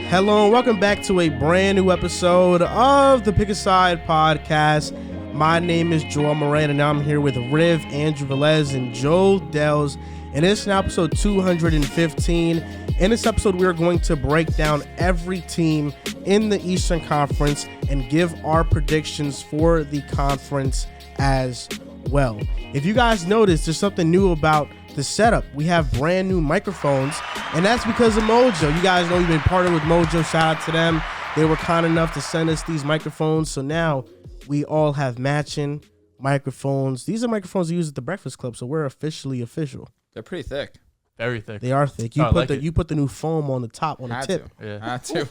Hello and welcome back to a brand new episode of the Pick a Side podcast. My name is Joel Moran and now I'm here with Riv, Andrew Velez, and Joel Dehls. And this is now episode 215. In this episode, we are going to break down every team in the Eastern Conference and give our predictions for the conference as well. If you guys notice, there's something new about the setup. We have brand new microphones, and that's because of Mojo. You guys know we've been partnered with Mojo. Shout out to them. They were kind enough to send us these microphones, so now we all have matching microphones. These are microphones we use at the Breakfast Club, so we're officially official. They're pretty thick. Very thick. They are thick. You put the new foam on the top, on the tip. Yeah. Had to.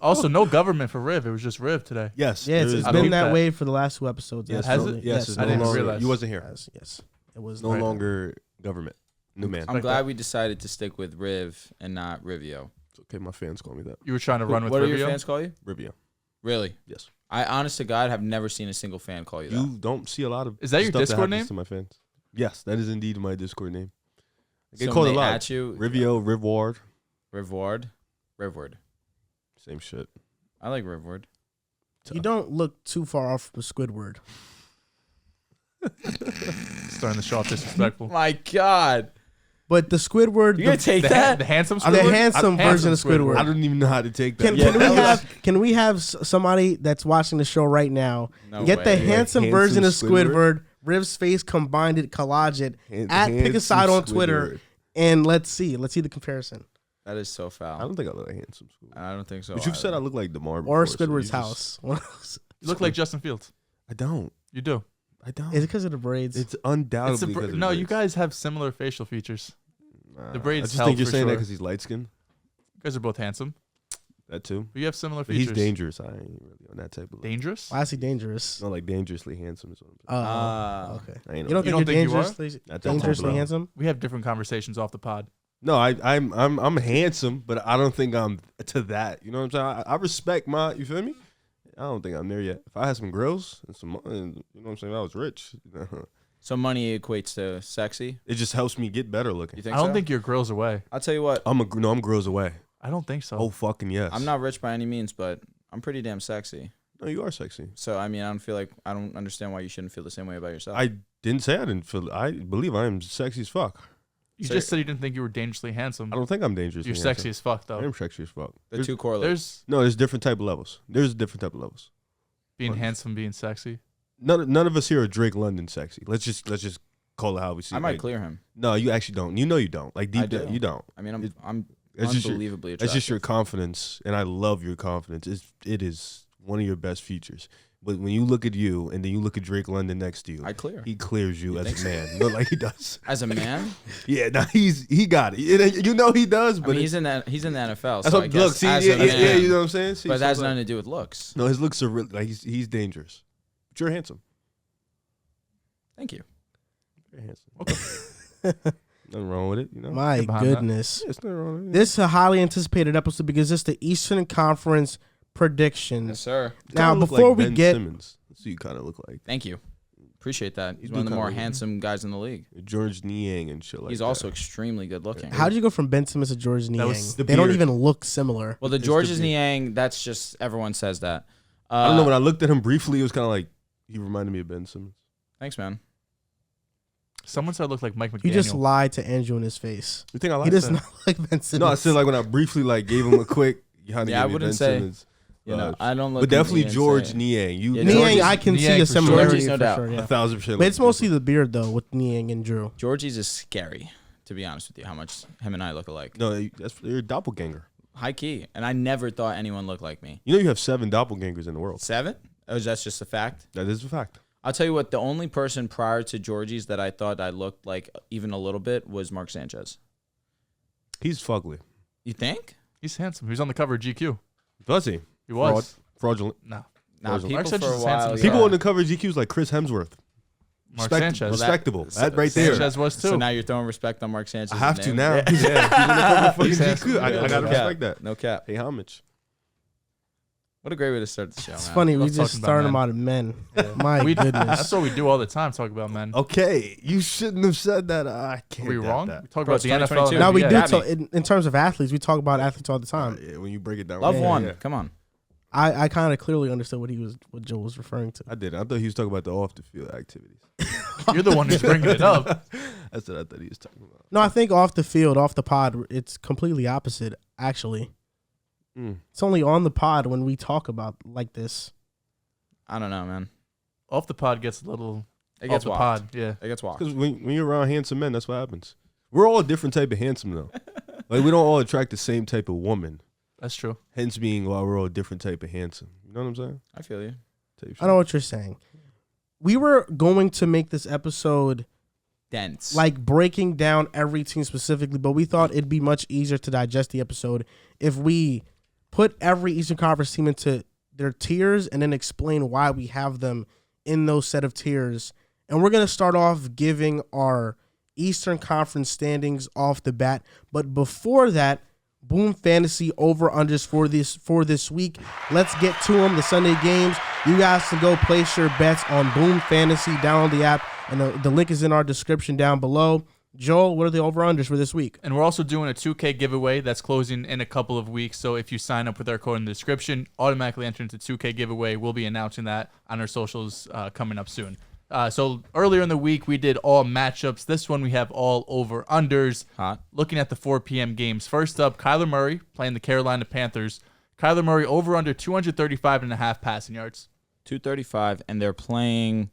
Also, no government for Riv. It was just Riv today. Yes. Yeah, it's been that way for the last two episodes. Yes, has it? Yes, I didn't realize. You wasn't here. Yes. It was No longer government. New man. I'm glad we decided to stick with Riv and not Rivio. It's okay, my fans call me that. You were trying to run with What Rivio? do your fans call you? Rivio. Really? Yes. I, honest to God, have never seen a single fan call you that. You don't see a lot of Is that your stuff Discord happens name? to my fans. Yes, that is indeed my Discord name. I get So called a when they lot. at you, Rivio, Rivward. Rivward. Same shit. I like Rivward. You don't look too far off from Squidward. Starting to show off disrespectful. My God. But the Squidward, You gonna take that? The handsome the Squidward? handsome version of Squidward. I don't even know how to take that. Can we have somebody that's watching the show right now No get the way. handsome Like version of handsome Squidward, Riv's face, combined it, collage it, at Pick a Side on Twitter, and let's see the comparison. That is so I foul. don't think I look like handsome Squidward. I don't think so. But you've said I look like DeMar Or before, so Squidward's you house. You look like Justin Fields. I don't. You do. I don't. Is it because of the braids? It's undoubtedly because of No, the you braids. guys have similar facial features. Nah, the braids I just help think you're for saying that sure. because he's light skinned. You guys are both handsome. That too. But you have similar But features. he's dangerous. I ain't really on that type of level. Dangerous? Why is he dangerous? Not like dangerously handsome is what I'm saying. Okay. I ain't You don't You think don't you're think you are? dangerously, That's dangerously level. handsome? We have different conversations off the pod. No, I'm handsome, but I don't think I'm to that. You know what I'm saying? I respect my. You feel me? I don't think I'm there yet. If I had some grills and some, you know what I'm saying? If I was rich. So money equates to sexy. It just helps me get better looking. You think I don't so? think your girl's away. I'll tell you what. I'm grills away. I don't think so. Oh fucking yes. I'm not rich by any means, but I'm pretty damn sexy. No, you are sexy. So I mean, I don't understand why you shouldn't feel the same way about yourself. I didn't say I didn't feel. I believe I am sexy as fuck. You So- just said you didn't think you were dangerously handsome. I don't think I'm dangerous. You're sexy as fuck, I though. am sexy as fuck. the two correlate. There's different type of levels. There's different type of levels. Being handsome, being sexy. None of us here are Drake London sexy. Let's just call it how we see. I might like, clear him. No, you actually don't. You know you don't. Like I deep do. down, you don't. I mean, I'm It's just your- unbelievably That's attractive. just your confidence, and I love your confidence. It is one of your best features. But when you look at you, and then you look at Drake London next to you, I clear. he clears you, You as think a so? man. Look like he does. As a man, Yeah, no, he got it. You know he does, I but mean, he's in the NFL. that's So what, I guess look, see, as yeah, a man, you know what I'm saying. See, but that has so nothing to do with looks. no, his looks are really like he's dangerous. But you're handsome. Thank you. Very handsome. Nothing wrong with it, you know. My Get behind that. goodness. Yeah, it's nothing wrong with it. This is a highly anticipated episode because it's the Eastern Conference predictions. Yes, sir. You Now, kinda look before like we Ben get- Simmons. That's what you kind of look like. Thank you. Appreciate that. He's You one of do the more kinda look- handsome guys in the league. George Niang and shit like He's that. also extremely good looking. How did you go from Ben Simmons to George Niang? was the They don't beard. even look similar. Well, the It's George's the beard. Niang, that's just everyone says that. I don't know. When I looked at him briefly, it was kind of like he reminded me of Ben Simmons. Thanks, man. Someone said I look like Mike McDaniel. You just lied to Andrew in his face. You think I like He does that? not like Ben Simmons. No, I said like when I briefly like gave him a quick. Yeah, I gave me wouldn't Ben say- Simmons You know, vibes. I don't look. But at definitely Niang and George say- Niang. You Yeah, Niang, George's- I can see Niang a for sure. similarity Georgie's no for doubt. sure. Yeah. 1,000%. But it's mostly the beard though with Niang and Drew. Georgie's is scary, to be honest with you. How much him and I look alike. No, you're a doppelganger. High key, and I never thought anyone looked like me. You know you have 7 doppelgangers in the world. 7? Oh, that's just a fact. That is a fact. I'll tell you what. The only person prior to Georgie's that I thought I looked like even a little bit was Mark Sanchez. He's fugly. You think? He's handsome. He was on the cover of GQ. Does he? He was. Fraudulent. No. Nah, Mark people Sanchez for a is while. handsome as yeah. People on the cover of GQ is like Chris Hemsworth. Mark Sanchez. Respectable. Well, That right there. Sanchez was too. So now you're throwing respect on Mark Sanchez. I have to name. now. Yeah. He's on the cover of He's fucking handsome. GQ. I Yeah, gotta no cap. respect that. No cap. Hey, homage. What a great way to start the show, It's man. funny. We Love just talking about started men. about men. My That's goodness. what we do all the time. Talk about men. Okay, you shouldn't have said that. I can't. Are we doubt wrong? that. We talk Bro, about the it's NFL. 2022. and Now we NBA. do Got talk me. in terms of athletes. We talk about athletes all the time. Yeah, when you break it down. Love Yeah, one. Yeah. Come on. I kind of clearly understood what Joel was referring to. I did. I thought he was talking about the off the field activities. You're the one who's bringing it up. That's what I thought he was talking about. No, I think off the field, off the pod, it's completely opposite. Actually, it's only on the pod when we talk about like this. I don't know, man. Off the pod gets a little. It Off gets the walked. pod, yeah. It gets walked. Because when you're around handsome men, that's what happens. We're all a different type of handsome though. Like we don't all attract the same type of woman. That's true. Hence being why we're all a different type of handsome. You know what I'm saying? I feel you. Type I know what you're saying. We were going to make this episode Dense. like breaking down every team specifically, but we thought it'd be much easier to digest the episode if we put every Eastern Conference team into their tiers and then explain why we have them in those set of tiers. And we're going to start off giving our Eastern Conference standings off the bat. But before that, Boom Fantasy over-unders for this week. Let's get to them, the Sunday games. You guys can go place your bets on Boom Fantasy. Download the app, and the link is in our description down below. Joel, what are the over-unders for this week? And we're also doing a 2K giveaway that's closing in a couple of weeks. So if you sign up with our code in the description, automatically enter into 2K giveaway. We'll be announcing that on our socials coming up soon. So earlier in the week, we did all matchups. This one, we have all over-unders. Hot. Looking at the 4 p.m. games. First up, Kyler Murray playing the Carolina Panthers. Kyler Murray over-under 235.5 passing yards. 235, and they're playing.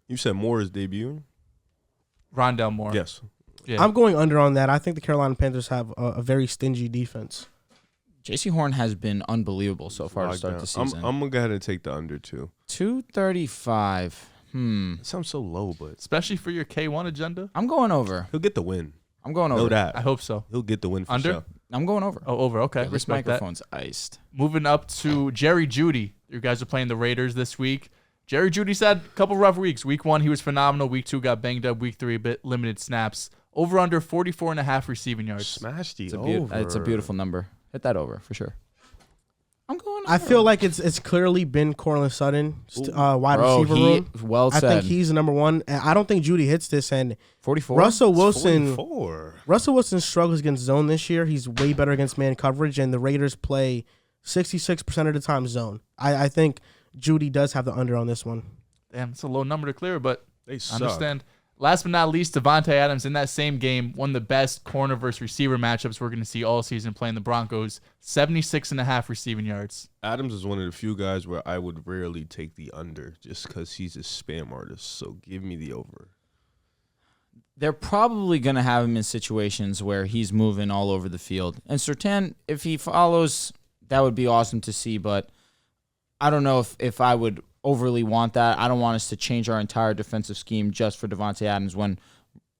You said Moore is debuting? Rondell Moore. Yes. Yeah. I'm going under on that. I think the Carolina Panthers have a very stingy defense. J.C. Horn has been unbelievable so far to start the season. I'm going to go ahead and take the under too. 235. It sounds so low, but Especially for your K1 agenda. I'm going over. he'll get the win. I'm going Know over. that. I hope so. He'll get the win for Under? sure. I'm going over. Oh, over. Okay. Yeah, this Respect that. microphone's iced. Moving up to Jerry Jeudy. You guys are playing the Raiders this week. Jerry Jeudy's had a couple rough weeks. Week 1, he was phenomenal. Week 2, got banged up. Week 3, a bit limited snaps. Over under 44.5 receiving yards. Smash the It's a, over. it's a beautiful number. Hit that over for sure. I'm going over. I feel like it's clearly been Cortland Sutton, wide Bro, receiver he, room. well I said. think he's the number one. And I don't think Judy hits this. And 44. Russell Wilson 44. struggles against zone this year. He's way better against man coverage, and the Raiders play 66% of the time zone. I think Judy does have the under on this one. Damn, it's a low number to clear, but They I suck. understand. Last but not least, Devontae Adams in that same game, one of the best corner versus receiver matchups we're going to see all season playing the Broncos. 76.5 receiving yards. Adams is one of the few guys where I would rarely take the under just because he's a spam artist. So give me the over. They're probably going to have him in situations where he's moving all over the field. And Surtain, if he follows, that would be awesome to see. But I don't know if I would overly want that. I don't want us to change our entire defensive scheme just for Devontae Adams when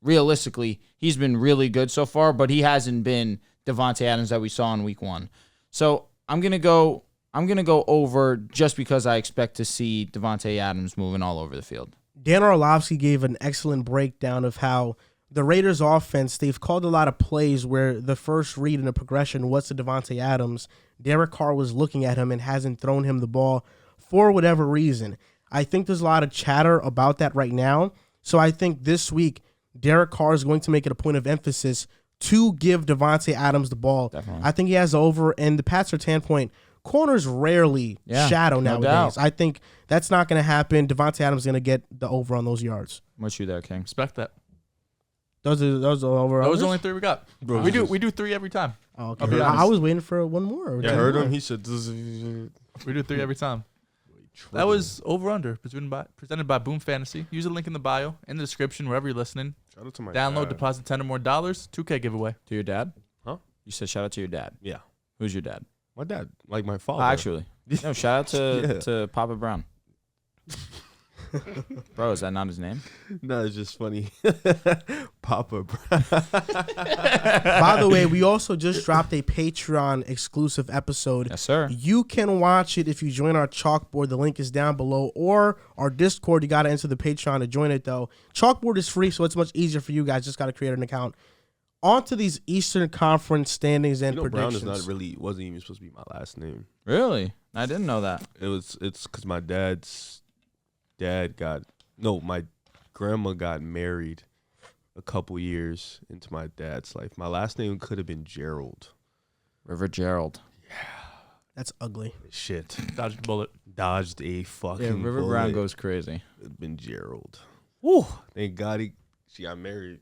realistically he's been really good so far, but he hasn't been Devontae Adams that we saw in week 1. So I'm gonna go over just because I expect to see Devontae Adams moving all over the field. Dan Orlovsky gave an excellent breakdown of how the Raiders offense, they've called a lot of plays where the first read in the progression was to Devontae Adams. Derek Carr was looking at him and hasn't thrown him the ball for whatever reason. I think there's a lot of chatter about that right now. So I think this week, Derek Carr is going to make it a point of emphasis to give Devontae Adams the ball. Definitely. I think he has over, and the Pat Surtain point, corners rarely shadow no nowadays. doubt. I think that's not going to happen. Devontae Adams is going to get the over on those yards. What's you there, King? Respect that. Those are over. Those are only 3 we got. Bro, we do 3 every time. Oh, I'll be okay. honest. I was waiting for one more. Yeah, I heard him. He said, We do 3 every time. That was over under presented by Boom Fantasy. Use the link in the bio, in the description, wherever you're listening. Shout out to my Download, dad. deposit $10 or more, 2K giveaway. To your dad? Huh? You said shout out to your dad. Yeah. Who's your dad? My dad, like my Oh, father. actually. No, shout out Yeah. to Papa Brown. Bro, is that not his name? No, it's just funny. Papa. By the way, we also just dropped a Patreon exclusive episode. Yes, sir. You can watch it if you join our chalkboard. The link is down below. Or our Discord. You got to enter the Patreon to join it, though. Chalkboard is free, so it's much easier for you guys. Just got to create an account. On to these Eastern Conference standings and Brown predictions. wasn't even supposed to be my last name. Really? I didn't know that. It's because my my grandma got married a couple years into my dad's life. My last name could have been Gerald. River Gerald. That's ugly. Shit. Dodged a bullet. Dodged a fucking Yeah, River bullet. Brown goes crazy. It'd been Gerald. Woo. Thank God she got married.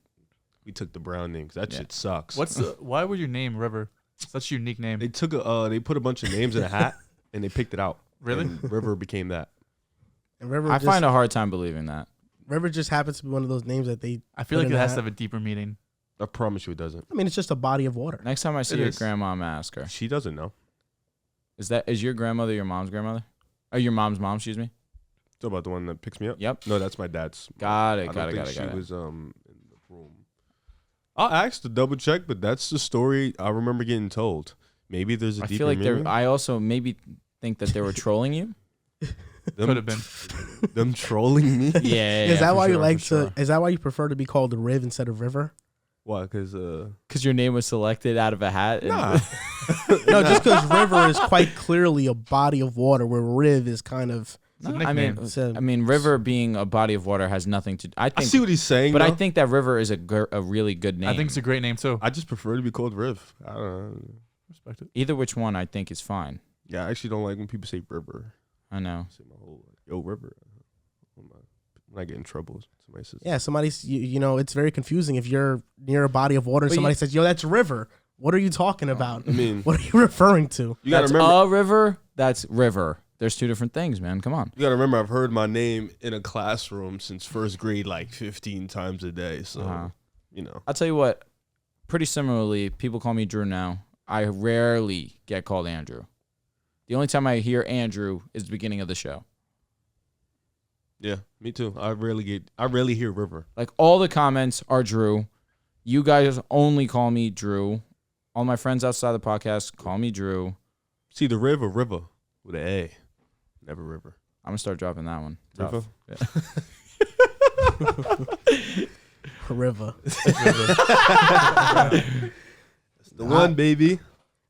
We took the Brown name because that shit sucks. Why would your name River? Such a unique name. They took they put a bunch of names in a hat and they picked it out. Really? And River became that. And River I just, find a hard time believing that. River just happens to be one of those names that they. I feel put like in it the has to hat. have a deeper meaning. I promise you it doesn't. I mean, it's just a body of water. Next time I see It your is. grandma, I'm gonna ask her. She doesn't know. Is your grandmother your mom's grandmother? Or your mom's mom, excuse me? It's about the one that picks me up? Yep. No, that's my dad's. Got it, I got don't it, think got it, she got it. was in the room. I'll ask to double check, but that's the story I remember getting told. Maybe there's a I deeper feel like meaning. I also maybe think that they were trolling you. Could have been. them trolling me. Yeah. Is that for why you sure, like for to? Is that why you prefer to be called Riv instead of River? Why? Because Because your name was selected out of a hat. and- nah. No, just because River is quite clearly a body of water, where Riv is kind of. It's a I mean, nickname. It's a- River being a body of water has nothing to. I I think, see what he's saying, but I though. think that River is a really good name. I think it's a great name too. I just prefer to be called Riv. I don't know. Respect it. either which one I think is fine. Yeah, I actually don't like when people say River. I know. I say my whole yo River. When I get in trouble, somebody says Yeah, somebody's. You know, it's very confusing if you're near a body of water and But somebody says, "Yo, that's River." What are you talking about? I mean, What are you referring to? you gotta That's remember. a river. That's river. There's two different things, man. Come on. You gotta remember. I've heard my name in a classroom since first grade, like 15 times a day. So Uh-huh. you know. I'll tell you what. Pretty similarly, people call me Drew now. I rarely get called Andrew. The only time I hear Andrew is the beginning of the show. Yeah, me too. I rarely hear River. Like all the comments are Drew. You guys only call me Drew. All my friends outside the podcast call me Drew. See the Riv or River with an A, never River. I'm gonna start dropping that one. Tough. River. River. That's the one, baby.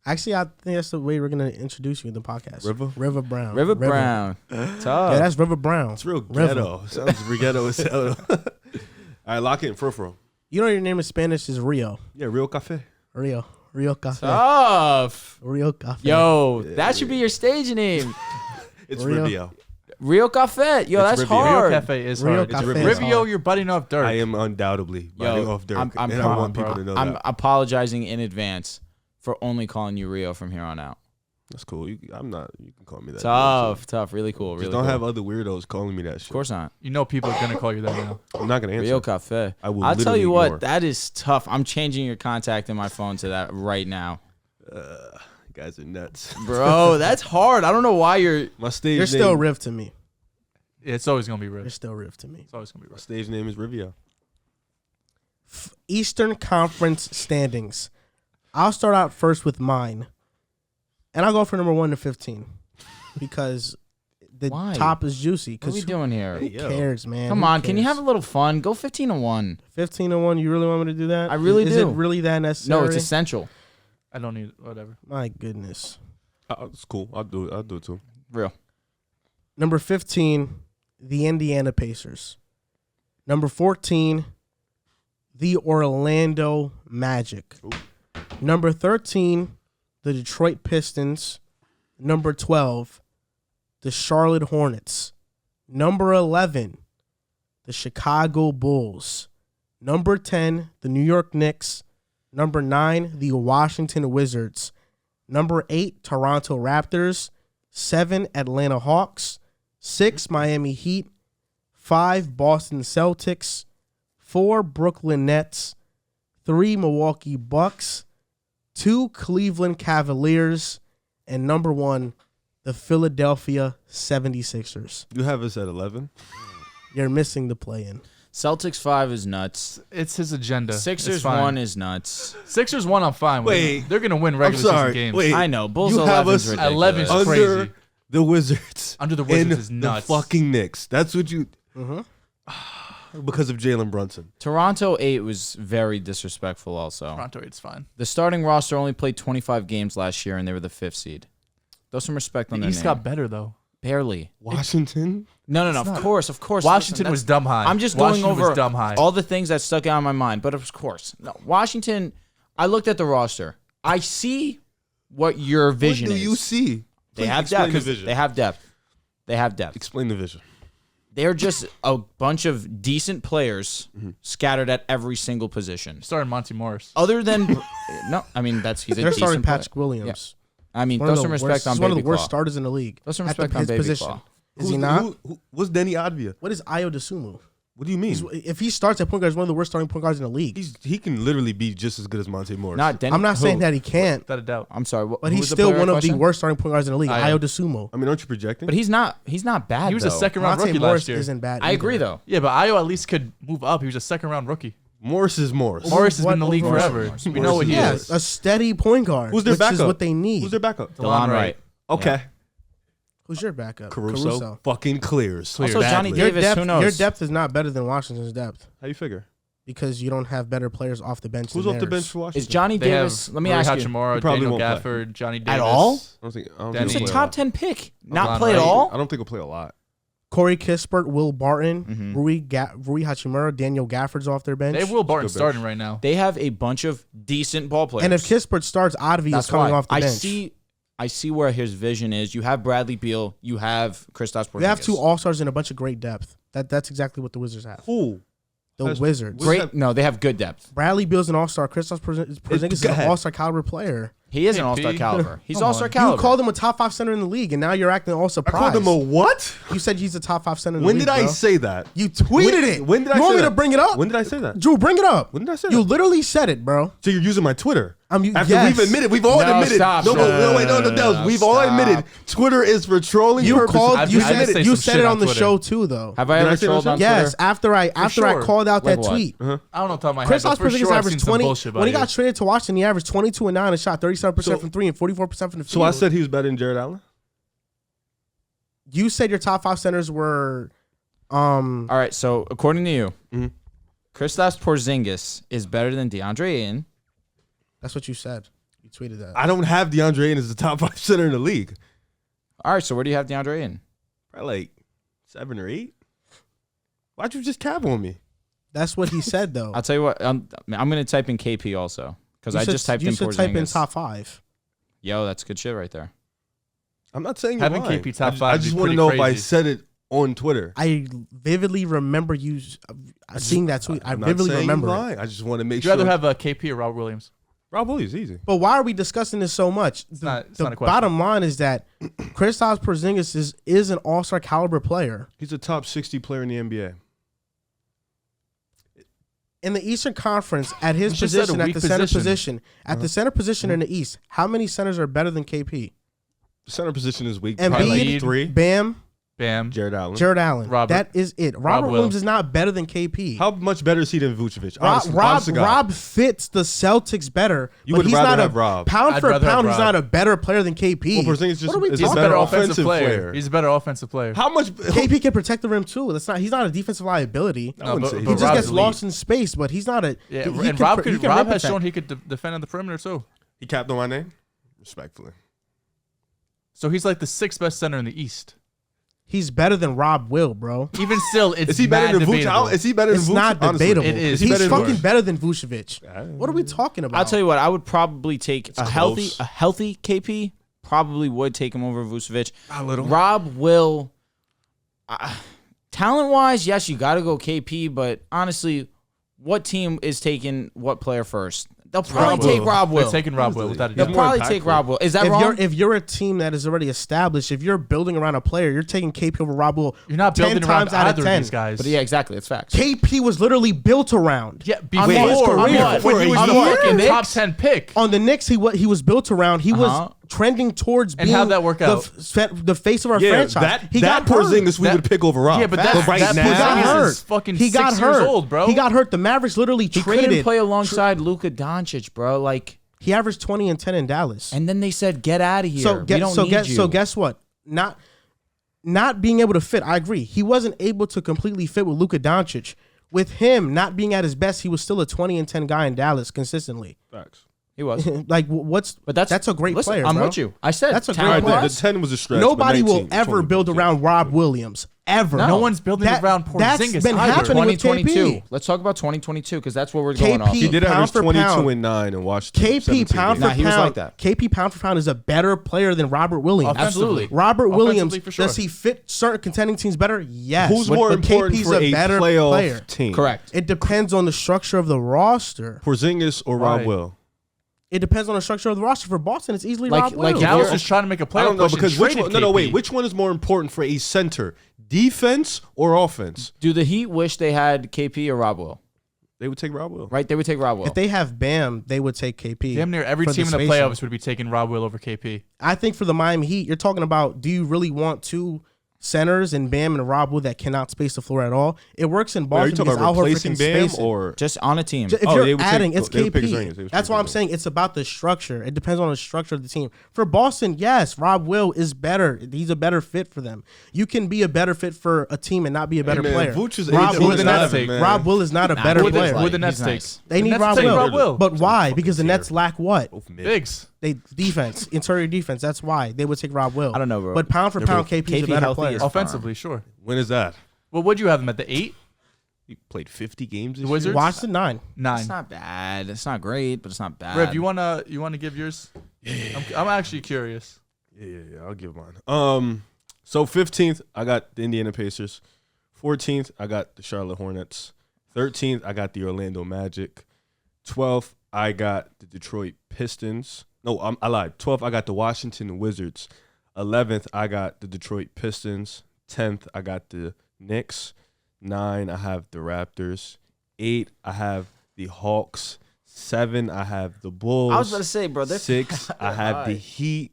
Actually, I think that's the way we're gonna introduce you in the podcast. River Brown. River Brown. Tough. Yeah, that's River Brown. It's real River. ghetto. Sounds real ghetto as hell. All right, lock it in. Fro. You know your name in Spanish is Rio. Yeah, Real Cafe. Rio Cafe. Tough. Rio Cafe. Yo, that should be your stage name. It's Rio. Rivio. Rio Cafe. Yo, It's that's Rivio. Rio hard. Cafe is Rio hard. Cafe It's is Rivio, hard. you're butting off Dirk. I am undoubtedly biting off Dirk, I'm and I proud, want people bro. to know I'm that. apologizing in advance for only calling you Rio from here on out. That's cool. I'm not. You can call me that. Tough. Really cool. Just Really don't cool. have other weirdos calling me that shit. Of course not. You know people are gonna call you that now. I'm not gonna answer. Rio Cafe. I will I'll tell you literally what, ignore. that is tough. I'm changing your contact in my phone to that right now. You guys are nuts. Bro, that's hard. I don't know why you're. My stage You're name. still Riv to me. It's always gonna be You're Riv. still Riv to me. It's always gonna be My Riv. stage name is Rivio. Eastern Conference standings. I'll start out first with mine, and I'll go for number 1 to 15 because the Why? top is juicy. What are we Because doing here? Hey, who yo. cares, man? Come Who on, can you cares? have a little fun? Go 15-1. 15-1? You really want me to do that? I really is do. it really that necessary? No, it's essential. I don't need whatever. My goodness. It's cool. I'll do it. I'll do it too. Real. Number 15, the Indiana Pacers. Number 14, the Orlando Magic. Ooh. Number 13, the Detroit Pistons. Number 12, the Charlotte Hornets. Number 11, the Chicago Bulls. Number 10, the New York Knicks. Number 9, the Washington Wizards. Number 8, Toronto Raptors. 7, Atlanta Hawks. 6, Miami Heat. 5, Boston Celtics. 4, Brooklyn Nets. 3, Milwaukee Bucks. 2, Cleveland Cavaliers. And number 1, the Philadelphia 76ers. You have us at 11. You're missing the play-in. Celtics 5 is nuts. It's his agenda. Sixers It's fine. 1 is nuts. Sixers 1. I'm fine with. Wait. They're gonna win regular sorry. season games. Wait. I know. Bulls You have 11 us is at ridiculous. 11 is Under crazy. the Wizards. Under the Wizards and is nuts. The fucking Knicks. That's what you. Mm-hmm. because of Jalen Brunson. Toronto 8 was very disrespectful also. Toronto 8's fine. The starting roster only played 25 games last year, and they were the 5th seed. Throw some respect on The their East name. got better, though. Barely. Washington? No. Of course. Washington Listen, was dumb high. I'm just Washington going over was dumb high. all the things that stuck out in my mind. But of course, no. Washington, I looked at the roster. I see what your vision is. What do you see? They Please have explain depth. the vision. They have depth. They have depth. Explain the vision. They're just a bunch of decent players scattered at every single position. Starting Monty Morris. Other than no, I mean he's a They're decent starting player. Patrick Williams. I mean, One throw of the some respect worst- on he's one of Baby the worst Claw. starters in the league. Throw some at respect on his Baby position. Claw. Is he not? What's Denny Advia? What is Ayo Dosunmu? What do you mean? If he starts at point guard, he's one of the worst starting point guards in the league. He can literally be just as good as Monte Morris. Not Denny. I'm not saying who? that he can't, Without a doubt. I'm sorry, but who he's was the still player one of question? the worst starting point guards in the league. Ayo. Ayo Dosunmu. I mean, aren't you projecting? But he's not bad. He was a though. second-round Monte rookie Morris last year. isn't bad. I agree either. though. Yeah, but Ayo at least could move up. He was a second-round rookie. Morris is Morris. Morris has been in the league overall? forever. Morris. We know what he Yeah, is. a steady point guard. Who's their which backup? is what they need. Who's their backup? DeLon Wright. Okay. Who's your backup? Caruso. Fucking clears. Also, Johnny Your Davis. depth, Who knows? your depth is not better than Washington's depth How you figure? because you don't have better players off the bench. Who's than off the theirs. bench for Washington? Is Johnny They Davis? have Let me Rui ask you. Hachimura, He probably Daniel won't play. Gafford, Johnny Davis. all? I don't think Denny. He's a Yeah. top 10 pick. Not DeLon play at Wright. all. I don't think he'll play a lot. Corey Kispert, Will Barton, Mhm. Rui Hachimura, Daniel Gafford's off their bench. They have Will Barton Good bench. starting right now. They have a bunch of decent ball players. and if Kispert starts, Advi is coming off the bench. I see where his vision is. You have Bradley Beal. You have Kristaps Porzingis. They have two All-Stars and a bunch of great depth. That's exactly what the Wizards have. Who? The That's- Wizards. Great. No, they have good depth. Bradley Beal's an All-Star. Kristaps Porzingis is Go an ahead. All-Star caliber player. He is an Hey, all-star P. caliber. He's Come all-star on. caliber. You called him a top 5 center in the league, and now you're acting all I surprised. called him a what? You said he's a top 5 center in the When league. did I bro. say that? You tweeted it. When did I You say want me that? to bring it up? When did I say that? Drew, bring it up. When did I say You that? literally said it, bro. So you're using my Twitter. Yes. We've admitted, we've all No, admitted. stop, no, stop. no, wait, no, Dehls. We've all Stop. admitted Twitter is for trolling You purposes. called. I've- You I've said say it. some You said shit it on on the Twitter. show too, though. Have I Did I ever say that trolled on shit? Yes, Twitter? after I sure. called out Like that what? tweet. I don't know top of my head, Chris but for Porzingis sure I've seen averaged some 20 bullshit when he about got traded to Washington. He averaged 22 and 9 and shot 37% So- from 3 and 44% from the field. So I said he was better than Jared Allen? You said your top 5 centers were. All right, so according to you, Mhm. Kristaps Porzingis is better than DeAndre Ayton. That's what you said. You tweeted that. I don't have DeAndre Ayton as the top 5 center in the league. All right, so where do you have DeAndre Ayton? Probably like 7 or 8. Why'd you just cap on me? That's what he said though. I'll tell you what. I'm going to type in KP also because I just typed in You should Porzingis. type in top 5. Yo, that's good shit right there. I'm not saying Having you're lying. KP top I 5 just would be want to pretty know if I crazy. said it on Twitter. I vividly remember you seeing that tweet. I I'm not vividly saying remember you're it. lying. I just want to make Would you sure. rather have a KP or Robert Williams? Rob Williams, easy. But why are we discussing this so much? It's The not a question. bottom line is that Kristaps Porzingis is an all-star caliber player. He's a top 60 player in the NBA. In the Eastern Conference, at his You just said a position, at weak the center position. position, at the center position in the East, how many centers are better than KP? The center position is weak. Embiid, Probably like 3. Bam, Bam. Jared Allen. Jared Allen. Robert. That is it. Robert Will. Williams is not better than KP. How much better is he than Vucevic? Honestly, honest to God. Rob fits the Celtics better. You but would he's rather not have a Rob. pound I'd for rather have pound. He's Rob. not a better player than KP. Well, Porzingis just what are we is He's a talking a better better about? offensive offensive player. player. He's a better offensive player. How much? KP can protect the rim too. He's not a defensive liability. I wouldn't but- say but He he's just Rob's gets elite. lost in space, but he's not a. Yeah, he and can Rob, he could, can Rob rim has protect. shown he could defend on the perimeter too. He capped on my name? Respectfully. So he's like the 6th best center in the East. He's better than Rob Will, bro. Even still, it's Is he better mad than Vucevic? debatable. Is he better than It's Vucevic? not Honestly. debatable. It is. Is he He's better than fucking Vucevic? better than Vucevic. What are we talking about? I'll tell you what. I would probably take a healthy close. KP. Probably would take him over Vucevic. A little. Rob will. Talent wise, yes, you got to go KP. But honestly, what team is taking what player first? They'll probably Rob take Will. Rob Will. They're taking Rob Will without a They'll doubt. more probably take impactful. Rob Will. Is that wrong? If you're a team that is already established, if you're building around a player, you're taking KP over Rob Will. You're not 10 building around times out of either 10. of these guys. But yeah, exactly. It's facts. KP was literally built around. Yeah, On before his career. when he was On the the fucking Knicks? top 10 pick. On the Knicks, he was built around. He Uh-huh. was trending towards And being how'd that work out? the face of our Yeah, franchise. He that got hurt. Porzingis we That- would pick over Rob. Yeah, but Facts. that, right that now, He got Porzingis hurt. is fucking He got 6 hurt. years old, bro. He got hurt. The Mavericks literally He traded. couldn't play alongside Luka Doncic, bro. Like, He averaged 20 and 10 in Dallas. and then they said, "Get out of here. We don't need you." So guess what? Not being able to fit. I agree. He wasn't able to completely fit with Luka Doncic. with him not being at his best, he was still a 20-10 guy in Dallas consistently. Facts. He was. Like but that's a great player. I'm bro. with you. I said that's a talent great player. The 10 was a stretch. Nobody but 19, will ever 20, build around Rob Williams ever. No one's building around Porzingis That's been either. happening with 2022. KP. Let's talk about 2022 because that's what we're going off. KP He did pound average for 22 pound. and 9 and Washington. KP 17 pound for games. Nah, he was pound. like that. KP pound for pound is a better player than Robert Williams. Offensively. Robert Williams, for sure. does he fit certain contending teams better? Yes. Who's But more important KP's for a better playoff player. team? Correct. It depends on the structure of the roster. Porzingis or Rob Right. Will? It depends on the structure of the roster. For Boston, it's easily Like- Rob like Williams. if Dallas you're- is trying to make a playoff I don't know push because and which traded one? No, KP. wait. Which one is more important for a center? Defense or offense? Do the Heat wish they had KP or Rob Will? They would take Rob Will. Right? They would take Rob Will. If they have Bam, they would take KP. Damn near every for team in the spacing. playoffs would be taking Rob Will over KP. I think for the Miami Heat, you're talking about, do you really want two centers and Bam and Rob Will that cannot space the floor at all? It works in Are Boston you talking because about Al Horford replacing can Bam space it. or? Just on a team. If Oh, you're they would adding, take- it's they would pick his KP. rings. They would That's pick why his I'm rings. saying it's about the structure. It depends on the structure of the team. For Boston, yes, Rob Will is better. He's a better fit for them. You can be a better fit for a team and not be a better man, player. Vooch is Rob 18 Will to is not 11, man. Rob Will is not a better he player. does With the He's Nets nice. take. They The need Nets Rob take Will. Rob Will. But why? Because the Both Nets lack what? Both mid. Bigs. They defense, interior defense. That's why they would take Rob Will. I don't know, bro. But pound for pound, KP's a KP better healthy player. is- Offensively, sure. When is that? Well, would you have them at the 8? He played 50 games. This The Wizards? year? Washington 9. 9. It's not bad. It's not great, but it's not bad. Rev, you wanna give yours? I'm actually curious. Yeah. I'll give mine. So 15th, I got the Indiana Pacers. 14th, I got the Charlotte Hornets. 13th, I got the Orlando Magic. 12th, I got the Detroit Pistons. No, I lied. 12th, I got the Washington Wizards. 11th, I got the Detroit Pistons. 10th, I got the Knicks. 9, I have the Raptors. 8, I have the Hawks. 7, I have the Bulls. I was about to say, bro. 6, I have the Heat.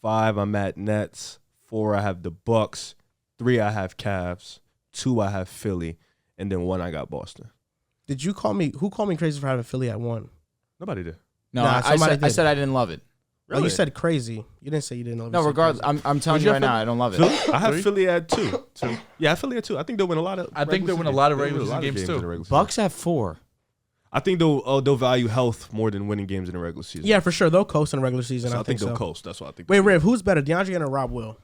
5, I'm at Nets. 4, I have the Bucks. 3, I have Cavs. 2, I have Philly. And then 1, I got Boston. Did you call me? Who called me crazy for having Philly at 1? Nobody did. No, Nah, I somebody said did. I didn't love it. Oh, you said crazy. You didn't say you didn't love it. No, You said regardless, crazy. I'm telling Would you you right have now, I don't love it. Philly? I have 3? Philly at 2. Yeah, I have Philly at 2. I think they'll win a lot of. I think they'll win a lot of regular season games, too. in the regular season. Bucks have 4. I think they'll value health more than winning games in the regular season. Yeah, for sure. They'll coast in the regular season. So I think they'll so. coast. That's what I think. Wait, Riv, who's better, DeAndre or Rob Will?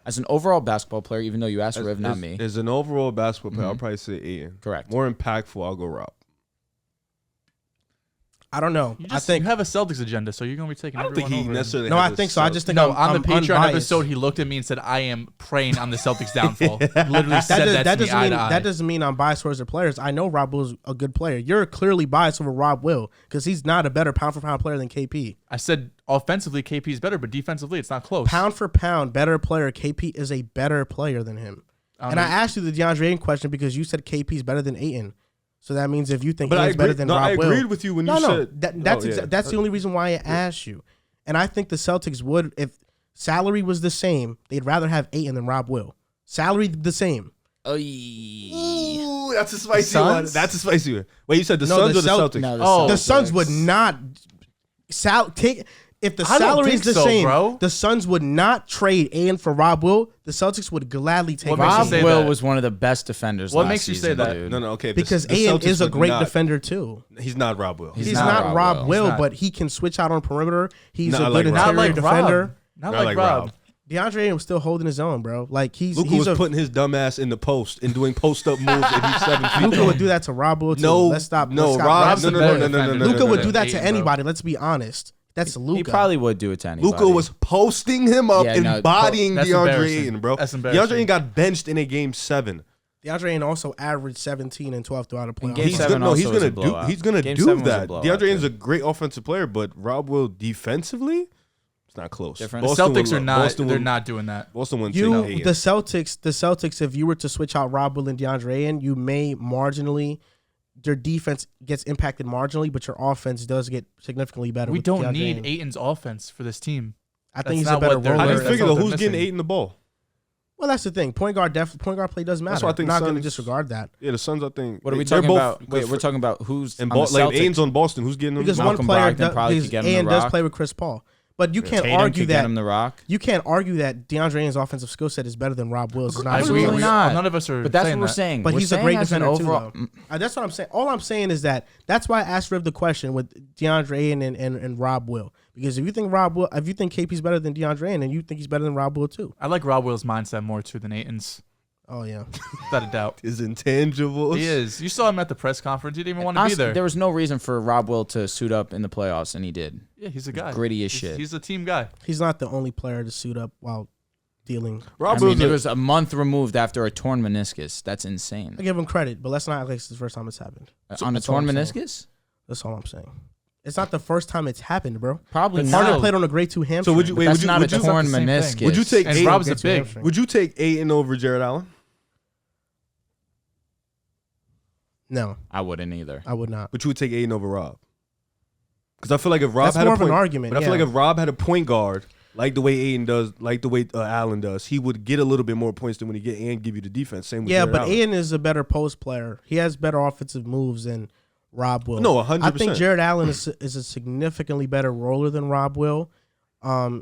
As an overall basketball player, even though you asked Riv, not me. As an overall basketball player, I'll probably say Ayton. Correct. More impactful, I'll go Rob. I don't know. You I think you have a Celtics agenda, so you're gonna be taking. I don't think everyone he over. necessarily. no. has I think so. I just think No, I'm on the Patreon unbiased. episode, he looked at me and said, "I am preying on the Celtics' downfall." Literally said that to me eye to eye. That doesn't mean I'm biased towards the players. I know Rob Will's a good player. You're clearly biased over Rob Will because he's not a better pound for pound player than KP. I said offensively, KP is better, but defensively, it's not close. Pound for pound, better player. KP is a better player than him. And I asked you the DeAndre Ayton question because you said KP is better than Ayton. So that means if you think But I he's better agreed. than No, Rob I Will. agreed with you when you said. That's the only reason why I asked you. And I think the Celtics would, if salary was the same, they'd rather have Ayton than Rob Will. Salary the same. Ooh, that's a spicy Suns? one. That's a spicy one. Wait, you said the No, Suns the or the Celt- Celtics? No, Oh. The Suns would not take if the I don't salary is think the so, same. bro. The Suns would not trade Ayton for Rob Will. The Celtics would gladly take What makes you Rob say Will that? was one of the best defenders. What last makes you say season, that? dude. No, okay. because the Ayton Celtics is a would great not- defender too. He's not Rob Will. He's not not Rob Rob Will. Will, He's not. but he can switch out on perimeter. He's Not a like good Rob. interior Not like defender. Rob. Not like Rob. DeAndre Ayton was still holding his own, bro. Like he's Luka he's was a putting his dumb ass in the post and doing post up moves, and he's 7 feet. Luka tall. would do that to Rob Will too. No, Let's stop. no, let's stop. Rob. Rob's No, a no, better no, no, no, defender. no, Luka no, would no, do that Ayton, to bro. anybody. Let's be honest. That's Luka. He probably would do it to anybody. Luka was posting him up Yeah, and no, bodying that's DeAndre embarrassing. Ayton, bro. That's embarrassing. DeAndre Ayton got benched in a game 7. DeAndre Ayton also averaged 17 and 12 throughout the playoffs. Game He's 7 gonna, no, he's also was gonna a do. blowout. He's gonna Game do 7 was a that. blowout, DeAndre Ayton's too. a great offensive player, but Rob Will defensively, it's not close. Different. The Boston Celtics will- are not. Boston They're will- not doing that. Boston wouldn't You, take the Ayton. Celtics, if you were to switch out Rob Will and DeAndre Ayton, you may marginally, your defense gets impacted marginally, but your offense does get significantly better. We with don't DeAndre need Ayton. Ayton's offense for this team. I That's think he's a not better what they're- roller. I That's just figure what though, they're who's getting missing. Ayton the ball? Well, that's the thing. Point guard play does matter. That's why I think I'm not going to Suns- disregard that Yeah, the Suns. I think. What are we they're talking both about? good Wait, for- we're talking about who's And on the like Celtics. Ayton's on Boston. Who's getting him? because the one Malcolm player Brogdon probably because could get him the Ayton does rock. play with Chris Paul. But you can't Tatum argue could get that him the rock. you can't argue that DeAndre Ayton's offensive skill set is better than Rob Will's. It's not Absolutely not. None of us are. But that's saying what we're that. saying. But We're he's a saying great as an defender overall. too, though. That's what I'm saying. All I'm saying is that's why I asked Riv the question with DeAndre Ayton and Rob Will. Because if you think KP's better than DeAndre Ayton, then you think he's better than Rob Will too. I like Rob Will's mindset more too than Ayton's. Oh yeah, Without a doubt. His intangibles. He is. You saw him at the press conference. He didn't even want to be Honestly, there. there was no reason for Rob Will to suit up in the playoffs, and he did. Yeah, he's a guy. Gritty as shit. He's a team guy. he's not the only player to suit up while dealing. Rob I mean, Will's it a- was a month removed after a torn meniscus. That's insane. I give him credit, but let's not act like it's the first time it's happened. On a that's all torn I'm saying. meniscus? That's all I'm saying. It's not the first time it's happened, bro. Probably Harden not. played on a grade 2 hamstring. So would you But wait? that's Would you, not would a you, torn the same thing. meniscus. would you take And Ayton? Rob's a Grade 2 big. hamstring. Would you take Ayton over Jared Allen? No, I wouldn't either. I would not. But you would take Ayton over Rob? Because I feel like if Rob That's had more a of an point, argument. but I feel yeah. like if Rob had a point guard like the way Ayton does, like the way Allen does, he would get a little bit more points than when he get and give you the defense. Same with Yeah, Jared but Allen. Ayton is a better post player. He has better offensive moves than Rob Will. No, 100%. I think Jared Allen is a significantly better roller than Rob Will.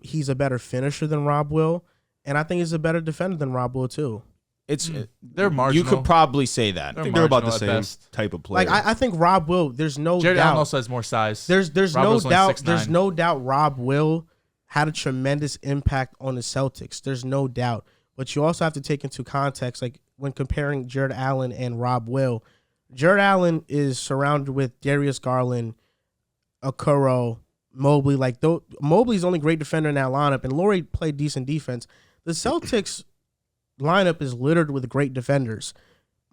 He's a better finisher than Rob Will, and I think he's a better defender than Rob Will too. It's They're marginal. You could probably say that. I think they're about the marginal at same best. type of player. Like I think Rob Will. There's no Jared Allen doubt. also has more size. There's Rob no Will's only doubt. 6'9". There's no doubt Rob Will had a tremendous impact on the Celtics. There's no doubt. But you also have to take into context, like when comparing Jared Allen and Rob Will, Jared Allen is surrounded with Darius Garland, Okoro, Mobley. Like Mobley's the only great defender in that lineup, and Laurie played decent defense. The Celtics lineup is littered with great defenders.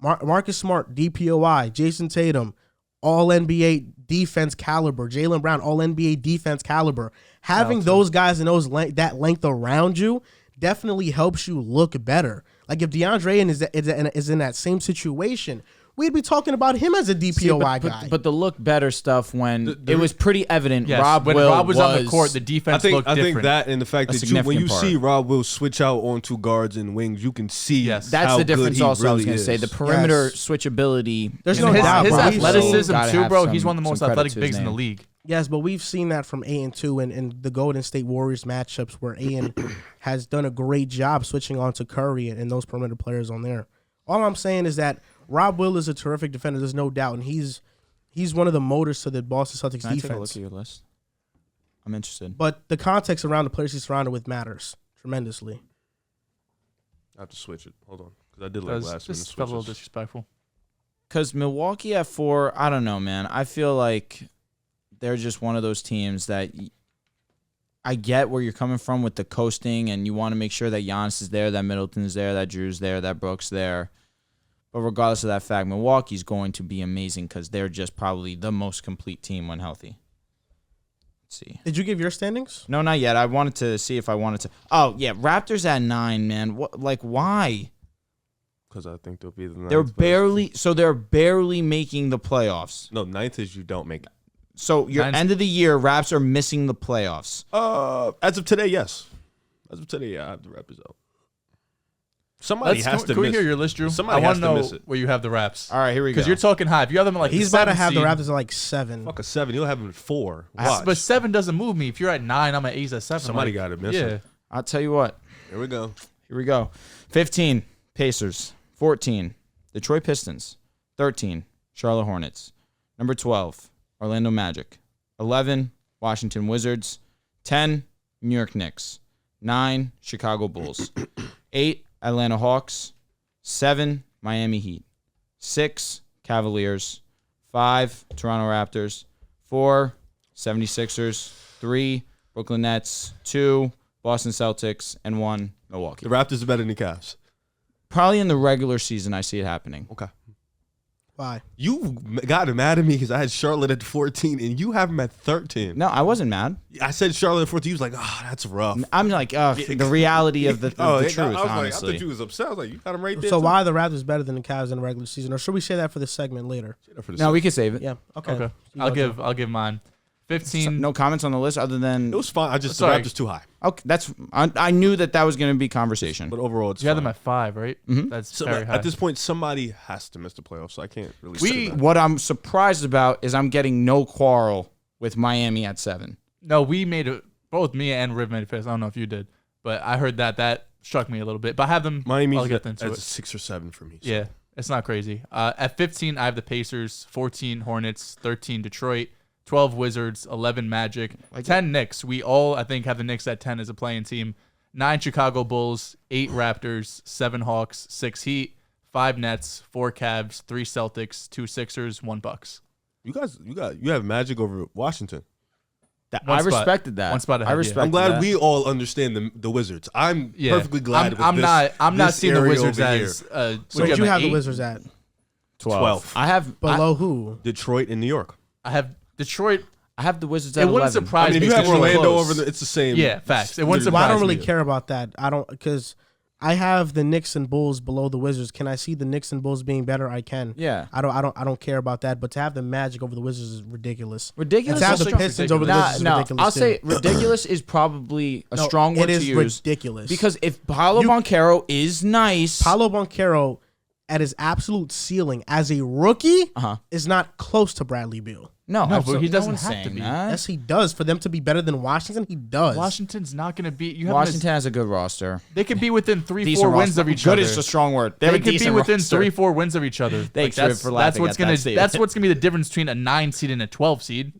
Marcus Smart, DPOI, Jason Tatum, all NBA defense caliber. Jaylen Brown, all NBA defense caliber. Having those guys and that length around you definitely helps you look better. Like if DeAndre Ayton is in that same situation, we'd be talking about him as a DPOI guy. But the look better stuff when it was pretty evident Yes, Rob when Will Rob was on the court, the I defense think looked I different. think that and the fact A that when you significant see part. Rob Will switch out onto guards and wings, you can see Yes. that's how the good difference he also I was really going to say. is. The perimeter Yes. switchability. There's you no know, his doubt, his bro. athleticism Gotta too, have bro. some- He's one of the most some credit athletic to his bigs in the name. league. Yes, but we've seen that from Ayton too, and the Golden State Warriors matchups where Ayton has done a great job switching on to Curry and those perimeter players on there. All I'm saying is that Rob Will is a terrific defender. There's no doubt, and he's one of the motors to the Boston Celtics Can I take a look defense. at your list? I'm interested. But the context around the players he's surrounded with matters tremendously. I have to switch it. Hold on, because I did That like was last minute just felt a little switches. disrespectful. Because Milwaukee at 4, I don't know, man. I feel like they're just one of those teams that I get where you're coming from with the coasting, and you want to make sure that Giannis is there, that Middleton's there, that Drew's there, that Brooks there. But regardless of that fact, Milwaukee's going to be amazing because they're just probably the most complete team when healthy. Let's see. Did you give your standings? No, not yet. I wanted to see if I wanted to. Oh, yeah. Raptors at 9, man. What? Like, why? Because I think they'll be the ninth. They're barely making the playoffs. No, ninth is you don't make it. So your Ninth- end of the year, Raps are missing the playoffs. As of today, yes. As of today, yeah, I have the Raptors out. Somebody has to Can we miss. hear your list, Drew? Somebody I has want to to know miss it. where you have the Raps. All right, here we go. Because you're talking high. If you have them like He's the about to 7th have the seed- Raptors at like 7. Fuck a 7. You'll have him at 4. Watch. But 7 doesn't move me. If you're at 9, I'm at 8 at 7. Somebody like, got to miss yeah. it. I'll tell you what. Here we go. Here we go. 15, Pacers. 14, Detroit Pistons. 13, Charlotte Hornets. Number 12, Orlando Magic. 11, Washington Wizards. 10, New York Knicks. 9, Chicago Bulls. 8, Atlanta Hawks. 7, Miami Heat. 6, Cavaliers. 5, Toronto Raptors. 4, 76ers. 3, Brooklyn Nets. 2, Boston Celtics. And 1, Milwaukee. The Raptors are better than the Cavs. Probably in the regular season, I see it happening. Okay. Why? You got mad at me because I had Charlotte at 14 and you have them at 13. No, I wasn't mad. I said Charlotte at 14. You was like, oh, that's rough. I'm like, the reality of the truth, I was like, honestly. I thought you was upset. I was like, you got them right there. So too? why are the Raptors better than the Cavs in the regular season? Or should we say that for this segment later? No, we can save it. Yeah. Okay. Okay. You I'll go, give mine. 15. No comments on the list other than It was fine. I just Sorry. the Raptors too high. okay. I knew that was going to be conversation. But overall, it's You had fine. them at 5, right? Mhm. That's So very high. at this point, somebody has to miss the playoffs, so I can't really say that. What I'm surprised about is I'm getting no quarrel with Miami at 7. No, we made it. both me and Riv made face. I don't know if you did, but I heard that struck me a little bit. But I have them. Miami's I'll get into as it. a 6 or 7 for me. So. Yeah, it's not crazy. At 15, I have the Pacers. 14, Hornets. 13, Detroit. 12, Wizards. 11, Magic. 10, Knicks. We all, I think, have the Knicks at 10 as a playing team. 9, Chicago Bulls. 8, Raptors. 7, Hawks. 6, Heat. 5, Nets. 4, Cavs. 3, Celtics. 2, Sixers. 1, Bucks. You have Magic over Washington. I respected that. One spot ahead, I respect. I'm glad that. we all understand the Wizards. I'm perfectly glad. I'm not seeing the Wizards as. Where did you have the Wizards at? 12. I have Below who? Detroit and New York. I have Detroit. I have the Wizards at It wouldn't 11. surprise I mean, me. if you have It's so Orlando close. over it's the same. Yeah, facts. It wouldn't Well, I surprise don't really me. care about that. I don't because I have the Knicks and Bulls below the Wizards. Can I see the Knicks and Bulls being better? I can. Yeah. I don't care about that. But to have the Magic over the Wizards is ridiculous. Ridiculous. And to have the Also- Pistons over the Wizards is No, ridiculous. I'll too. say ridiculous is probably a No, strong word it to is use. ridiculous Because if Paolo You- Banchero is nice, Paolo Banchero at his absolute ceiling as a rookie is not close to Bradley Beal. no, No, absolutely, but he doesn't no one's have to saying be. that. Yes, he does. For them to be better than Washington, he does. Washington's not going to be. You have Washington has a good roster. They could be within 3-4 Decent wins roster. of each Good other. is a strong word. They have a could be decent within roster. 3-4 wins of each other. Thanks, that's, Riv, for laughing what's at that gonna. statement. That's what's gonna be the difference between a 9 seed and a 12 seed.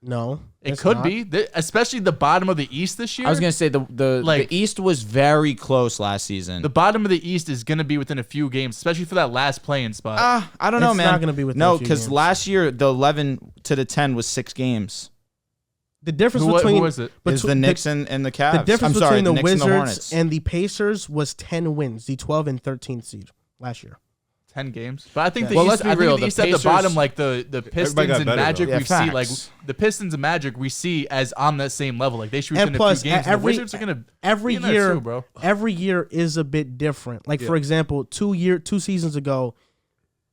No, It it's could not. be, especially the bottom of the East this year. I was gonna say the East was very close last season. The bottom of the East is gonna be within a few games, especially for that last play-in spot. I don't know, It's man. not gonna be within no, a few because games. last year the 11 to the 10 was 6 games. The difference Who between was it? Is the Knicks and the Cavs. the difference I'm sorry, between the Knicks and the Wizards Hornets. and the Pacers was 10 wins, the 12 and 13th seed last year. 10 games, but I think the Well, East, let's be I think real, the the East at the Pacers- bottom, like the Pistons got and better, Magic, though. we Yeah, see like facts. the Pistons and Magic we see as on that same level. Like they should be And within plus, a few games. The Wizards are gonna every be in there year, too, bro. every year is a bit different. Like for example, 2 seasons ago,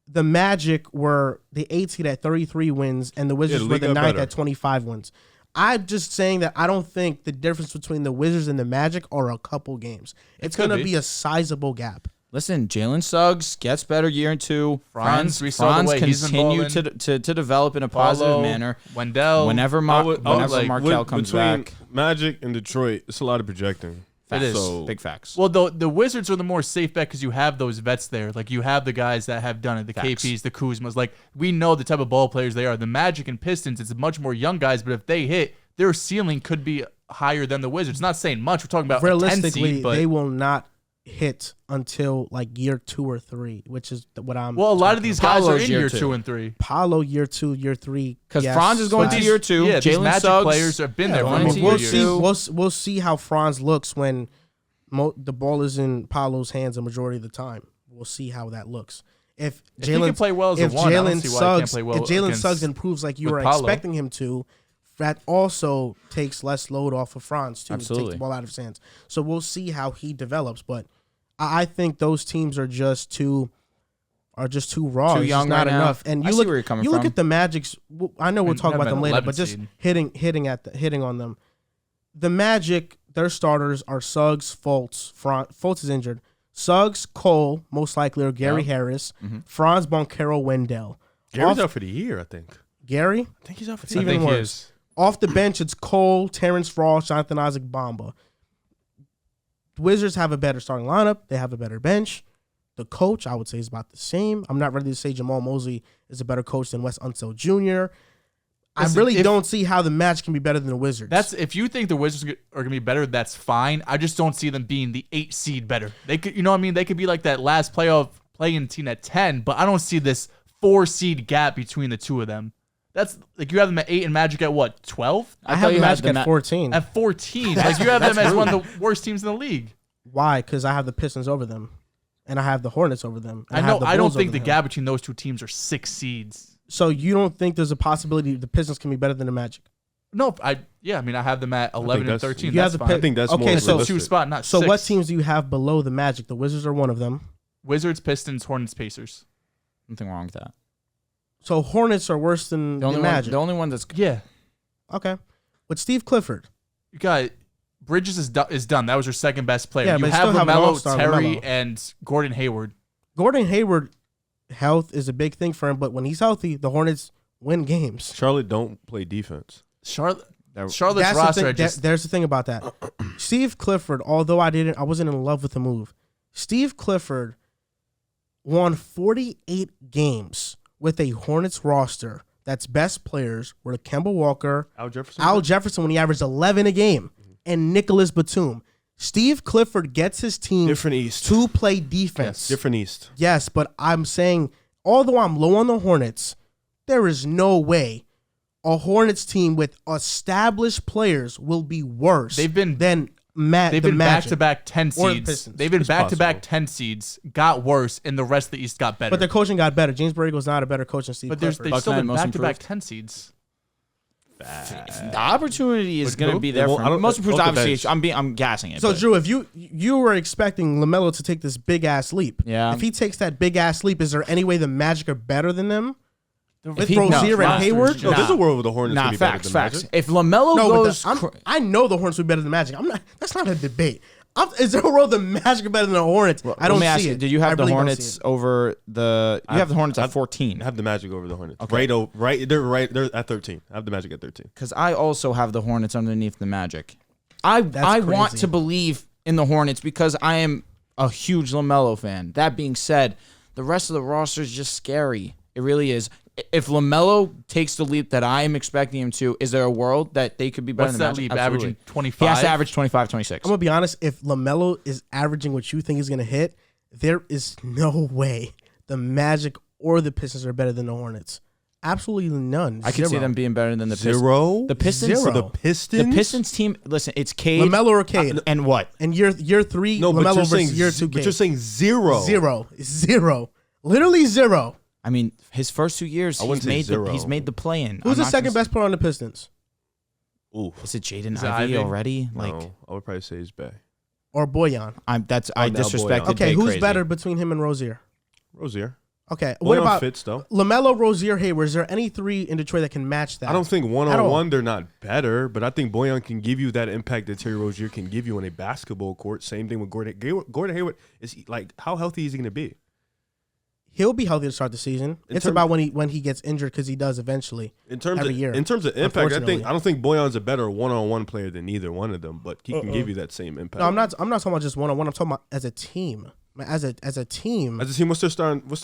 the Magic were the 8th seed at 33 wins, and the Wizards were league the got 9th better. at 25 wins. I'm just saying that I don't think the difference between the Wizards and the Magic are a couple games. It's could going to be. be a sizable gap. Listen, Jalen Suggs gets better year 2. Franz, we saw the Franz way he's continue involving. to develop in a positive Paulo, manner. Wendell, Whenever Markel comes between back, Magic and Detroit, it's a lot of projecting. It is. So, big facts. Well, the Wizards are the more safe bet because you have those vets there. Like you have the guys that have done it, the Facts. KPs, the Kuzmas. Like we know the type of ball players they are. The Magic and Pistons, it's much more young guys, but if they hit, their ceiling could be higher than the Wizards. Not saying much. We're talking about a 10 Realistically, seed, but they will not hit until like year 2 or 3, which is what I'm. well, a lot of these guys are Paulo's in year year two. 2 and 3. Paulo year 2, year 3. Because Franz is going but to year 2. Yeah, these Jalen Magic Suggs players have been there for going a into couple year years. two. We'll see how Franz looks when the ball is in Paulo's hands a majority of the time. We'll see how that looks. If If he can Jalen play well as a if one, I don't Jalen see why he can't Suggs play well if Jalen against- Suggs improves like you with were Paolo. expecting him to, that also takes less load off of Franz too. To Absolutely. take the ball out of his hands. So we'll see how he develops. But I think those teams are just too raw. Too It's young just not right now. enough. And I you see look where you're coming you look from. at the Magic's. I know we'll talk have about an them later, 11 but just seed. hitting on them. The Magic, their starters are Suggs, Fultz. Fultz is injured. Suggs, Cole, most likely, or Gary Harris. Franz, Banchero, Wendell. Gary's Off- out for the year, I think. Gary? I think he's out for It's the year. even think he worse. is. Off the bench, it's Cole, Terrence Frost, Jonathan Isaac, Bamba. The Wizards have a better starting lineup. They have a better bench. The coach, I would say, is about the same. I'm not ready to say Jamal Mosley is a better coach than Wes Unseld Jr. I Listen, really if- don't see how the Magic can be better than the Wizards. That's if you think the Wizards are gonna be better, that's fine. I just don't see them being the 8 seed better. They could, you know what I mean? They could be like that last play-in team at 10, but I don't see this 4 seed gap between the two of them. That's like you have them at 8 and Magic at what, 12? I have the Magic at 14. At 14, like you have them as one of the worst teams in the league. Why? Because I have the Pistons over them, and I have the Hornets over them. and I know. have the I don't Bulls think over the them. gap between those two teams are 6 seeds. So you don't think there's a possibility the Pistons can be better than the Magic? No, I mean I have them at 11 and that's- 13. You have That's the fine. I think that's Okay, more It's a realistic. 2 spot, not So 6. what teams do you have below the Magic? The Wizards are one of them. Wizards, Pistons, Hornets, Pacers. Nothing wrong with that. So Hornets are worse than the Magic. The only one that's Yeah, Okay. With Steve Clifford. you got Bridges is done. That was your second best player. Yeah, you but have still have an LaMelo, all-star Terry, LaMelo. and Gordon Hayward. Gordon Hayward, health is a big thing for him, but when he's healthy, the Hornets win games. Charlotte don't play defense. Charlotte. Charlotte's That's roster. the thing. There's the thing about that. Steve Clifford, although I wasn't in love with the move. Steve Clifford won 48 games with a Hornets roster that's best players were Kemba Walker, Al Jefferson when he averaged 11 a game, and Nicholas Batum. Steve Clifford gets his team to play defense. Yes. Different East. Yes, but I'm saying, although I'm low on the Hornets, there is no way a Hornets team with established players will be worse They've been than They've been back-to-back 10 or the seeds. Pistons. They've been It's back-to-back possible. 10 seeds, got worse, and the rest of the East got better. But their coaching got better. James Borrego's not a better coach than Steve But Clifford. they've still been most back-to-back improved. 10 seeds. The opportunity is But going to who? be there Well, for I don't- him. Most improved, off the obviously. bench. I'm gassing it. So, but Drew, if you were expecting LaMelo to take this big-ass leap, Yeah. if he takes that big-ass leap, is there any way the Magic are better than them? With he- no, Rozier and nah. Hayward? No, there's a world where the Hornets can be better than facts. Magic. If LaMelo No, goes, but I know the Hornets will be better than Magic. That's not a debate. Is there a world the Magic are better than the Hornets? I don't let me ask see you, it. did you have I the really don't Hornets see it. over the? You have the Hornets at 14. I have the Magic over the Hornets. Okay. They're at 13. I have the Magic at 13. Because I also have the Hornets underneath the Magic. I That's want crazy. to believe in the Hornets because I am a huge LaMelo fan. That being said, the rest of the roster is just scary. It really is. If LaMelo takes the leap that I am expecting him to, is there a world that they could be better What's than that Magic? leap? Absolutely. Averaging 25? He has to average 25, 26. I'm going to be honest. If LaMelo is averaging what you think he's going to hit, there is no way the Magic or the Pistons are better than the Hornets. Absolutely none. I can see Zero. them being better than the Pistons. Zero? The Pistons. Zero. The Pistons? The Pistons team. Listen, it's Cade. LaMelo or Cade. And what? And year 3, No, but LaMelo you're saying, versus year 2, but Cade. you're saying zero. Zero. Literally zero. I mean, his first 2 years, I wouldn't say zero. he's made the play-in. Who's the second best player on the Pistons? Ooh. Is it Jaden Is it Ivey Ivy? already? Like, No, I would probably say it's Bay. Or Boyan? I now disrespected. Boyan. Okay, Bay who's crazy. better between him and Rozier? Rozier. Okay, what Boyan about fits, though. LaMelo, Rozier, Hayward? Is there any three in Detroit that can match that? I don't think At all. one-on-one they're not better, but I think Boyan can give you that impact that Terry Rozier can give you on a basketball court. Same thing with Gordon. Gordon Hayward is like, how healthy is he going to be? He'll be healthy to start the season. It's about when he gets injured because he does eventually. In terms Every of year, impact, unfortunately. I don't think Boyan's a better one-on-one player than either one of them, but he can give you that same impact. No, I'm not talking about just one-on-one. I'm talking about as a team. As a team. As a team, what's their starting line?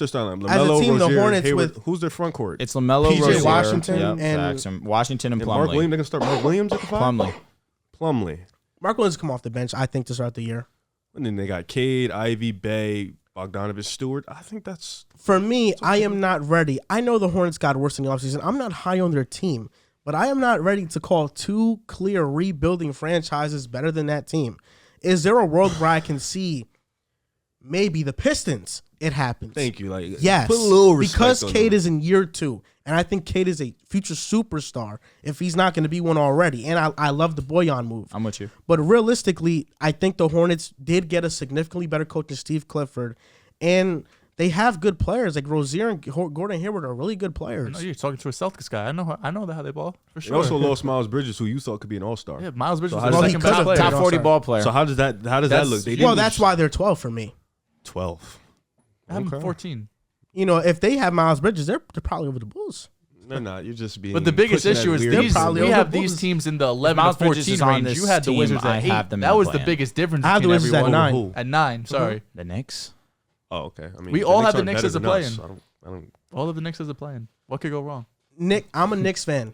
As a LaMelo, team, the Rozier, Hornets Hayward. with- Who's their front court? It's LaMelo, PJ Rozier, Washington yep, and- facts, Washington and And Mark Williams. Plumlee. They can start Mark Williams at the five. Plumlee. Mark Williams come off the bench, I think, to start the year. And then they got Cade, Ivy, Bay, Bogdanovich, Stewart. I think that's For me, I am not ready. I know the Hornets got worse in the offseason. I'm not high on their team, but I am not ready to call two clear rebuilding franchises better than that team. Is there a world where I can see maybe the Pistons? It happens. thank you. Like Yes, put a little respect because on Cade them. is in year 2, and I think Cade is a future superstar if he's not going to be one already. And I love the Boyan move. I'm with you. But realistically, I think the Hornets did get a significantly better coach than Steve Clifford, and they have good players. Like Rozier and Gordon Hayward are really good I players. know you're talking to a Celtics guy. I know how they ball for They sure. also lost Miles Bridges, who you thought could be an all-star. Yeah, Miles Bridges So was how the does second that- best Top player. Top I'm 40 sorry. ball player. So how does that That's- look? They well, didn't Well, that's lose why they're 12 for me. 12. I have him Okay. 14. You know, if they have Miles Bridges, they're probably over the Bulls. They're not. You're just being. But the biggest pushing that issue is weird- these. probably We over have the these Bulls. teams in the 11 Miles to Bridges 14 is on range. this You had the team, Wizards I at have 8. them in That the was the plan. biggest difference I have the between Wizards at everyone. 9. Who? At 9, sorry. The Knicks. Oh, okay. I mean, We all have the aren't Knicks better as a than us. play-in. I don't. All of the Knicks as a play-in. What could go wrong? I'm a Knicks fan.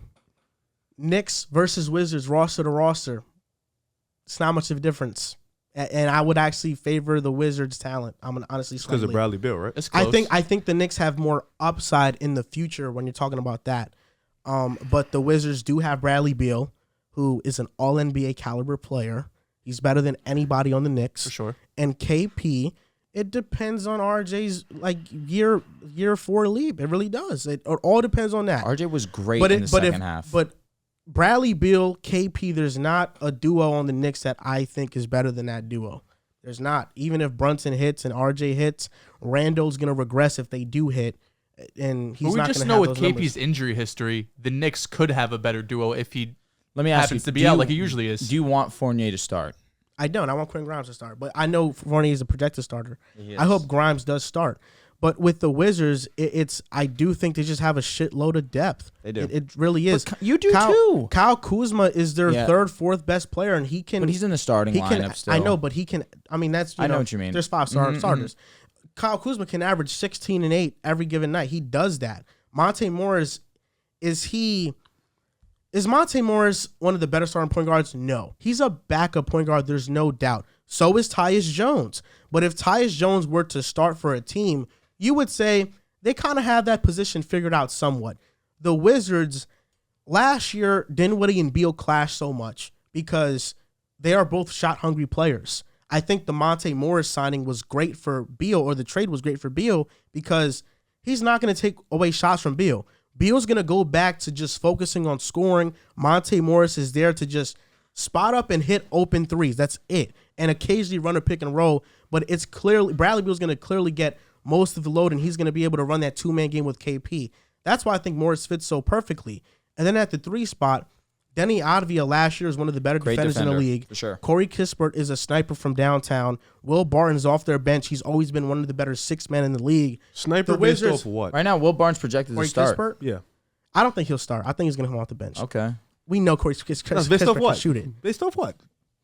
Knicks versus Wizards, roster to roster. It's not much of a difference. And I would actually favor the Wizards' talent. I'm honestly Because of slightly. Bradley Beal, right? It's close. I think the Knicks have more upside in the future when you're talking about that. But the Wizards do have Bradley Beal, who is an All NBA caliber player. He's better than anybody on the Knicks. for sure. And KP, it depends on RJ's like year 4 leap. It really does. It all depends on that. RJ was great in the second half. But Bradley Beal, KP, there's not a duo on the Knicks that I think is better than that duo. There's not. Even if Brunson hits and RJ hits, Randall's gonna regress if they do hit, and he's But we not just gonna know have with those KP's numbers. injury history, the Knicks could have a better duo if he Let me ask happens you, to be do out you- like he usually is. Do you want Fournier to start? I don't. I want Quentin Grimes to start, but I know Fournier is a projected starter. I hope Grimes does start. But with the Wizards, I do think they just have a shitload of depth. They do. It really is. But you do too. Kyle Kuzma is their third, fourth best player, and he can. But he's in the starting lineup still. I know, but he can. I mean, that's I know what you mean. There's 5 starters. Kyle Kuzma can average 16 and 8 every given night. He does that. Monte Morris is Monte Morris one of the better starting point guards? No, he's a backup point guard. There's no doubt. So is Tyus Jones. But if Tyus Jones were to start for a team, you would say they kind of have that position figured out somewhat. The Wizards last year, Dinwiddie and Beal clashed so much because they are both shot-hungry players. I think the Monte Morris signing was great for Beal, or the trade was great for Beal, because he's not going to take away shots from Beal. Beal's going to go back to just focusing on scoring. Monte Morris is there to just spot up and hit open threes. That's it. And occasionally run a pick and roll. But it's clearly, Bradley Beal's going to clearly get most of the load, and he's going to be able to run that two-man game with KP. That's why I think Morris fits so perfectly. And then at the 3 spot, Denny Advia last year is one of the better defenders in the league. For sure. Corey Kispert is a sniper from downtown. Will Barton's off their bench. He's always been one of the better 6 men in the league. Sniper The based Wizards- off what? Right now, Will Barnes projected to Corey start. Kispert? Yeah. I don't think he'll start. I think he's going to come off the bench. Okay. We know Corey Kispert No, based off can what? shoot it. Based off what?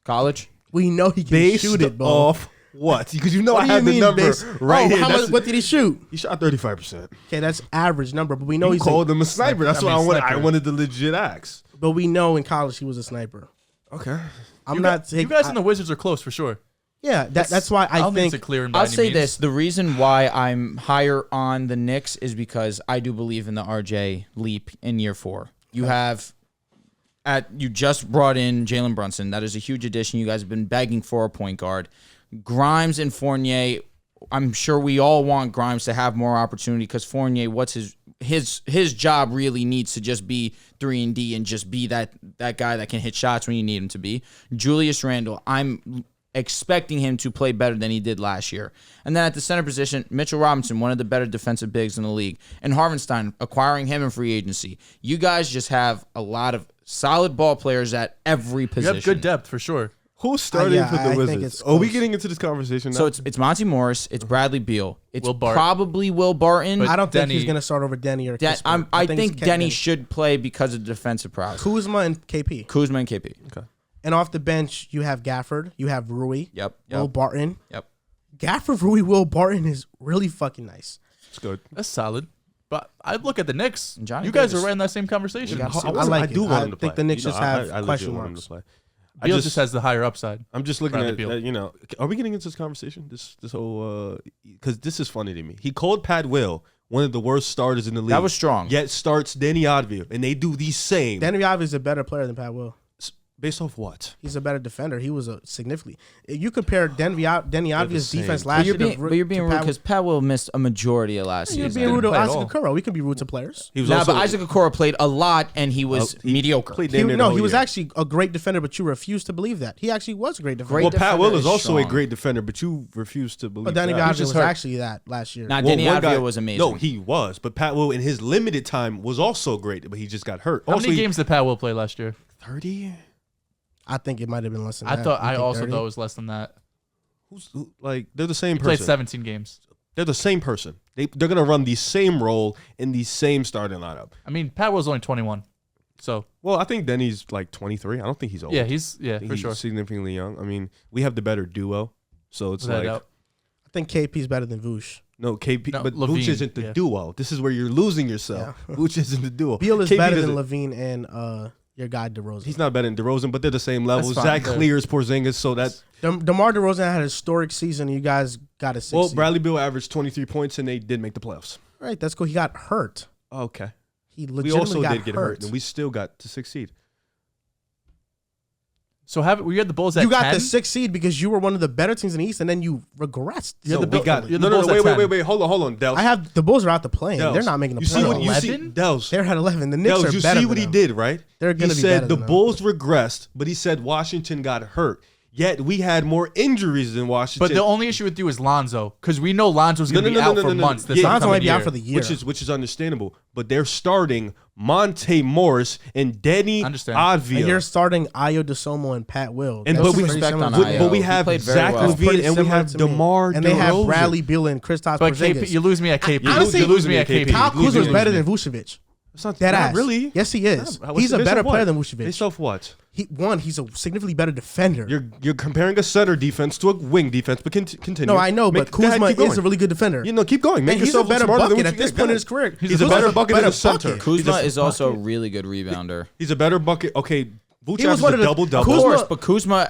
College. We know he can Based shoot it, bro. off what? Because you know What I do you have the mean number based- right here. How That's- much, what did he shoot? He shot 35%. Okay, that's average number, but we know You he's called him a sniper. That's I what mean, I sniper. wanted to legit ask. But we know in college he was a sniper. Okay. I'm not You taking. guys and the Wizards are close for sure. Yeah, that's why I I don't think think. it's a clear and by I'll any say means. this: the reason why I'm higher on the Knicks is because I do believe in the RJ leap in year 4. You just brought in Jalen Brunson. That is a huge addition. You guys have been begging for a point guard. Grimes and Fournier. I'm sure we all want Grimes to have more opportunity because Fournier, what's his job really needs to just be 3-and-D and just be that guy that can hit shots when you need him to be. Julius Randle, I'm expecting him to play better than he did last year. And then at the center position, Mitchell Robinson, one of the better defensive bigs in the league, and Harvenstein, acquiring him in free agency. You guys just have a lot of solid ball players at every You position. have good depth for sure. Who's starting yeah, for I the think Wizards? it's Are we close. getting into this conversation now? So it's Monty Morris, it's Bradley Beal, it's Will Barton. probably Will Barton. But I don't think he's Denny- going to start over Denny or Kispert. I it's think Ken Denny should play because of defensive prowess. Kuzma and KP. Kuzma and KP. okay. And off the bench, you have Gafford, you have Rui, Yep. Will Barton. Yep. Gafford, Rui, Will Barton is really fucking nice. It's good. That's solid. But I look at the Knicks. And Johnny You guys Davis. are right in that same conversation. got I like I do it. want I him to think play. the Knicks just have legit question want him marks. to play. Beal just has the higher upside. I'm just looking Bradley at, Beal. are we getting into this conversation? This whole, because this is funny to me. He called Pat Will one of the worst starters in the league. That was strong. Yet starts Denny Advia, and they do the same. Denny Advia is a better player than Pat Will. Based off what? He's a better defender. He was a significantly. You compare Denny Advia's same. defense But last But year. you're being rude because Pat Will missed a majority of last You're season. being rude to play at Isaac all. Okoro. We can be rude to players. He was Nah, also, but Isaac Okoro played a lot and he was he mediocre. played damn near the No, whole he was year. actually a great defender, but you refuse to believe that. He actually was a great defender. Great Well, Pat defender Will is is also a strong. great defender, but you refuse to believe But Denny that. Advia just was hurt. actually that last year. Nah, Well, Denny one guy- Advia was amazing. No, he was, but Pat Will in his limited time was also great, but he just got hurt. How Also, many games did Pat Will play last year? 30? I think it might have been less than I that. thought. You I think also 30? thought it was less than that. Like they're the same He played person. 17 games. They're the same person. They're gonna run the same role in the same starting lineup. I mean, Pat Will's only 21. So Well, I think Denny's like 23. I don't think he's old. yeah, I he's think for he's sure. significantly young. I mean, we have the better duo, so it's Without a like doubt. I think KP's better than Vooch. no KP, No, but Levine, Vooch isn't the yeah. duo. This is where you're losing yourself. Vooch isn't the duo. Beal is KP better than doesn't- Levine and your guy DeRozan. He's not better than DeRozan, but they're the same level. That's fine. Zach They're- clears Porzingis, so that DeMar DeRozan had a historic season. You guys got a 6 well, seed. Bradley Beal averaged 23 points, and they did make the playoffs. Right, that's cool. He got hurt. Okay, He we legitimately also got did get hurt, and we still got to succeed. So we had the Bulls at You got 10? the 6th seed because you were one of the better teams in the East, and then you regressed. You had So the Bill- we got you had the no, Bulls at wait, 10. hold on, Dehls. I have the Bulls are out the play-in. Dehls, They're not making the you see what playoffs. you see, 11? Dehls. They're at 11. The Knicks Dehls, are you better see than what he them. did, right? They're gonna he be said better the than them. Bulls regressed, but he said Washington got hurt. Yet we had more injuries than Washington. But the only issue with you is Lonzo, because we know Lonzo's going to be out for months. This Lonzo might be out year. for the year, which is understandable. But they're starting Monte Morris and Denny Advia. And you're starting Ayo DeSomo and Pat Will. And but we have Zach LaVine and we have DeMar and they have Bradley Beal and Kristaps Porzingis. But you lose me at KP. Honestly, you lose me at KP. Kyle Kuzma is better than Vucevic. It's not Dead ass. really. Yes, he is. He's a better player than Vucevic. Based off what? He's a significantly better defender. You're comparing a center defense to a wing defense, but continue. No, I know, but Kuzma is a really good defender. Keep going. Make he's a yourself better smarter bucket than at this point in his career. He's a better bucket than a center. Kuzma is also a really good rebounder. He's a better bucket. Okay, Vucevic was is one a of the- double-double. Of course, but Kuzma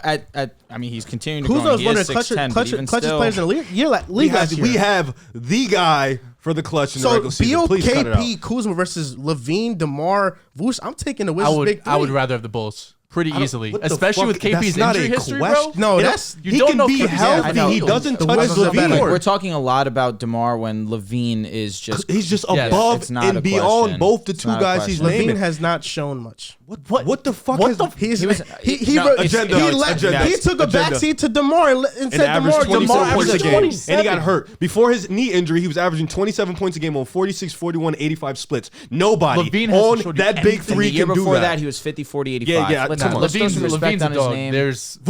he's continuing to Kuzma grow. was He one is of the 6'10", but even clutchest still, players in the league last year. We have the guy for the clutch in the regular season. Beal, Please cut it out. KP, Kuzma versus LaVine, DeMar, Vuce. I'm taking the Wizards big three. I would rather have the Bulls. Pretty easily, what the especially fuck? with KP's That's not injury a history, question. bro. No, he can be I healthy. know. He doesn't The touch Wizards are better. We're LaVine. talking a lot about DeMar when LaVine is just. He's just Yes. above It's not and a beyond question. both the It's two not a guys he's question. LaVine naming. has not shown much. What the fuck? He took a Agenda. backseat to DeMar and And said averaged DeMar 27 points a averaged game. 27. And he got hurt. Before his knee injury, he was averaging 27 points a game on 46, 41, 85 splits. Nobody LaVine hasn't on showed you that big anything. The three year can do before that. that, he was 50, 40, 85. Yeah, Let's come on. throw some LaVine's respect a on his dog. name.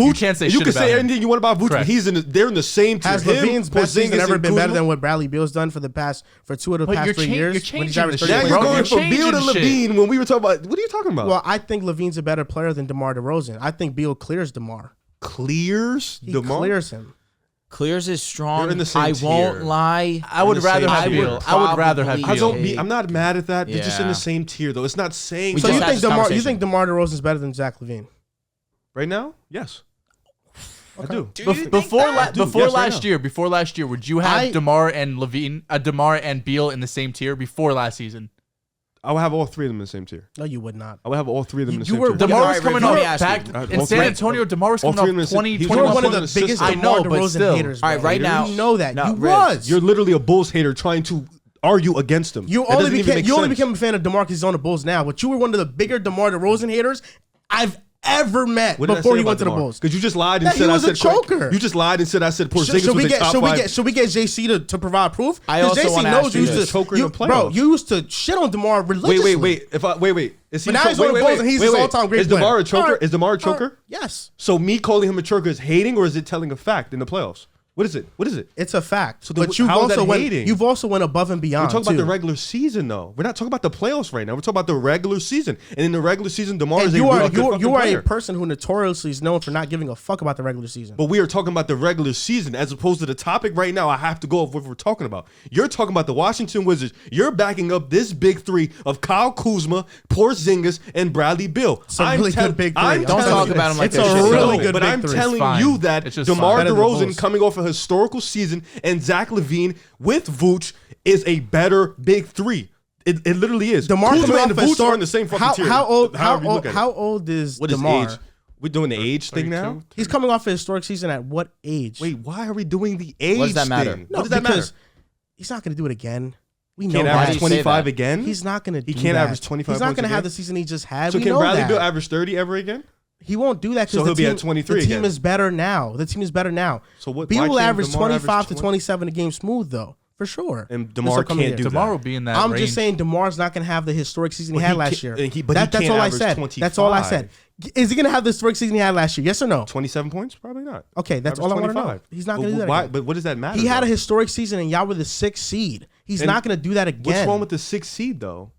You can't say You shit can about say him. anything you want about Vucevic. Correct. They're in the same tier. Has Him, LaVine's best Porzingis, season ever and been better Kuzma. than what Bradley Beal's done for the past 2 of the But past you're 3 cha- years? you're when he's changing averaged the 30 Now shit, you're bro. going from changing Beal to shit. Levine when we were talking about. What are you talking about? Well, I think LaVine's a better player than DeMar DeRozan. I think Beal clears DeMar. Clears He DeMar? clears him. Clears is strong. They're in the same I won't tier. lie. I would rather have I Beal. would I would rather have probably Beal. I'm not mad at that. They're just in Yeah. the same tier, though. It's not saying. We So just you had think this DeMar conversation. DeRozan's better than Zach LaVine? Right now? Yes. I do. Before Yes, last year, would you have I- DeMar and Levine, DeMar and Beal in the same tier before last season? I would have all three of them in the same tier. No, you would not. I would have all three of them in the You same were- tier. DeMar All was right, coming Riv, let me off ask back you. in All San three- Antonio. DeMar was all coming three off of them in 20, the- You 21 were one of the points. biggest I DeMar know, but DeRozan still. haters. All right, bro. right now- You know that. No, You Riv, was. You're literally a Bulls hater trying to argue against him. You That only doesn't even make sense. became a fan of DeMar because he's on the Bulls now. But you were one of the bigger DeMar DeRozan haters I've ever met What did I before say he about went to the DeMar? Bulls. Because you just lied and That said he I was a said choker. You just lied and said I said Porzingis was a top five. Should we get JC to provide proof? I 'Cause also JC wanna knows ask you you used this. to Choker in the bro. playoffs. You used to shit on DeMar religiously. Wait. Is he But now cho- he's on the Bulls and he's his all-time great Is DeMar player. a choker? All right. Is DeMar a choker? Yes, So me calling him a choker is hating, or is it telling a fact in the playoffs? What is it? it's a fact. So but how is that hating? you've also went above and beyond. We're talking about too. the regular season, though. We're not talking about the playoffs right now. We're talking about the regular season. And in the regular season, DeMar And is a you real are good fucking you are player. a person who notoriously is known for not giving a fuck about the regular season. But we are talking about the regular season as opposed to the topic right now. I have to go off what we're talking about. You're talking about the Washington Wizards. You're backing up this big three of Kyle Kuzma, Porzingis, and Bradley Beal. It's a really good big three. Don't talk about him like it's that a shit. really No, good But big I'm three. telling fine. you that It's just DeMar fine. Better than the DeRozan Bulls. coming off a historical season and Zach LaVine with Vooch is a better big three. It literally is. DeMar Kuzma coming and off Vooch historic- are in the same fucking how, tier. How old? However you look at it. How old is What is DeMar? age? We're doing the age thing now? 32. He's coming off a historic season at what age? Wait, why are we doing the age does that matter? thing? no, What does that matter? because he's not going to do it again. We He know can't why do average you that. say 25 that? again? He's not going to. He can't average 25 He's not points going to a have game? the season he just had. So we can know Bradley that. Beal average 30 ever again? He won't do that So because he'll the be team, at 23 the team again. is better now. The team is better now. So what? Beal why will can't average DeMar 25 to 20? 27 a game smooth though, for sure. And This DeMar upcoming can't year. do DeMar that. will be in that I'm range. just saying DeMar's not going to have the historic season he But had he last can't- year. but he That's can't all I average said. 25. That's all I said. Is he going to have the historic season he had last year? Yes or no? 27 points? Probably not. Okay, that's Average all I want to know. 25. He's not But going to do that why- again. But what does that matter? He had a though? historic season and y'all were the 6th seed. He's And not going to do that again. What's wrong with the 6th seed, though?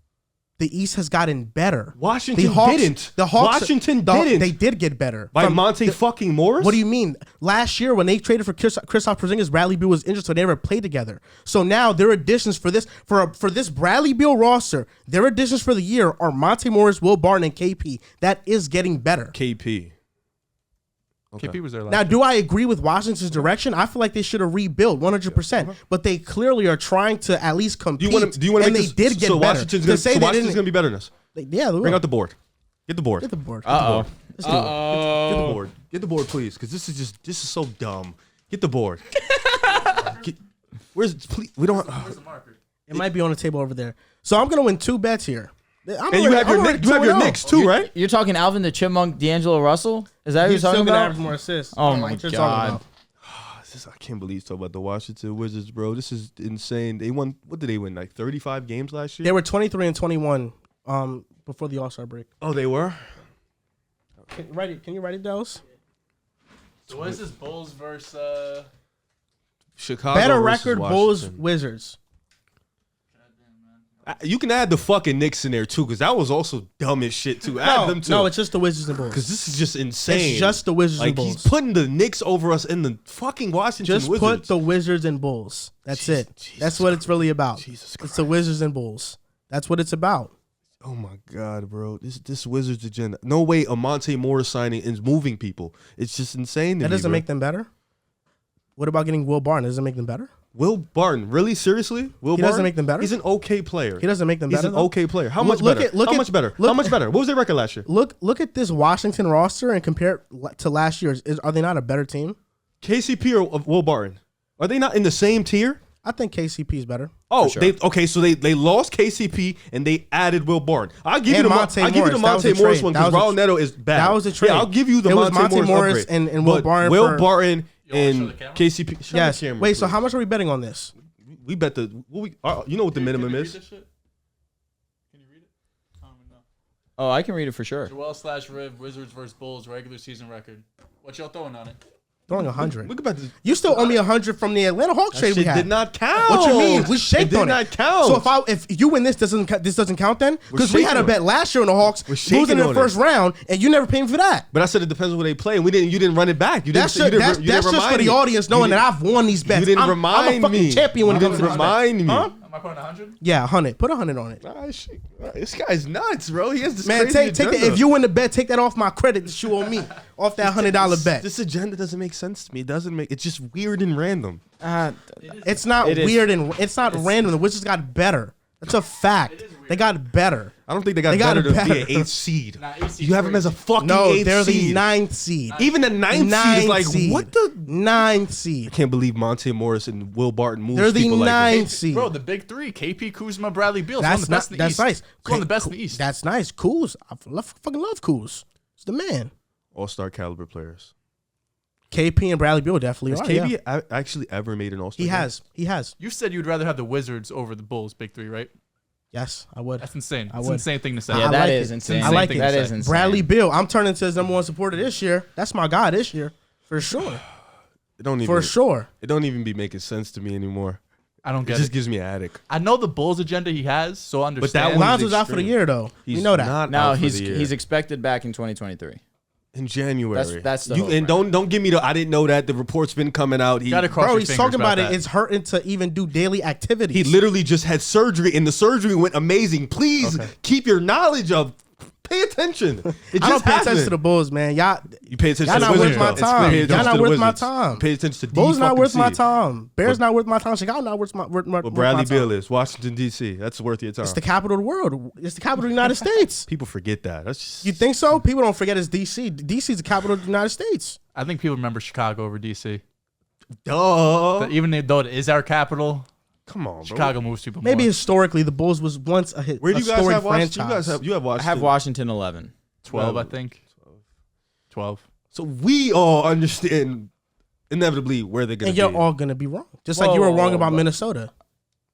The East has gotten better. Washington The Hawks, didn't. The Hawks, Washington didn't. They did get better. By From Monte the- fucking Morris? What do you mean? Last year when they traded for Kristaps Porzingis, Bradley Beal was injured, so they never played together. So now their additions for this for this Bradley Beal roster, their additions for the year are Monte Morris, Will Barton, and KP. That is getting better. KP. Okay. KP was there last Now, year. do I agree with Washington's direction? I feel like they should have rebuilt 100%, but they clearly are trying to at least Do compete. you want to? Do you want to and make they this? did get so better. Washington's To gonna, say so they Washington's didn't- gonna be better than us. Yeah, they will. Bring out the board. Get the board. Get the board. Uh-oh. Let's do it. Get the board. Get the board, please, because this is so dumb. Get the board. Where's please? We don't. It might be on the table over there. So I'm gonna win 2 bets here. And you have your Knicks too, right? You're talking Alvin the Chipmunk, D'Angelo Russell? Is that who you're He's still talking gonna about? average more assists. Oh my What you're God. talking about. I can't believe you talk about the Washington Wizards, bro. This is insane. They won. What did they win? Like 35 games last year. They were 23 and 21 before the All-Star break. Oh, they were. Can you write it, Dehls? So what is this Bulls versus? Chicago. Better versus record, Washington. Bulls, Wizards. You can add the fucking Knicks in there too, because that was also dumb as shit too. Add them too. No, it's just the Wizards and Bulls. Because this is just insane. It's just the Wizards and like Bulls. he's putting the Knicks over us in the fucking Washington Just Wizards. put the Wizards and Bulls. That's it. Jesus That's what it's really about. Jesus It's the Wizards and Bulls. That's what it's about. Oh my God, bro! This Wizards agenda. No way, a Monte Morris signing is moving people. It's just insane. That doesn't make them better. What about getting Will Barton? Does it make them better? Will Barton, really? Seriously? Will He Barton? doesn't make them better? He's an okay player. He doesn't make them He's better. an though? okay player. How Look- much better? look How at- much better? look- How much better? What was their record last year? Look at this Washington roster and compare it to last year's. Are they not a better team? KCP or Will Barton? Are they not in the same tier? I think KCP is better. Oh, sure. so they lost KCP and they added Will Barton. I'll give And you the Monte I'll give you the Morris. That was Monte a Morris trade. one That because was a Raul Neto is bad. That was a trade. Yeah, I'll give you the It was Monte Monte Morris upgrade. and Will But Barton Will for- Barton wanna show and the camera? KCP. Show Yes. the camera, Wait. So please. how much are we betting on this? We bet you know what the minimum Can you is? read this shit? Can you read it? I don't even know. Oh, I can read it for sure. Joel/Riv Wizards versus Bulls regular season record. What y'all throwing on it? Throwing 100. Look about this. You still owe me 100 from the Atlanta Hawks That trade we shit had. did not count. What you mean? We shaked it on did it. not count. So if you win this doesn't count then? Because we had a shaking bet last year on the Hawks We're shaking losing in the on first it. round, and you never paid me for that. But I said it depends on what they play, and you didn't run it back. You didn't. That's you didn't just for remind the me. audience You knowing didn't- that I've won these bets. You didn't I'm remind a fucking me. champion when you it comes didn't to this bet. remind me. Huh? Am I putting 100? Yeah, 100. Put 100 on it. Shit. This guy's nuts, bro. He has this Man, crazy take agenda. that. If you win the bet, take that off my credit that you owe me, off that $100 bet. This agenda doesn't make sense to me. It doesn't make. It's just weird and random. It's not It is. weird and it's not random. The Wizards got better. That's a fact. They got better. I don't think they got got better to be better. an 8th seed. Nah, 8th seed's You have him as a fucking No, 8th they're seed. the 9th seed. Even the 9th seed is like, seed. what the? 9th seed. I can't believe Monte Morris and Will Barton moves They're the people like 9th this. seed. Bro, the big three: KP, Kuzma, Bradley Beal. It's one of That's the best in the that's East. nice. It's one of the best in the East. That's nice. Kuz. Fucking love Kuz. It's the man. All-star caliber players. KP and Bradley Beal definitely Has are. KB yeah. actually ever made an All-Star? He game? has. He has. You said you'd rather have the Wizards over the Bulls, big three, right? Yes, I would. That's insane. I It's an would. insane thing to say. I Yeah, that like is it. insane. I like it. That is insane. Bradley Beal. I'm turning to his number one supporter this year. That's my guy this year. For sure. It don't even. For sure. It don't even be making sense to me anymore. I don't It get just it. gives me a headache. I know the Bulls agenda he has, so I understand. that one- Lonzo's out for the extreme. year though. He's We know that. Not No, out for he's the year. he's expected back in 2023. in January. That's the you hope, and right? don't give me the. I didn't know that the report's been coming out. He Gotta cross Bro, your he's fingers talking about it. that. It's hurting to even do daily activities. he literally just had surgery, and the surgery went amazing. Please keep your knowledge of. Pay attention. It I just don't pay attention happened. to the Bulls, man. Y'all You pay attention Y'all to the not worth Wizards. my though. It's time. pay Y'all attention not to the worth my Wizards. time. Pay attention to D Bulls not fucking worth my C. time. Bears not worth my time. Chicago not worth my But Bradley Beal is Washington D.C. That's worth your time. It's the capital of the world. It's the capital of the United States. People forget that. That's just, You think so? People don't forget it's DC. DC is the capital of the United States. I think people remember Chicago over DC. duh. Even though it is our capital, Come on, bro. Chicago moves people Maybe more. historically, the Bulls was once a hit. Where do you guys storied have Washington? franchise. You have I Washington. have Washington 11. 12, I think. 12. So we all understand inevitably where they're going And to you're be. all gonna be wrong, just like you were wrong about Minnesota.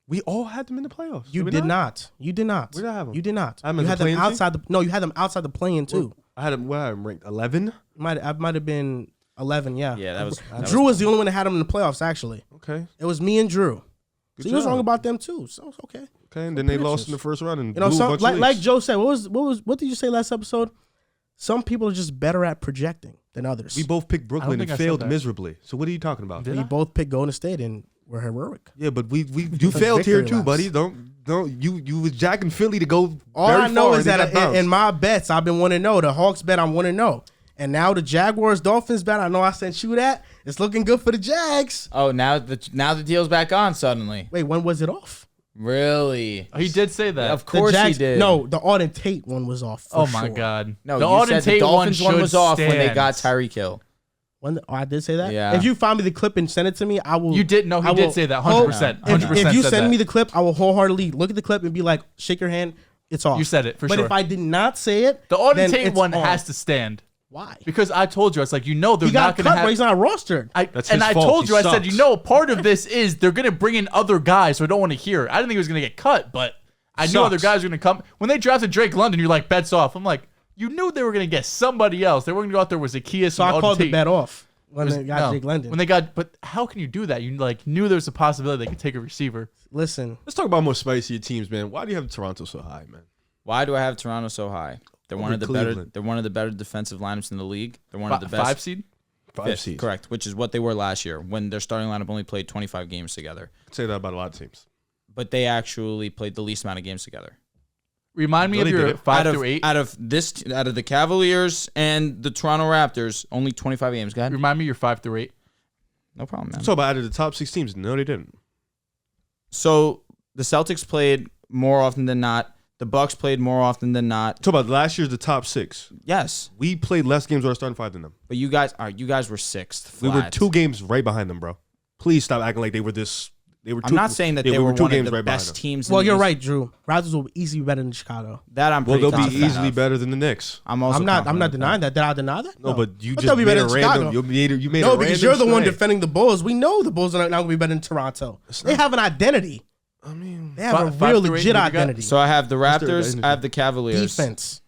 We all had them in the playoffs. You did not. You did not. Where did I have them? You did not. I have them You as a had them play-in team? outside the. No, you had them outside the play-in too. I had them. Where I ranked 11. I might have been 11. Yeah. Yeah, that was Drew was the only one that had them in the playoffs. Actually, Okay. it was me and Drew. Good So he was job. wrong about them too. So it's okay. Okay, and then they lost Bitches. in the first round and You know, blew a some, bunch like of like leads. Joe said, what did you say last episode? Some people are just better at projecting than others. We both picked Brooklyn think and I said failed that. miserably. So what are you talking about? Did We I? both picked Golden State and we're heroic. Yeah, but you failed here Victory too, laps. buddy. Don't you was jacking Philly to go. All very I know far is and they that got bounced. in my bets, I've been 1-0. The Hawks bet, I'm 1-0. And now the Jaguars Dolphins bet, I know I sent you that. It's looking good for the Jags. Oh, now the deal's back on suddenly. Wait, when was it off? Really? He did say that. Of course the Jags, he did. No, the Auden Tate one was off. For Oh my sure. God. No, the you Auden said the Tate Dolphins one should was off when they stand. got Tyreek Hill. I did say that? Yeah. If you find me the clip and send it to me, I will. You did. No, he I did will say that. whole- 100%. If 100% you said send that. me the clip, I will wholeheartedly look at the clip and be like, shake your hand, it's off. You said it, for but sure. if I did not say it, The Auden then Tate it's one on. has to stand. Why? Because I told you, I was like, they're He not got going to cut, have. but he's not rostered. That's and his I fault. told He you, I said, sucks. part of this is they're going to bring in other guys, so I don't want to hear it. I didn't think he was going to get cut, but I knew other guys were going to come. When they drafted Drake London, you're like, bets off. I'm like, you knew they were going to get somebody else. They were going to go out there with Zacchaeus So and I Auden called the Tate. bet off when Was- they got no. Jake London. When they got, but how can you do that? You like knew there was a possibility they could take a receiver. Listen, Let's talk about more spicier teams, man. Why do you have Toronto so high, man? Why do I have Toronto so high? They're one Over of the better. Cleveland. They're one of the better defensive lineups in the league. They're one of the best. 5 seed. Five seeds. Correct, which is what they were last year when their starting lineup only played 25 games together. I'd say that about a lot of teams. But they actually played the least amount of games together. Remind me No, of they your didn't. 5 out through of 8. out of the Cavaliers and the Toronto Raptors, only 25 games. Go ahead. Remind me your 5 through 8. No problem, man. So about out of the top 6 teams, no, they didn't. So the Celtics played more often than not. The Bucks played more often than not. Talk about last year's the top 6. Yes, We played less games with our starting 5 than them. but you guys were sixth. We were flat. 2 games right behind them, bro. Please stop acting like they were this. They were. I'm not saying that they were 2 one games of the right behind best them. teams. in well, the you're East. right, Drew. Raptors will easily be better than Chicago. That I'm Well, pretty they'll be confident easily of. better than the Knicks. I'm also. I'm not confident of denying that. Did I deny that? No, but you But just they'll be made better a than random. Chicago. You made a No, random because you're the one strike. defending the Bulls. We know the Bulls are not going to be better than Toronto. They have an identity. I mean, They have a Five real through eight, legit who you got? identity. So I have the their Raptors. identity? I have the Cavaliers. Defense.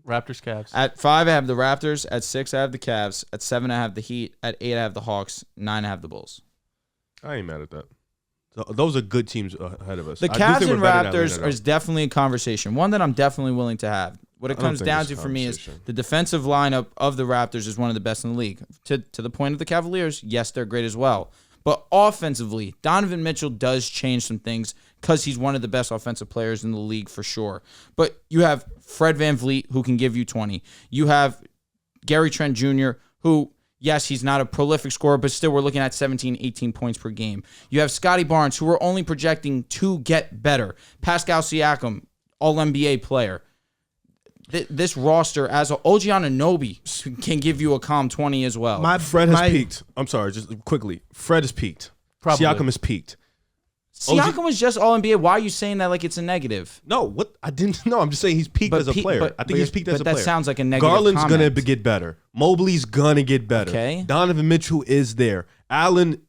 Raptors, Cavs. At 5, I have the Raptors. At 6, I have the Cavs. At 7, I have the Heat. At 8, I have the Hawks. 9, I have the Bulls. I ain't mad at that. So those are good teams ahead of us. The I do Cavs think and we're better than Raptors Atlanta, is definitely a conversation. One that I'm definitely willing to have. What it I don't comes think down it's to a for me is conversation. the defensive lineup of the Raptors is one of the best in the league. To the point of the Cavaliers, yes, they're great as well. But offensively, Donovan Mitchell does change some things because he's one of the best offensive players in the league for sure. But you have Fred VanVleet, who can give you 20. You have Gary Trent Jr., who, yes, he's not a prolific scorer, but still we're looking at 17, 18 points per game. You have Scotty Barnes, who we're only projecting to get better. Pascal Siakam, all-NBA player. This roster, as OG Anunoby, can give you a calm 20 as well. Fred has peaked. I'm sorry, just quickly. Fred has peaked. Probably. Siakam has peaked. Siakam was just all-NBA. Why are you saying that like it's a negative? No, what I didn't know. I'm just saying he's peaked as a player. I think he's peaked as a player. But that sounds like a negative Garland's comment. gonna get better. Mobley's gonna get better. Okay. Donovan Mitchell is there. Allen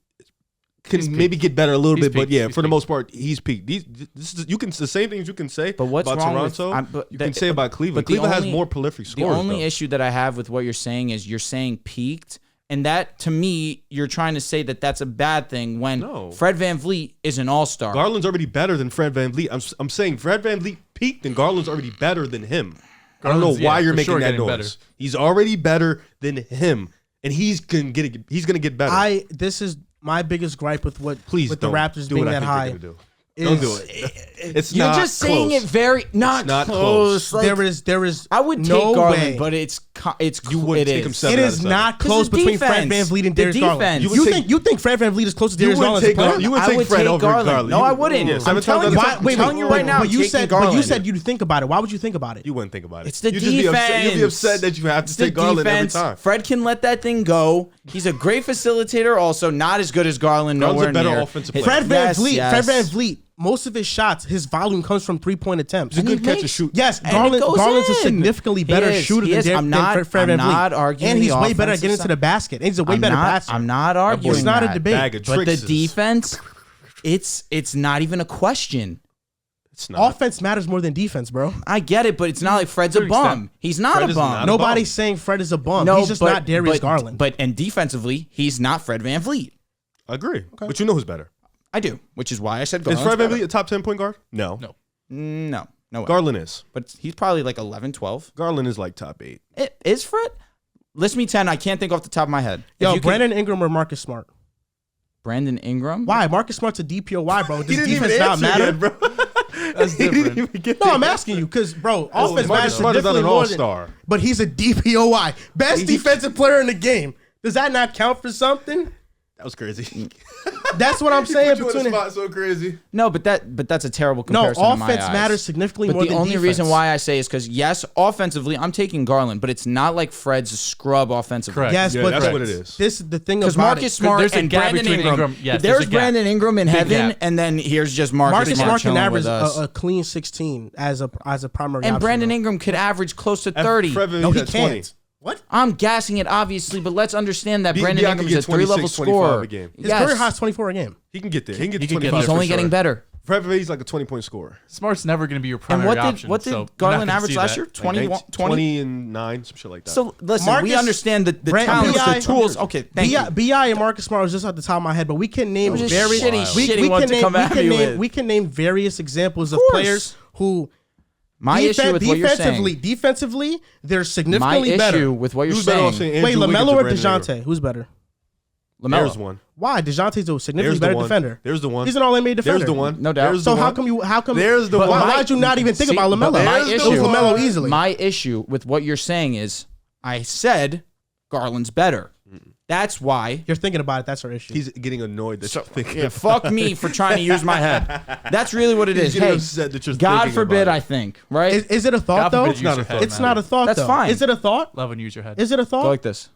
can maybe get better a little He's bit, but peaked. yeah, He's for the peaked. most part, he's peaked. This is the same things you can say But what's about wrong with- Toronto. but you the- can say about Cleveland. but the Cleveland only- has more prolific The scorers. only though. issue that I have with what you're saying is you're saying peaked, and that to me, you're trying to say that that's a bad thing when No. Fred VanVleet is an all-star. Garland's already better than Fred VanVleet. I'm saying Fred VanVleet peaked and Garland's already better than him. I don't know Garland's, why yeah, you're for making sure that getting noise. better. He's already better than him, and he's gonna get better. This is my biggest gripe with Please with the don't Raptors do being what I that think high. they're gonna do. Don't do it. It's You're not just saying close. it very not, It's not close. close. Like, There is. I would take no Garland, way. but it's You wouldn't it take him is. 7 It out of is 7. not 'Cause close the between Fred defense. VanVleet and The Darius Garland. defense. You think Fred VanVleet is close to You Darius would Garland as a take player? you would I take would Fred take over Garland. No, I wouldn't. Yeah, I'm 7 telling times you- out of Why, 7. wait, telling you right now, but you taking said Garland. you'd think about it. Why would you think about it? You wouldn't think about it. It's the You'd just be upset. You'd be defense. upset that you have to It's the take Garland defense. every time. Fred can let that thing go. He's a great facilitator, also not as good as Garland. Garland's a Nowhere better near. offensive player. Fred Yes, VanVleet. yes. Fred VanVleet. Most of his shots, his volume comes from 3-point attempts. He's a he good catch and makes- shoot. Yes, And it goes Garland's a in. significantly better He is, shooter he is. than Fred I'm VanVleet. not arguing and he's the way better at offensive getting to side. the basket. And he's a way better passer. I'm not arguing. It's not a that. debate. Bag of But the tricks is- defense, it's not even a question. It's not. Offense matters more than defense, bro. I get it, but it's not like Fred's a To an bum. extent. He's not Fred a is bum. not a Nobody's bum. saying Fred is a bum. No, he's just not Darius Garland. And defensively, he's not Fred VanVleet. I agree. But you know who's better. I do, which is why I said Is Garland's Fred better. VanVleet a top 10 point guard? No. No way. Garland is. But he's probably like 11, 12. Garland is like top 8. Is Fred? List me 10. I can't think off the top of my head. If Yo, you can- Brandon Ingram or Marcus Smart? Brandon Ingram? Why? Marcus Smart's a DPOY, bro. He Does didn't defense even not answer matter? yet, bro. That's He didn't different. even get No, there I'm yet. asking you because, bro, offense Marcus matters Smart is not significantly an more than. all-star. But he's a DPOY, best defensive player in the game. Does that not count for something? That was crazy. That's what I'm saying. Put you on the Between spot so crazy. No, but that's a terrible no, comparison. in my offense eyes. matters significantly But more the than only defense. reason why I say is because yes, offensively, I'm taking Garland, but it's not like Fred's scrub offensively. Correct. Yes, Yeah, but that's what it is. This is the thing Because about Marcus it. Smart There's a and gap Brandon between Ingram. Yes, there's there's a gap. Brandon Ingram in Big heaven, gap. and then here's just Marcus Marcus Smart Smart can chilling average with us. a clean 16 as a primary And option. Brandon though. Ingram could average close to 30. Fred No, he at 20. can't. What? I'm gassing it, obviously, but let's understand that Brandon B.I. Ingram can is a get 3-level 26, 25 scorer. a game. His career high is 24 a game. He can get there. He can get He to can get 25. He's there only for getting sure. better. Fred VanVleet's like a 20-point scorer. Smart's never going to be your And primary option. what did so you're not Garland gonna average see last that. year? Like 20? 20 and 9, some shit like that. So listen, we Marcus- understand the Brand- talents, B.I. the tools. Okay, thank you. Bi and Marcus Smart was just at the top of my head, but we can name It was a various shitty one to come at me with. we can name various examples of course. players who My issue with what you're saying. defensively, they're My significantly issue better. with what you're Who's better off saying. saying Wait, Andrew Wiggins LaMelo or Brandon Ingram? DeJounte? Who's better? There's LaMelo. one. Why? DeJounte's a significantly There's the better one. defender. There's the one. He's an all-NBA defender. There's the one. No doubt. There's So the how one. come you? How come? There's the why, one. Why'd you not even think See, about but LaMelo? my It was issue- LaMelo easily. My issue with what you're saying is, I said Garland's better. That's why. You're thinking about it. That's our issue. He's getting annoyed that you're thinking. Yeah, fuck me for trying to use my head. That's really what it He's is. getting Hey, upset that you're God thinking forbid, about I it. think, right? Is it a thought God though? forbid you not use a your thought. head, It's man. not a thought. That's though. fine. Is it a thought? Love when you use your head. Is it a thought? Go like this.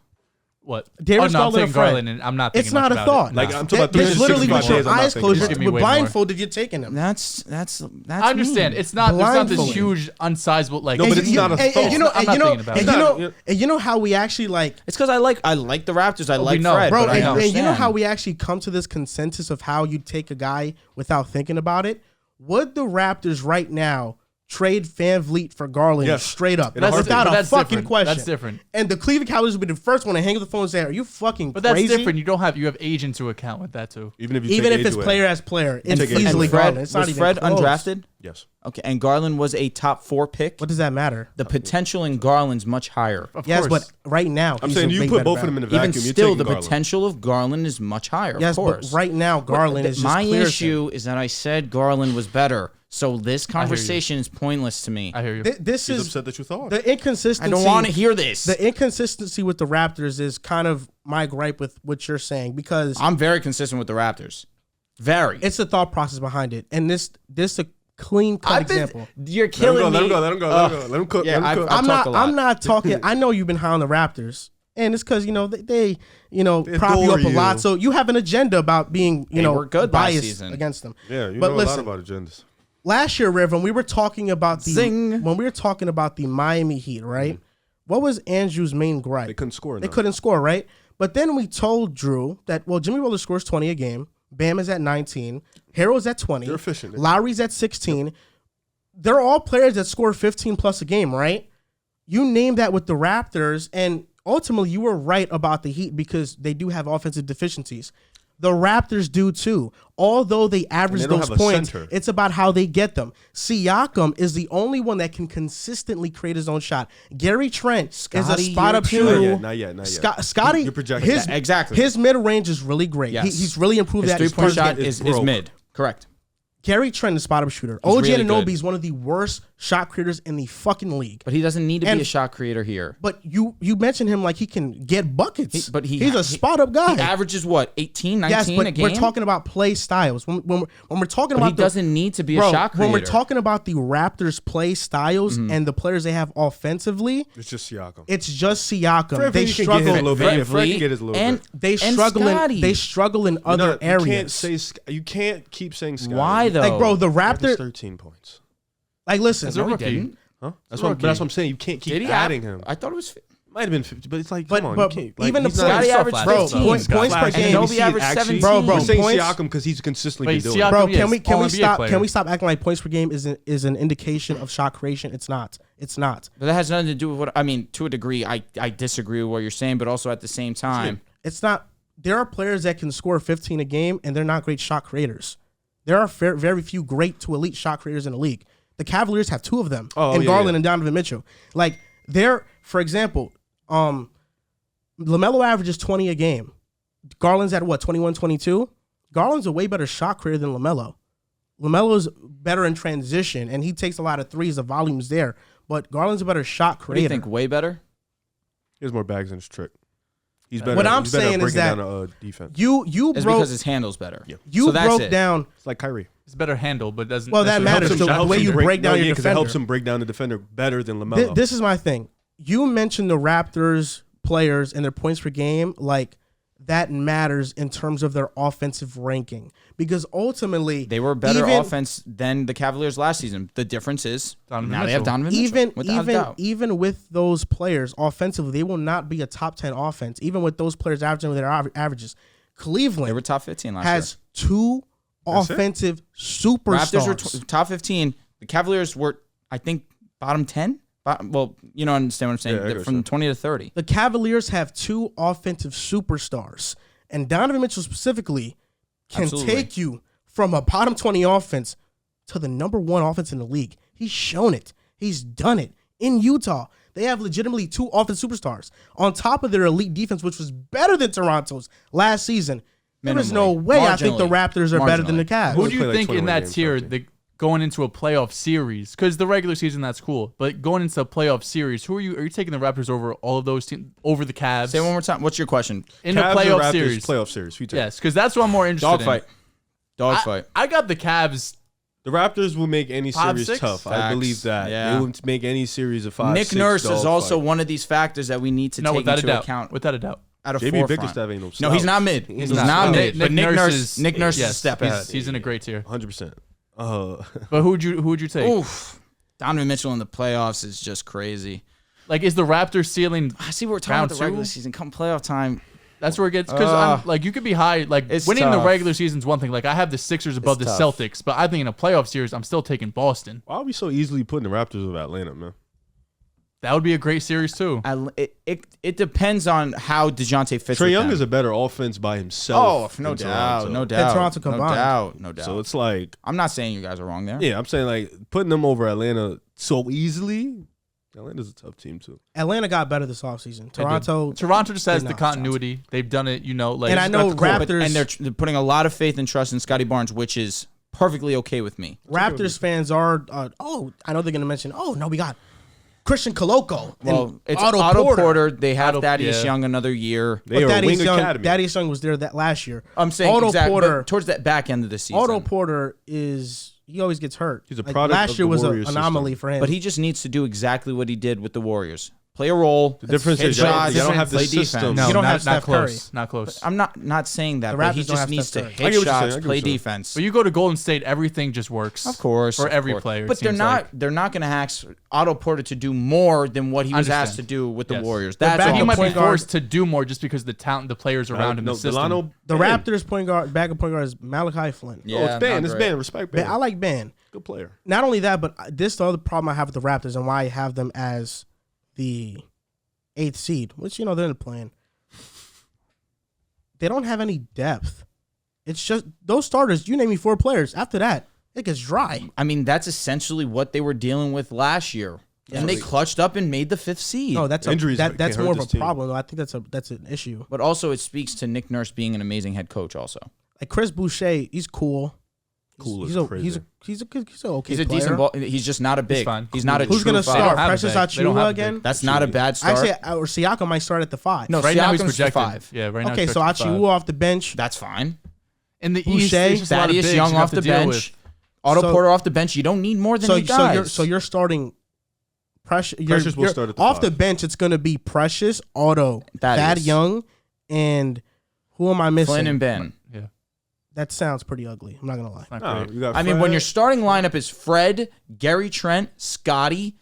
What? Darius no, I'm Garland or taking Fred? Garland, and I'm not thinking It's not much a about thought. It. Like, No. I'm talking about There's literally 365 with your days, I'm not eyes thinking closed, about Just it. give me with way more. blindfolded, you're taking him. That's I understand. mean. It's not. There's not this Blindfolded. huge, unsizable like. No, but it's not a and, thought. you know, I'm and not you know, thinking about and it. you Not- know, and you know how we actually like, It's because I like the Raptors. I like we know. Fred, bro, but I and you know understand. how we actually come to this consensus of how you take a guy without thinking about it. Would the Raptors right now trade VanVleet for Garland Yes. straight up That's without but a that's fucking different. question? That's different. And the Cleveland Cavaliers would be the first one to hang up the phone and say, "Are you fucking But that's crazy?" different. You have age into account with that too. Even if you Even take if it's age away. player as player, it's take age easily away. Fred, Garland. It's not was even Fred close. undrafted? Yes. Okay, and Garland was a top 4 pick. What does that matter? The potential in Garland's much higher. Of Yes, course. but right now, I'm he's saying a you way put better both of back. them in a Even vacuum. You're still, taking the Garland. potential of Garland is much higher. Yes, of course. but right now, Garland is just my clear as issue is that I said Garland was better. So this conversation is pointless to me. I hear you. This He's is upset that you thought. the inconsistency. I don't want to hear this. The inconsistency with the Raptors is kind of my gripe with what you're saying because I'm very consistent with the Raptors. Very. it's the thought process behind it, and this a clean cut example. You're Let him killing go. me. Let him go. Let him go. Let him go. Let him cook. yeah, Let him cook. I've talked a lot. I'm not talking. I know you've been high on the Raptors, and it's because they prop you adore up a lot. you. So you have an agenda about being They were good last biased season. against them. Yeah, you But know a listen, lot about agendas. last year, Riv, when we were talking about Zing. when we were talking about the Miami Heat, right? What was Andrew's main gripe? They couldn't score They enough. couldn't score, right? But then we told Drew that, well, Jimmy Butler scores 20 a game. Bam is at 19. Harrell's at 20. They're efficient. Lowry's at 16. They're all players that score 15 plus a game, right? You named that with the Raptors, and ultimately you were right about the Heat because they do have offensive deficiencies. The Raptors do too. Although they average And they don't those have a points, center. it's about how they get them. Siakam is the only one that can consistently create his own shot. Gary Trent is a Scotty, spot-up you're too- shooter. Not yet. Scotty, You're projecting. Exactly. His mid-range is really great. Yes. He's really improved His that. three-point shot is is broke. mid. Correct. Gary Trent is a spot-up shooter. He's OG really Anunoby good. is one of the worst shot creators in the fucking league. But he doesn't need to And- be a shot creator here. But you mentioned him like he can get buckets. He's a spot-up guy. He averages what, 18, 19 yes, but a game? we're talking about play styles. When we're talking But about he doesn't need to be a shot creator. When we're talking about the Raptors' play styles and the players they have offensively, It's just Siakam. it's just Siakam. Fred They VanVleet can get struggle. his little bit. Van Fred can Vliet get his little and bit. They struggle. Scotty. They struggle in other You areas. can't say you can't keep saying Scotty. Why though? like, bro, the Raptors Raptor. 13 points. Like, listen, As a No, he rookie. didn't. Huh? That's Rookie. what. But that's what I'm saying. You can't keep Did he adding him. I thought it was. Might have been 50, but it's like, But- come on, but you can't. Like, even the he's not- Scotty He's so averaged flat. bro, 15. points per Flash. game. Anunoby See, averaged actually, 17. Bro, We're saying points- Siakam because he's consistently But been doing Siakam- it. bro, Yes, can we all-NBA stop? player. Can we stop acting like points per game is an indication of shot creation? It's not. It's not. But that has nothing to do with what I mean. To a degree, I disagree with what you're saying, but also at the same time, It's not. There are players that can score 15 a game, and they're not great shot creators. There are very few great to elite shot creators in the league. The Cavaliers have 2 of them, and Garland and Donovan Mitchell. Like, for example, LaMelo averages 20 a game. Garland's at what, 21, 22? Garland's a way better shot creator than LaMelo. LaMelo's better in transition, and he takes a lot of threes. The volume's there, but Garland's a better shot what do you creator. think? Way better. He has more bags in his trick. He's better. What I'm he's better at saying is breaking that down defense. you It's broke because his handle's better. Yeah. you So that's broke it. down. It's like Kyrie. It's better handle, but doesn't. Well, that necessarily matters. help The him way shot. you break down your because it helps defender. him break down the defender better than LaMelo. This is my thing. You mentioned the Raptors players and their points per game, like that matters in terms of their offensive ranking because ultimately They were better even- offense than the Cavaliers last season. The difference is Donovan now they have Mitchell. Donovan Mitchell. without a doubt. Even with those players offensively, they will not be a top 10 offense. Even with those players averaging their averages, Cleveland They were top 15 last has two That's it? offensive year. superstars. Raptors were top 15. The Cavaliers were, I think, bottom 10. Well, you know, understand what I'm saying. Yeah, I They're got from you. 20 to 30. The Cavaliers have two offensive superstars, and Donovan Mitchell specifically can Absolutely. take you from a bottom 20 offense to the number one offense in the league. He's shown it. He's done it. In Utah, they have legitimately two offensive superstars on top of their elite defense, which was better than Toronto's last season. There is no Minimally. way I think the Marginally. Raptors are better than the Marginally. Cavs. Who do you play like think in 21 that games, tier probably. going into a playoff series? Because the regular season, that's cool. But going into a playoff series, who are you? Are you taking the Raptors over all of those teams, over the Cavs? Say it one more time. What's your question? in Cavs a or playoff Raptors series. Playoff series. Who you take? Yes, because that's what I'm more interested Dogfight. in. Dogfight. I got the Cavs. The Raptors will make any 5, series 6? tough. I Facts. believe that. Yeah. They will make any series of 5, Nick 6 Nurse is dog also fight. one of these factors that we need to No, take without a into doubt. account. Without a doubt. At a JB forefront. Bickerstaff ain't no No, he's slouch. not mid. He's He's not. not No, mid. But Nick Nurse is yes, a step ahead. He's in a great tier. 100%. But who would you take? Oof. Donovan Mitchell in the playoffs is just crazy. Like, is the Raptors ceiling? I see we're talking Round about the regular two? season. Come playoff time. That's where it gets because like you could be high. Like It's winning the tough. regular season is one thing. Like I have the Sixers above the tough. Celtics, but I think in a playoff series, I'm still taking Boston. Why are we so easily putting the Raptors with Atlanta, man? That would be a great series too. It depends on how DeJounte fits. Trey with Young them. is a better offense by himself. no in doubt, Toronto. no doubt, Toronto combined. no doubt. So it's like, I'm not saying you guys are wrong there. yeah, I'm saying like putting them over Atlanta so easily. Atlanta's a tough team too. Atlanta got better this offseason. They did. Toronto just has did the not. continuity. They've done it, like And I it's know got the core. Raptors- And they're putting a lot of faith and trust in Scotty Barnes, which is perfectly okay with me. Raptors fans are, I know they're going to mention, no, we got Christian Koloko. Well, and it's Otto Porter. They have Otto- Thaddeus yeah. Young another year. They are a wing academy. Thaddeus Young was there that last year. I'm saying Otto exactly Porter. towards that back end of the season. Otto Porter he always gets hurt. He's a product last of year the was an Warriors anomaly system. for him. But he just needs to do exactly what he did with the Warriors. Play a role. The difference hit is y'all shots, don't have the play system. defense. No, You don't not, have Steph not close. Curry. Not close. I'm not saying that, The but he Raptors don't just have needs Steph to Curry. I hit get what you're saying. I shots, get play what you're saying. defense. But you go to Golden State, everything just works. Of course, for of every course. player. it But they're seems not. like. They're not going to ask Otto Porter to do more than what he was Understand. asked to do with the Yes. Warriors. They're That's back all. He in might be point guard. forced to do more just because of the talent, the players around him, No, the system. Delano, the Ben. Raptors backup point guard is Malachi Flynn. Yeah, Oh, it's Ben. not It's great. Ben. Respect Ben. I like Ben. Good player. Not only that, but this is the other problem I have with the Raptors and why I have them as the 8th seed, which, they're in the plan. They don't have any depth. It's just those starters. You name me 4 players. After that, it gets dry. I mean, that's essentially what they were dealing with last year, and they clutched up and made the 5th seed. No, that's Injuries that's can't hurt more of this a team. problem. Though. I think that's an issue. But also, it speaks to Nick Nurse being an amazing head coach. Also, Like Chris Boucher, he's cool. Cool He's is a crazy. he's an okay. he's a player. decent ball. He's just not a big. fine. He's not a Who's true gonna five. start? have a Precious big. They don't have Achiuwa a big. again? That's not a bad start. Actually, or Siakam might start at the 5. No, Right now he's Siakam's the projected. 5. Yeah, right now. Okay, he's so projected Achiuwa 5. off the bench. That's fine. In the Boucher, East, it's just a lot of Thaddeus bigs Young you have off to the deal bench. with. Otto So- Porter off the bench. You don't need more than 8 guys. So you're starting Precious. Precious will start at the off 5. the bench. It's going to be Precious, Otto, Thad Thaddeus. Young, and who am I missing? Flynn and Ben. Yeah, That sounds pretty ugly. I'm not gonna lie. not No, great. you got I mean, when Fred. your starting lineup is Fred, Gary Trent, Scotty,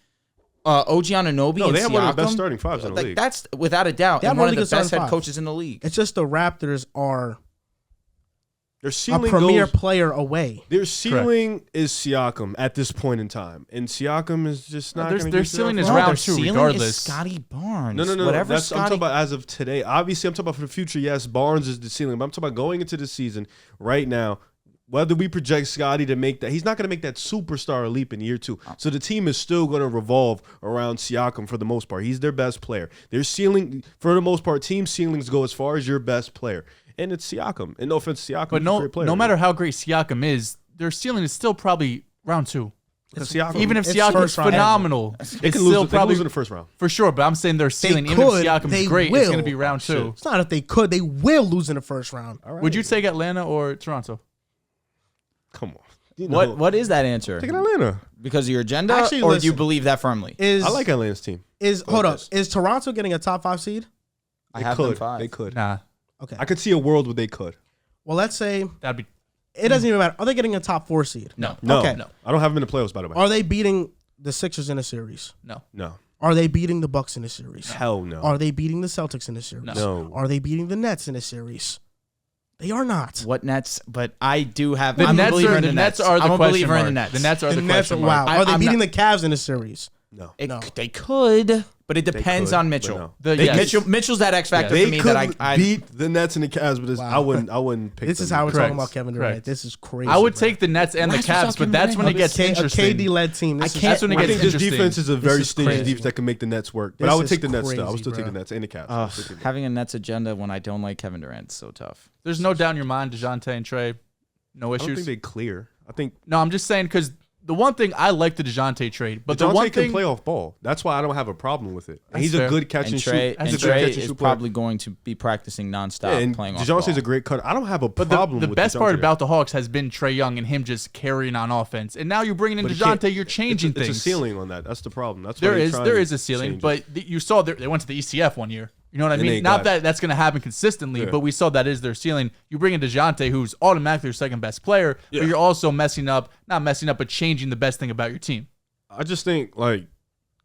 OG Anunoby, No, and they have one of the Siakam, best starting fives in the like, league. that's without a doubt, They have and one really of the good best starting head fives. coaches in the league. It's just the Raptors are Their a ceiling premier goes, player away. Their ceiling is Siakam at this point in time, and Siakam is just not. Their- gonna their get to that ceiling is far. No, round their 2 ceiling regardless. is Scotty Barnes. No. Whatever That's, I'm Scotty. talking about as of today. Obviously, I'm talking about for the future. Yes, Barnes is the ceiling, but I'm talking about going into the season right now. Whether we project Scotty to make that, he's not going to make that superstar leap in year 2. So the team is still going to revolve around Siakam for the most part. He's their best player. Their ceiling, for the most part, team ceilings go as far as your best player, and it's Siakam. And no offense, to Siakam, But he's a great player. no matter how great Siakam is, their ceiling is still probably round 2. Even if It's Siakam's first round. phenomenal, They it's can lose. still They can probably lose in the first round. for sure. But I'm saying their ceiling, even could, if Siakam's they great, it's will. going to be round two. It's not if they could. They will lose in the first round. All right. Would you take Atlanta or Toronto? Come on. You know, What is that answer? taking Atlanta? Because of your agenda, Actually, or do you listen. believe that firmly? Is I like Atlanta's team. hold up? this. Is Toronto getting a top 5 seed? I They have them could. 5. They could. Nah, Okay. I could see a world where they could. Well, let's say that'd be it doesn't even matter. Are they getting a top 4 seed? no. No, Okay. No. I don't have them in the playoffs. By the way, Are they beating the Sixers in a series? No. no, Are they beating the Bucks in a series? hell no, Are they beating the Celtics in a series? no. Are they beating the Nets in a series? They are not. What Nets? But I do have. The I'm Nets a believer are in the the Nets Nets. are the I'm a question believer in the mark. Nets. The Nets are the Nets, question wow. mark. Are they I'm beating not- the Cavs in a series? No. No. They could, but it They depends could, on but Mitchell. no. Yes. Mitchell's that X factor They for me could that I beat the Nets and the Cavs, but Wow. I wouldn't pick. This them. is how we're Correct. talking about Kevin Durant. Correct. This is crazy. I would bro. take the Nets and the Last year's Cavs, not but that's Kevin when it Durant. gets a interesting. KD-led team. This I is- can't- That's when it I gets think this interesting. defense is a very is stingy crazy. defense that can make the Nets work. But This I would is take the Nets still. I would crazy, still take bro. the Nets and the Cavs. I would still take the Nets. having a Nets agenda when I don't like Kevin Durant is so tough. There's no doubt in your mind, DeJounte and Trey, no I don't issues. think they clear. I think No, I'm just saying because the one thing I like the DeJounte trade, but the DeJounte one can thing play off ball. That's why I don't have a problem with it. And That's he's fair. a good catch and, And shoot. Trey, He's and a good Trey catch and is shoot player. probably going to be practicing nonstop Yeah, and playing off DeJounte's ball. a great cutter. I don't have a But problem the with best part DeJounte. about the Hawks has been Trey Young and him just carrying on offense. And now you're bringing in But he can't- DeJounte, you're changing it's things. a ceiling on that. That's the problem. That's why There they're is trying there to is a ceiling, change it. but you saw they went to the ECF one year. You know what I And mean? they Not got- that's going to happen consistently, Yeah. but we saw that is their ceiling. You bring in DeJounte, who's automatically your second best player, Yeah. but you're also not messing up, but changing the best thing about your team. I just think like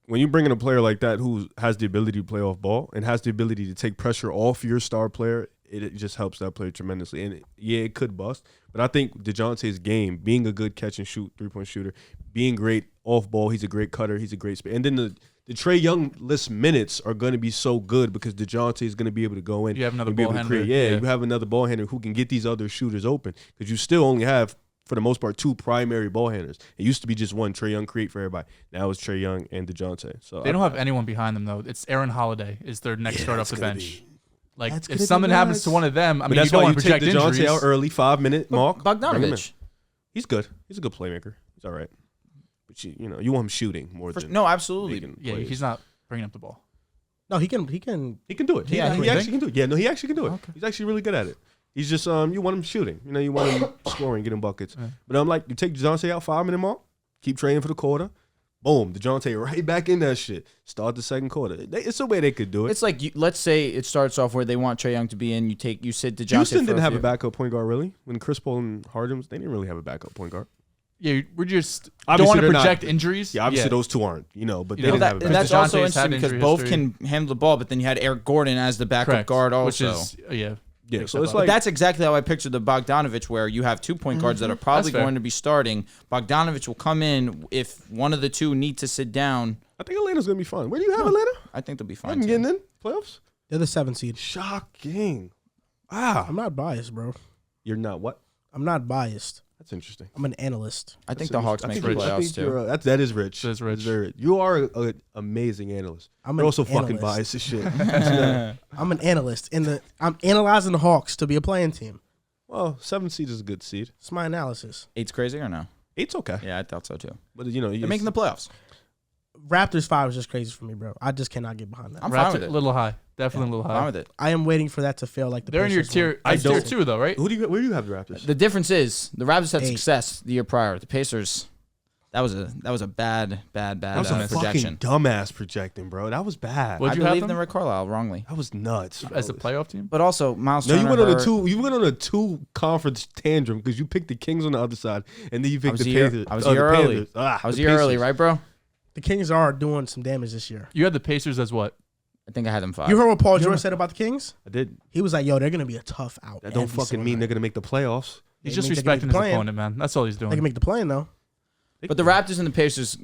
when you bring in a player like that who has the ability to play off ball and has the ability to take pressure off your star player, it just helps that player tremendously. And it could bust, but I think DeJounte's game, being a good catch and shoot 3-point shooter, being great off ball, he's a great cutter, he's a great space. And then the Trey Young list minutes are going to be so good because DeJounte is going to be able to go in. You have another and be able ball to handler, create. Yeah, yeah. you have another ball handler who can get these other shooters open because you still only have, for the most part, 2 primary ball handlers. It used to be just one. Trey Young create for everybody. Now it's Trey Young and DeJounte. So They don't have anyone behind them though. It's Aaron Holiday is their next start off that's the gonna bench. be- Like that's if gonna be something happens nuts. to one of them, I But mean, that's you don't why you want to take project DeJounte injuries. out early, 5-minute mark. Bring him in. Bogdanovich. He's good. He's a good playmaker. He's all right. But you want him shooting more than No, absolutely. making Yeah, plays. he's not bringing up the ball. No, he can. He can do it. Yeah, he you actually think? can do it. Yeah, no, he actually can do it. Okay. He's actually really good at it. He's just you want him shooting. You want him scoring, getting buckets. Yeah. But I'm like, you take DeJounte out 5-minute mark, keep training for the quarter. Boom, DeJounte right back in that shit. Start the second quarter. It's a way they could do it. It's like let's say it starts off where they want Trey Young to be in. You sit DeJounte. Houston for didn't have a few- backup point guard really. When Chris Paul and Harden, they didn't really have a backup point guard. Yeah, we're just don't Obviously, want to they're not- project injuries. Yeah, obviously those two aren't. But You they know, didn't Well, have a that, backup. and that's DeJounte's also had interesting because injury both history. can handle the ball, but then you had Eric Gordon as the backup Correct. guard also. Which is Yeah, big so step it's up. like That's exactly how I pictured the Bogdanovich, where you have 2 point guards that are probably That's fair. going to be starting. Bogdanovich will come in if one of the two need to sit down. I think Atlanta's gonna be fun. Where do you have Atlanta? I think they'll be I'm fine. too. getting in playoffs. They're the 7th seed. Shocking. I'm not biased, bro. You're not what? I'm not biased. That's interesting. I'm an analyst. I think the Hawks make the playoffs too. That is rich. That is rich. Very rich. You are an amazing analyst. I'm You're an also fucking analyst. biased as shit. I'm an analyst. I'm analyzing the Hawks to be a playing team. Well, 7 seed is a good seed. It's my analysis. 8's crazy or no? 8's okay. Yeah, I thought so too. But They're making the playoffs. Raptors 5 is just crazy for me, bro. I just cannot get behind that. I'm fine with a it. little high, definitely a little Fine high. with it. I am waiting for that to fail like the They're in your Pacers tier. one. It's tier don't- 2 though, right? Where do you have the Raptors? The difference is the Raptors had 8. success the year prior. The Pacers, that was a bad that was a projection. fucking dumbass projecting, bro. That was bad. What'd I you have believe them? in Rick Carlisle wrongly. That was nuts. As a bro. playoff team. But also Miles No, Turner. you went on a hurt. two. You went on a 2 conference tandem because you picked the Kings on the other side, and then you picked was the a year- Panthers. I was the a year early. Panthers. I was the a year early, Pacers. right, bro? The Kings are doing some damage this year. You had the Pacers as what? I think I had them 5. You heard what Paul George said about the Kings? I did. He was like, yo, they're going to be a tough out. That don't every fucking single mean night. they're gonna make the playoffs. He's They just make- they can respecting make his the plan. opponent, man. That's all he's They can doing. make the play though. But the Raptors and the Pacers,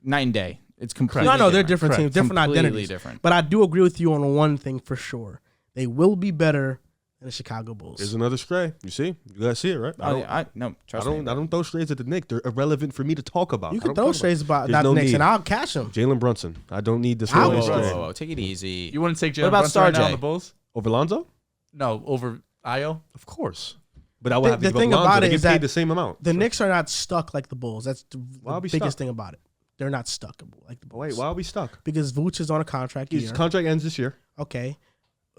night and day. It's completely No, no, they're different. different teams, different Completely identities. different. But I do agree with you on one thing for sure. They will be better than the Chicago Bulls. There's another stray. You see, you guys see it, right? Oh, yeah, no, trust me. I don't throw strays at the Knicks. They're irrelevant for me to talk about. You I can don't throw talk strays about There's that no Knicks, need. and I'll catch them. Jalen Brunson. I don't need this. Whoa, Whoa, Stray. whoa, whoa, take it easy. You wouldn't take Jalen What about Brunson right now Star on J? the Bulls? Over Lonzo? No, over Io. Of course. But I would have to the give up thing Lonzo. about They it get is paid that the same amount. the Knicks are not stuck like the Bulls. That's the Why are we biggest stuck? thing about it. They're not stuck like the Bulls. Wait, why are we stuck? Because Vooch is on a contract His year. contract ends this year. Okay.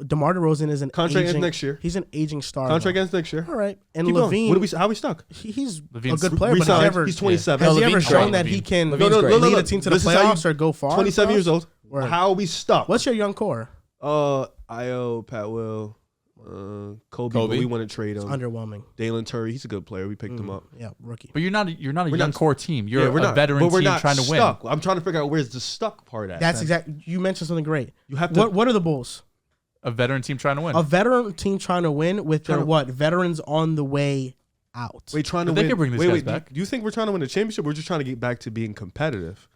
DeMar DeRozan is an Contract ends aging, next year. He's an aging star. Contract though. ends next year. All right. And Keep going. Levine, What are we? How are we stuck? he's Levine's a good player, but Resigned. he's 27. has he ever Levine's shown great. that he Levine. can Levine's great. lead a team to the This is how playoffs you- or go far? 27 years old. Word. How are we stuck? What's your young core? Io, Pat Will, Kobe. But we want to trade It's him. underwhelming. Dalen Turry. He's a good player. We picked him up. Yeah, rookie. But you're not a young not- core team. You're we're a not. veteran But we're team not trying to win. stuck. I'm trying to figure out where's the stuck part at. That's exactly. You mentioned something great. You have to. What are the Bulls? A veteran team trying to win. A veteran team trying to win with their Trying to- what? Veterans on the way out. Wait, trying to But they win. can bring these wait, guys wait. back. Do you think we're trying to win a championship? We're just trying to get back to being competitive.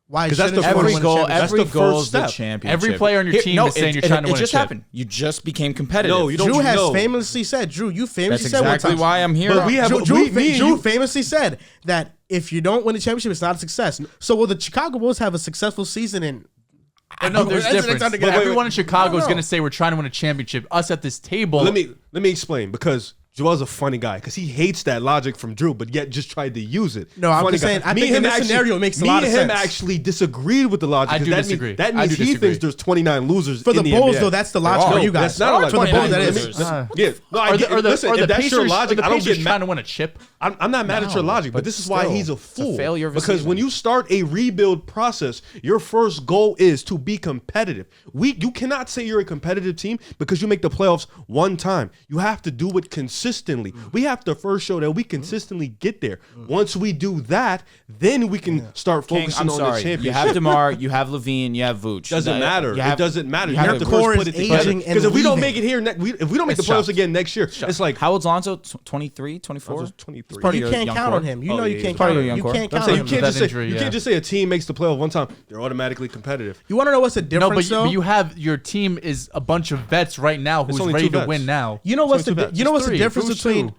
Why? 'Cause that's shouldn't the everyone Every win a goal, championship? every That's the goal first is the step. championship. Every player on your team is saying you're trying to win It a just chip. happened. You just became competitive. No, you don't. Drew has know. famously said, Drew, you famously That's said one exactly time. why I'm here. But we have- Drew me and you- famously said that if you don't win a championship, it's not a success. So will the Chicago Bulls have a successful season in? But no, there's That's the difference. next time to But get- everyone in Chicago is No. going to say we're trying to win a championship. Us at this table. Let me explain because Joel's a funny guy because he hates that logic from Drew, but yet just tried to use it. No, I'm Funny just guy. saying, I Me think and in him this scenario, it makes a lot of Me and him sense. actually disagreed with the logic. I 'cause do that disagree. Means, that I means do he disagree. thinks there's 29 losers For the in the Bulls, NBA. though, that's the logic all. for you guys. That's not a For the logic. Bulls, that Losers. is. Yeah, no, I get. Listen, if that's your logic, I don't get trying mad. to win a chip. I'm not mad at your logic, but this is why still, he's a it's a fool. failure of a Because season. when you start a rebuild process, your first goal is to be competitive. You cannot say you're a competitive team because you make the playoffs one time. You have to do it consistently. We have to first show that we consistently get there. Once we do that, then we can start King, focusing I'm on the sorry. championship. You have DeMar, you have Levine, you have Vooch. Doesn't matter. You have- It doesn't matter. You have have to the core first put is it together. aging and Because if we don't leaving. make it here, if we don't make the It's playoffs chopped. again next year, it's like How old's Lonzo? 23, 24? 23. part of You your can't young count core. on him. You Oh, know yeah, you can't part count of on your him. young You core. can't I'm count saying on you him. can't That just say injury, you yeah. can't just say a team makes the playoff one time. They're automatically competitive. You want to know what's the No, difference, though? but you have your team is a bunch of vets right now who's only ready two to vets. win now. You know what's It's only the two you know what's It's the three. difference Vooch between too.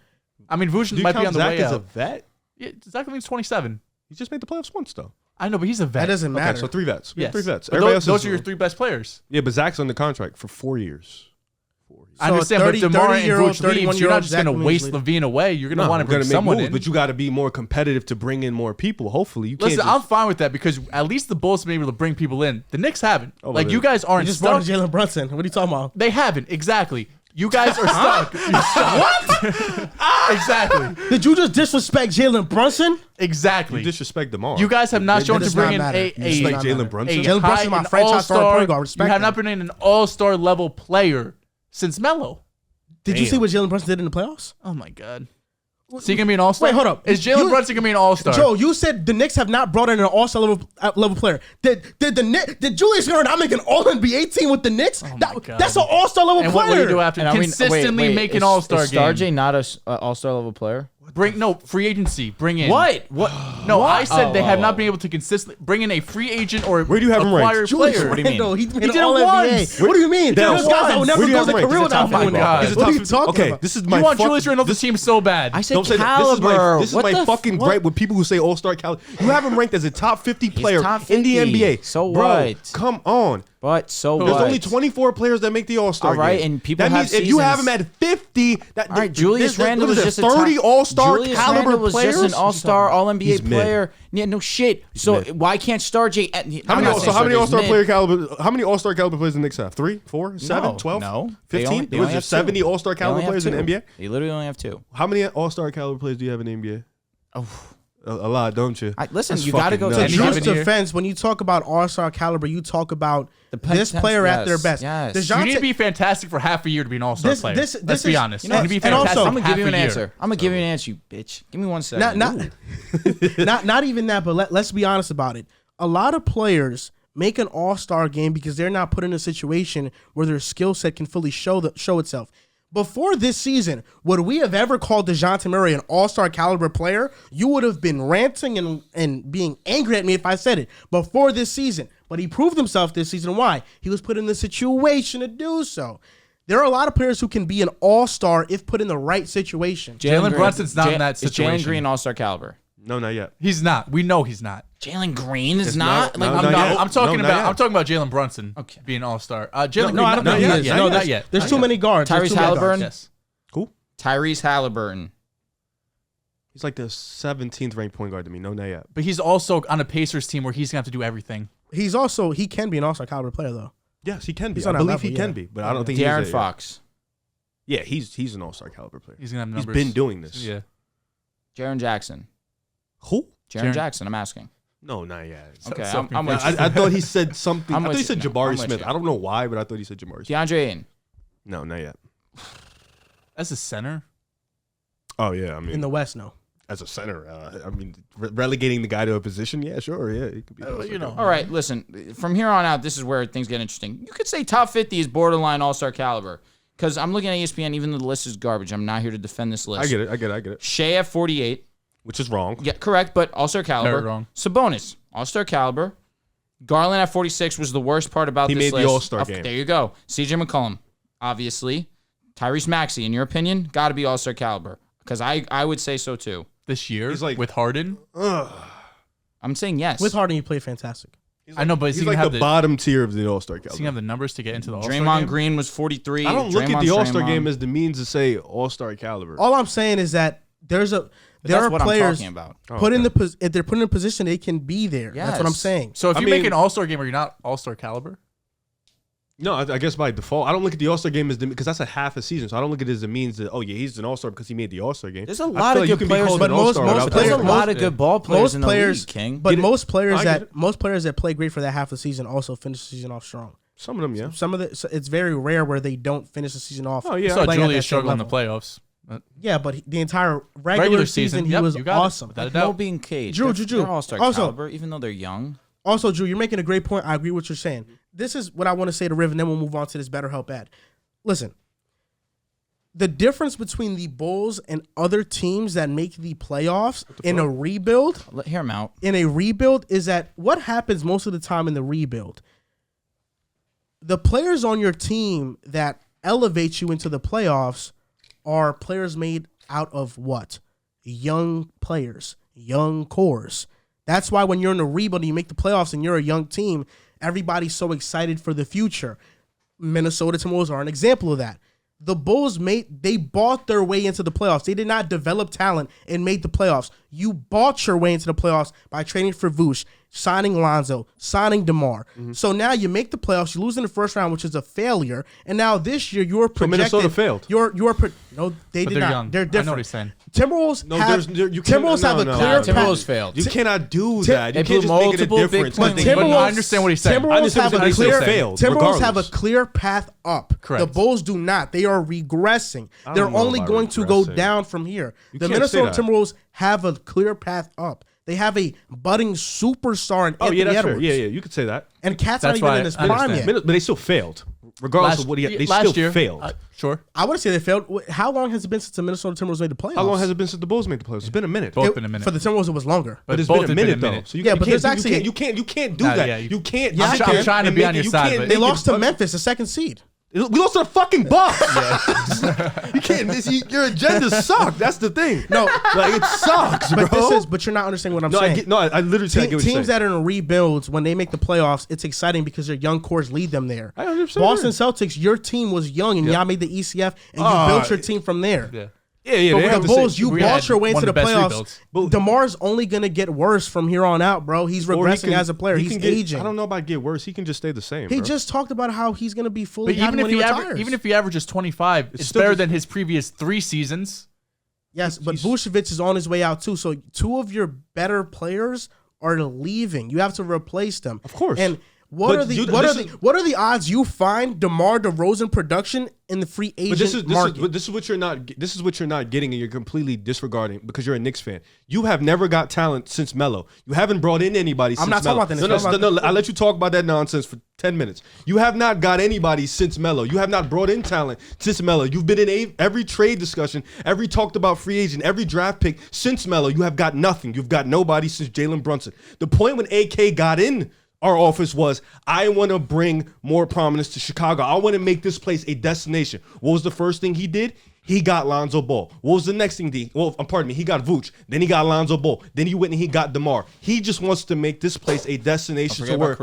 I mean, Vooch Do you might be count on the Zach way as a out. vet? Yeah, Zach Levine's 27. He just made the playoffs once though. I know, but he's a vet. that doesn't matter. Okay, so three vets. We have Yes. three vets. But Everybody those, else those is are your three best players. Yeah, but Zach's under contract for 4 years. I So understand, 30 but DeMar and 30-year-old, Vooch leaves. You're 31-year-old not just going to Zach Levine's waste leading. Levine away. You're going to No, want to we're bring gonna make someone moves, in. but you got to be more competitive to bring in more people. Hopefully, you can't. Listen, I'm fine with that because at least the Bulls have been able to bring people in. The Knicks haven't. Oh, Like but you guys You aren't just brought stuck. in Jalen Brunson. What are you talking about? They haven't exactly. You guys are stuck. You're stuck. Exactly. Did you just disrespect Jalen Brunson? Exactly. you disrespect Demar. You guys have not That shown to does bring not in matter. a You disrespect not Jalen matter. Brunson. a Jalen Brunson's my high- an franchise starting all-star. point guard. Respect You have him. not been in an all-star level player since Melo. Did you see what Jalen Brunson did in the playoffs? Oh my God. Is he gonna be an all-star? Wait, hold up. Is Jalen You- Brunson gonna be an all-star? Joe, you said the Knicks have not brought in an all-star level player. Did Julius Randle not make an All-NBA team with the Knicks? my That- God. that's an all-star level And player. what will you do after And are we- consistently wait, make an is- all-star is Star game? J not a all-star level player? Bring free agency. Bring in What? No, I said Oh, they have oh, not oh. been able to consistently bring in a free agent or Where do you have him ranked? acquired Julius player. What do you mean? Randle, he made did an it All-NBA. once. What do you mean? Dehls, There's guys that will where never do you go have to him ranked? career He's a without top doing five that. guy. He's a What are top you talking Okay, about? this is You my want fuck- Julius Randle the team so bad. I said Don't say that. caliber. This is What my the fucking what? gripe with people who say All-Star caliber. You have him ranked as a top 50 player top in the 50. NBA. So Bro, what? come on. But so There's what? only 24 players that make the All-Star All right, game. and people that have means if you have him seasons. at 50, that All right, Julius Randle was was just a 30 top- All-Star Julius caliber Randle was players. just an All-Star, All-NBA He's mid. player. Yeah, no shit. So mid. why can't Star J? How many All-Star player caliber? How many All-Star caliber players the Knicks have? 3, 4, 7, 12, No, they 15. only- they Was only there have 70 two. All-Star caliber players in the NBA? They literally only have two. How many All-Star caliber players do you have in the NBA? Oh, A lot, don't you? listen, That's you got to fucking go. nuts. To Any Drew's given year. defense, when you talk about all-star caliber, you talk about The this potential- player at their yes, best. yes. DeJounte- You need to be fantastic for half a year to be an all-star player. this Let's be is- honest. you You know, need to be and fantastic. also- I'm gonna give you an half a year. answer. I'm gonna give you an answer, you bitch. Give me 1 second. not even that, but let's be honest about it. A lot of players make an all-star game because they're not put in a situation where their skill set can fully show itself. Before this season, would we have ever called DeJounte Murray an all-star caliber player? You would have been ranting and being angry at me if I said it before this season. But he proved himself this season. Why? He was put in the situation to do so. There are a lot of players who can be an all-star if put in the right situation. Jalen Brunson's not in that Is situation. Jalen Green All-Star caliber? No, not yet. He's not. We know he's not. Jalen Green is It's not. not- Like no, I'm not not. yet. I'm talking No, not about. yet. I'm talking about Jalen Brunson being all-star. Jalen Green. No, I don't not think he yet. is. Not No, yet. there's too many guards. Tyrese There's too many Halliburton? guards. Yes. Cool. Tyrese Halliburton. He's like the 17th ranked point guard to me. No, not yet. But he's also on a Pacers team where he's going to have to do everything. He can be an all-star caliber player, though. Yes, he can be. He's I on that believe level, he yeah. can be, but I don't think De'Aaron he's there yet. Fox. Yeah, he's an all-star caliber player. He's going to have He's numbers. been doing this. Yeah. Jaren Jackson. Who? Jaren Jackson, I'm asking. No, not yet. Okay, So I'm with you. I thought he said something. I I'm thought with he said you. No, Jabari I'm with Smith. you. I don't know why, but I thought he said Jabari Smith. DeAndre Ayton. No, not yet. As a center? Oh, yeah. I mean, In the West, no. as a center, I mean, relegating the guy to a position, yeah, sure, yeah. He could be you know. All right, listen. From here on out, this is where things get interesting. You could say top 50 is borderline all-star caliber. Because I'm looking at ESPN, even though the list is garbage. I'm not here to defend this list. I get it. Shea at 48. Which is wrong. Yeah, correct, but all-star caliber. Very wrong. Sabonis, all-star caliber. Garland at 46 was the worst part about He this made list. the All-Star game. There you go. CJ McCollum, obviously. Tyrese Maxey, in your opinion, got to be all-star caliber. Because I would say so too. This year He's like- with Harden? I'm saying yes. With Harden, he played fantastic. I know, but is He's he going like to the have bottom tier of the All-Star Is he caliber. gonna have the numbers to get into the All-Star Draymond game? Green was 43. I don't look at the Draymond's All-Star Draymond. game as the means to say All-Star caliber. All I'm saying is that there But are that's what players I'm talking about. put in if they're put in a position they can be there. That's what I'm Yes. saying. So if I you make mean- an All-Star game, are you not All-Star caliber? No, I guess by default, I don't look at the All-Star game as because that's a half a season. So I don't look at it as a means that he's an All-Star because he made the All-Star game. There's a I lot feel of you good can be players, called but an most All-Star without There's a that. lot of good ball players in the players, league, King. but most players I get it. that play great for that half the season also finish the season off strong. Some of them, yeah. Some of it's very rare where they don't finish the season off. Oh, yeah. You saw playing at Julius that same struggle in the level. playoffs. Yeah, but the entire regular season, he yep, was you got it. awesome. Without a doubt. Moby and Cage. Drew, They're all-star also- caliber, even though they're young. Also, Drew, you're making a great point. I agree with what you're saying. This is what I want to say to Riv, and then we'll move on to this BetterHelp ad. Listen, the difference between the Bulls and other teams that make the playoffs in a rebuild, Hear him out. is that what happens most of the time in the rebuild? The players on your team that elevate you into the playoffs are players made out of what? Young players, young cores. That's why when you're in a rebuild and you make the playoffs and you're a young team, everybody's so excited for the future. Minnesota Timberwolves are an example of that. The Bulls they bought their way into the playoffs. They did not develop talent and made the playoffs. You bought your way into the playoffs by trading for Vooch, signing Lonzo, signing DeMar. So now you make the playoffs. You lose in the first round, which is a failure. And now this year you're projected. Minnesota failed. No, they But did they're not. young. They're I know different. what he's saying. Timberwolves No, have you can't- Timberwolves have a no, clear no. Timberwolves path. failed. You cannot do that. They You can't blew just make it a multiple big difference. points. because But they- Timberwolves- I understand what he's saying. I Timberwolves understand have what a he's saying. clear Failed, Timberwolves have a regardless. clear path up. Correct. The Bulls do not. They are regressing. I They're don't know only about going to go regressing. down from here. The can't Minnesota say that. Timberwolves have a clear path up. They have a budding superstar in Oh, Anthony yeah, that's fair. Edwards. Yeah, you could say that. And Cat's not That's even why in his I prime understand. yet. But they still failed. Regardless of what they still year, failed. Sure. I would say they failed. How long has it been since the Minnesota Timberwolves made the playoffs? How long has it been since the Bulls made the playoffs? It's been a minute. Both been a minute. For the Timberwolves, it was longer. But it's both been a have minute though. So you Yeah, can't, but you there's can't, actually- you can't do Nah, that. yeah, you can't. Yeah, you I'm can't trying to and be make on it- your you side, can't but- They make it lost to fun- Memphis, the second seed. We lost to the fucking Bucks. You can't. Your agenda sucks. That's the thing. No, Like it sucks, bro. but you're not understanding what I'm no, saying. I literally said I get what you're Teams saying. that are in rebuilds, when they make the playoffs, it's exciting because their young cores lead them there. I understand. Boston Celtics, your team was young and y'all made the ECF and you built your team from there. Yeah. Yeah. But They with have the the Bulls, same- you we bought had your way one into of the the best playoffs. rebuilds. But- DeMar's only going to get worse from here on out, bro. He's or he regressing can- as a player. he He's can get- aging. I don't know about get worse. He can just stay the same. He bro. just talked about how he's going to be fully But happy when he retires. even if he averages 25, it's still better just- than his previous 3 seasons. Yes, but Vucevic is on his way out too. So 2 of your better players are leaving. You have to replace them. Of course. And what But are the dude, what are this the what are the odds you find DeMar DeRozan production in the free agent market? This is what you're not. This is what you're not getting, and you're completely disregarding because you're a Knicks fan. You have never got talent since Melo. You haven't brought in anybody. I'm since not talking Melo. about the Knicks. No, I let you talk about that nonsense for 10 minutes. You have not got anybody since Melo. You have not brought in talent since Melo. You've been in every trade discussion, every talked about free agent, every draft pick since Melo. You have got nothing. You've got nobody since Jalen Brunson. The point when AK got in our office was, I want to bring more prominence to Chicago. I want to make this place a destination. What was the first thing he did? He got Lonzo Ball. What was the next thing? He got Vooch. Then he got Lonzo Ball. Then he went and he got DeMar. He just wants to make this place a destination to where,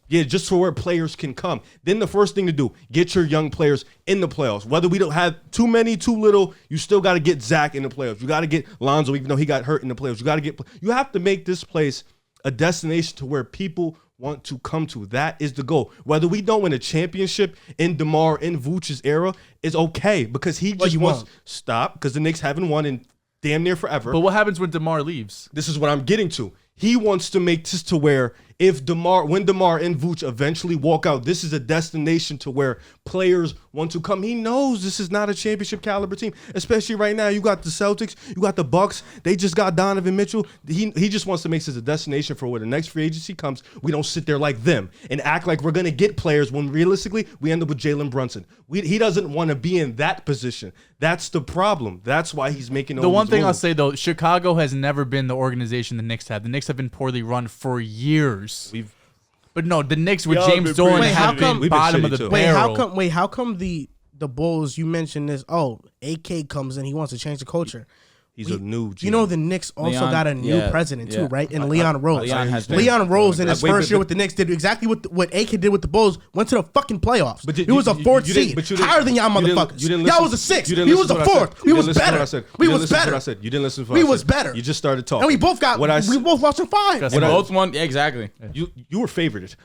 just for where players can come. Then the first thing to do, get your young players in the playoffs. Whether we don't have too many, too little, you still got to get Zach in the playoffs. You got to get Lonzo, even though he got hurt in the playoffs. You have to make this place a destination to where people want to come to. That is the goal. Whether we don't win a championship in DeMar, in Vooch's era, is okay because he just wants to stop because the Knicks haven't won in damn near forever. But what happens when DeMar leaves? This is what I'm getting to. He wants to make this to where when DeMar and Vooch eventually walk out, this is a destination to where players want to come. He knows this is not a championship caliber team, especially right now. You got the Celtics, you got the Bucks. They just got Donovan Mitchell. He just wants to make this a destination for where the next free agency comes. We don't sit there like them and act like we're going to get players when realistically we end up with Jalen Brunson. He doesn't want to be in that position. That's the problem. That's why he's making all the one these thing I'll moves. say, though, Chicago has never been the organization the Knicks have. The Knicks have been poorly run for years. But no, the Knicks with James Dolan have been bottom of the barrel. How come the Bulls, you mentioned this, AK comes in, he wants to change the culture. He's a new GM. You know the Knicks also got a new president too, right? And Leon Rose. Leon Rose in his first year with the Knicks did exactly what AK did with the Bulls. Went to the fucking playoffs. But he was a fourth seed, higher than y'all motherfuckers. Y'all was a sixth. He was a fourth. We was better. We was better. You didn't listen to what I said. We was better. You just started talking. And we both lost in five. Both won. Yeah, exactly. You were favorited.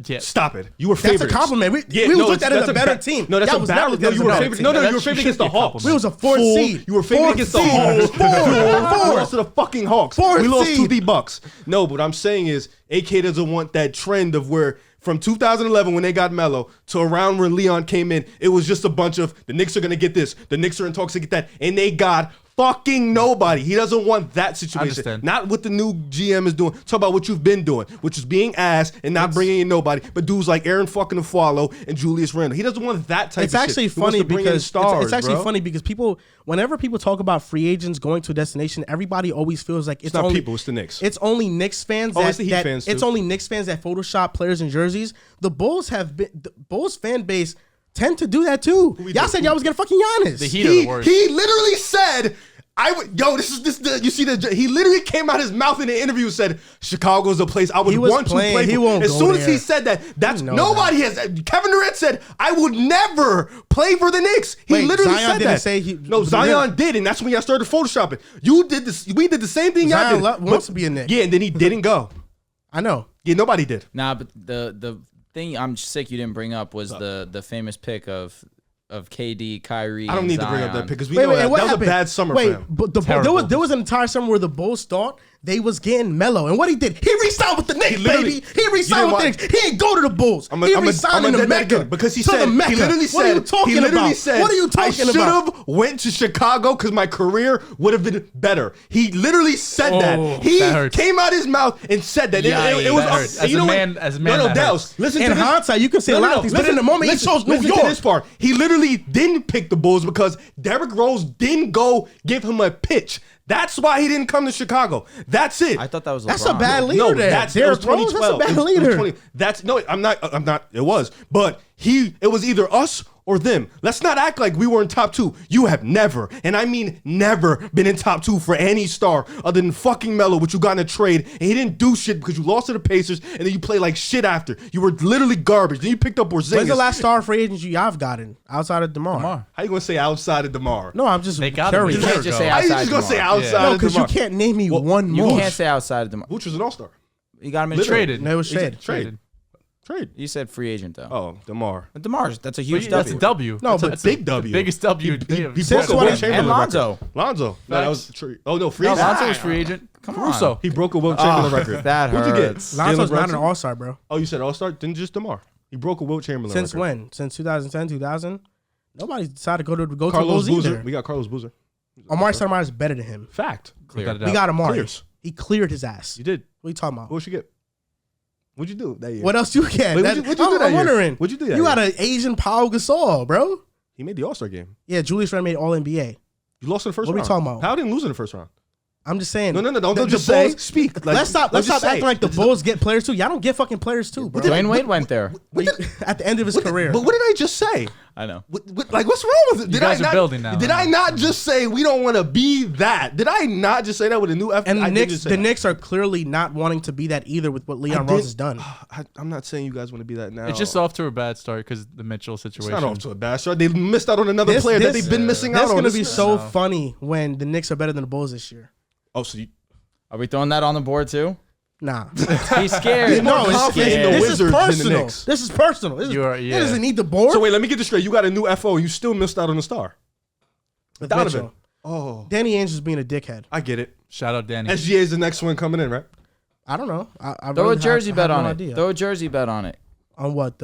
Yeah. Stop it. You were favored. That's a compliment. We was looked at as a better team. No, that's a bad. No, you were favored. No, you were favored against the Hawks. We was a fourth seed. You were favored against the Hawks. The rest of the fucking Hawks. We lost to the Bucks. No, but what I'm saying is, AK doesn't want that trend of where from 2011 when they got Melo to around when Leon came in, it was just a bunch of the Knicks are going to get this, the Knicks are in talks to get that, and they got fucking nobody. He doesn't want that situation. Not what the new GM is doing. Talk about what you've been doing, which is being ass and not bringing in nobody, but dudes like Aaron fucking Aflalo and Julius Randle. He doesn't want that type of shit. It's actually funny because funny because whenever people talk about free agents going to a destination, everybody always feels like it's not only people, it's the Knicks. It's only Knicks fans it's only Knicks fans that Photoshop players in jerseys. The Bulls fan base tend to do that too. Y'all said y'all was gonna fucking Giannis. The Heat are the worst. He literally said, he literally came out his mouth in an interview and said, Chicago's a place I would want to play for. As soon as he said that, Kevin Durant said, I would never play for the Knicks. He literally Zion said that. Zion did, and that's when y'all started photoshopping. You did this. We did the same thing y'all did. Zion wants to be a Knick. Yeah, and then he didn't go. I know. Yeah, nobody did. Nah, but the thing I'm sick you didn't bring up was the famous pick of KD, Kyrie. I don't need to bring up that pick because we know that was a bad summer for him. But there was an entire summer where the Bulls thought they was getting Melo, and what he did, he re-signed with the Knicks, baby. He re-signed with the Knicks. He ain't go to the Bulls. He re-signed in the Mecca because he literally said, what are you talking about? I should have went to Chicago because my career would have been better. He literally said that. He came out his mouth and said that. It was as a man. Dehls, listen to this. In hindsight, you can say a lot of things, but in the moment, he chose New York. Listen to this part. He literally didn't pick the Bulls because Derrick Rose didn't go give him a pitch. That's why he didn't come to Chicago. That's it. I thought that was LeBron. That's a bad leader. No, that's Derrick Rose. That's a bad leader. I'm not. It was, but it was either us or them. Let's not act like we were in top two. You have never, and I mean never, been in top two for any star other than fucking Melo, which you got in a trade, and he didn't do shit because you lost to the Pacers, and then you play like shit after. You were literally garbage. Then you picked up Porzingis. When's the last star free agent y'all gotten outside of DeMar? How you gonna say outside of DeMar? No, I'm just curious. You can't just say How outside you just gonna say outside No, of because DeMar? you can't name me one more. You can't say outside of DeMar. Vooch was an all-star. You got him in Traded. No, it was traded. Trade. You said free agent though. Oh, DeMar. DeMar's that's a huge That's W. a W. No, That's but a big W. Biggest W. He broke a Will Chamberlain and Lonzo. record. Lonzo. No, that was free. Oh no, free No, agent. Lonzo was free agent. Come Caruso. on. He broke a Will Chamberlain record. That Who'd you hurts. get? Lonzo's Jalen not an Brunson? all-star, bro. Oh, you said all-star? Then just DeMar. He broke a Will Chamberlain Since record. when? Since 2010, 2000? Nobody decided to go to Carlos Bulls Boozer. either. We got Carlos Boozer. Amari Stoudemire is better than him. Fact. Clear. We got Amari. Clears. He cleared his ass. You did. What are you talking about? What'd you get? What'd you do that year? What else you get? Wait, what'd you do that I'm year? wondering. What'd you do that You year? got an Asian Paul Gasol, bro. He made the All-Star game. Yeah, Julius Randle made All NBA. You lost in the first What round. are we talking about? Powell didn't lose in the first round. I'm just saying. No. Don't the just Bulls, say. Speak. Like, let's stop acting like the Bulls get players too. Y'all don't get fucking players too, bro. Dwayne Wade went there. At the end of his career. But what did I just say? I know. Like, what's wrong with it? You guys are building now. Did I not just say we don't want to be that? Did I not just say that with a new F? And the Knicks are clearly not wanting to be that either with what Leon Rose has done. I'm not saying you guys want to be that now. It's just off to a bad start because the Mitchell situation. It's not off to a bad start. They missed out on another player that they've been missing out on. It's going to be so funny when the Knicks are better than the Bulls this year. Oh, so Are we throwing that on the board too? Nah. He's scared. No, it's scared. the This Wizards is than the personal. Knicks. This is personal. It doesn't need the board. So wait, let me get this straight. You got a new FO. You still missed out on the star. With Donovan. Mitchell. Oh, Danny Ainge is being a dickhead. I get it. Shout out Danny. SGA is the next one coming in, right? I don't know. I Throw really a jersey bet have on no it. idea. Throw a jersey bet on it. On what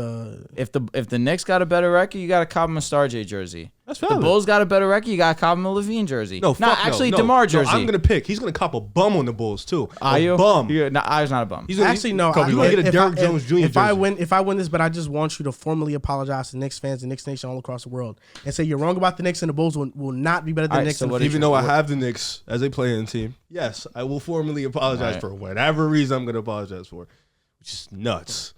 If the Knicks got a better record, you got to cop him a Star J jersey. That's The valid. Bulls got a better record, you got to cop him a Levine jersey. No, fuck actually, no. DeMar No, jersey. I'm gonna pick. He's gonna cop a bum on the Bulls too. Are you? Bum. No, I was not a bum. He's gonna, Actually, no. Kobe, gonna get a Derrick Jones Jr. If I jersey. win this, but I just want you to formally apologize to Knicks fans and Knicks Nation all across the world and say you're wrong about the Knicks and the Bulls will not be better than All the right, Knicks. so in the what future. Even though I have the Knicks as a playing team, yes, I will formally apologize Right. for whatever reason I'm gonna apologize for, which is nuts.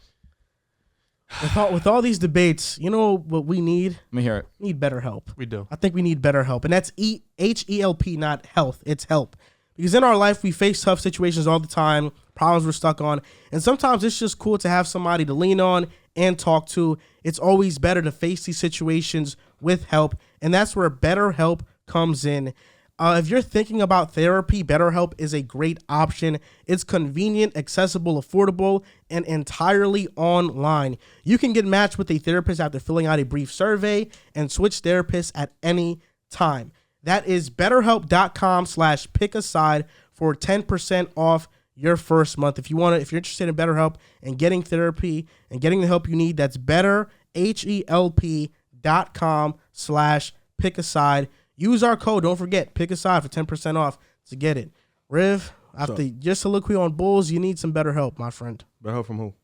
with all these debates, you know what we need? Let me hear it. We need BetterHelp. We do. I think we need BetterHelp, and that's HELP, not health. It's help. Because in our life, we face tough situations all the time, problems we're stuck on, and sometimes it's just cool to have somebody to lean on and talk to. It's always better to face these situations with help, and that's where BetterHelp comes in. If you're thinking about therapy, BetterHelp is a great option. It's convenient, accessible, affordable, and entirely online. You can get matched with a therapist after filling out a brief survey and switch therapists at any time. That is BetterHelp.com/pickaside for 10% off your first month. If you're interested in BetterHelp and getting therapy and getting the help you need, that's BetterHelp.com/pickaside. Use our code. Don't forget, pick a side for 10% off to get it. Riv, after your soliloquy on Bulls, you need some better help, my friend. Better help from who?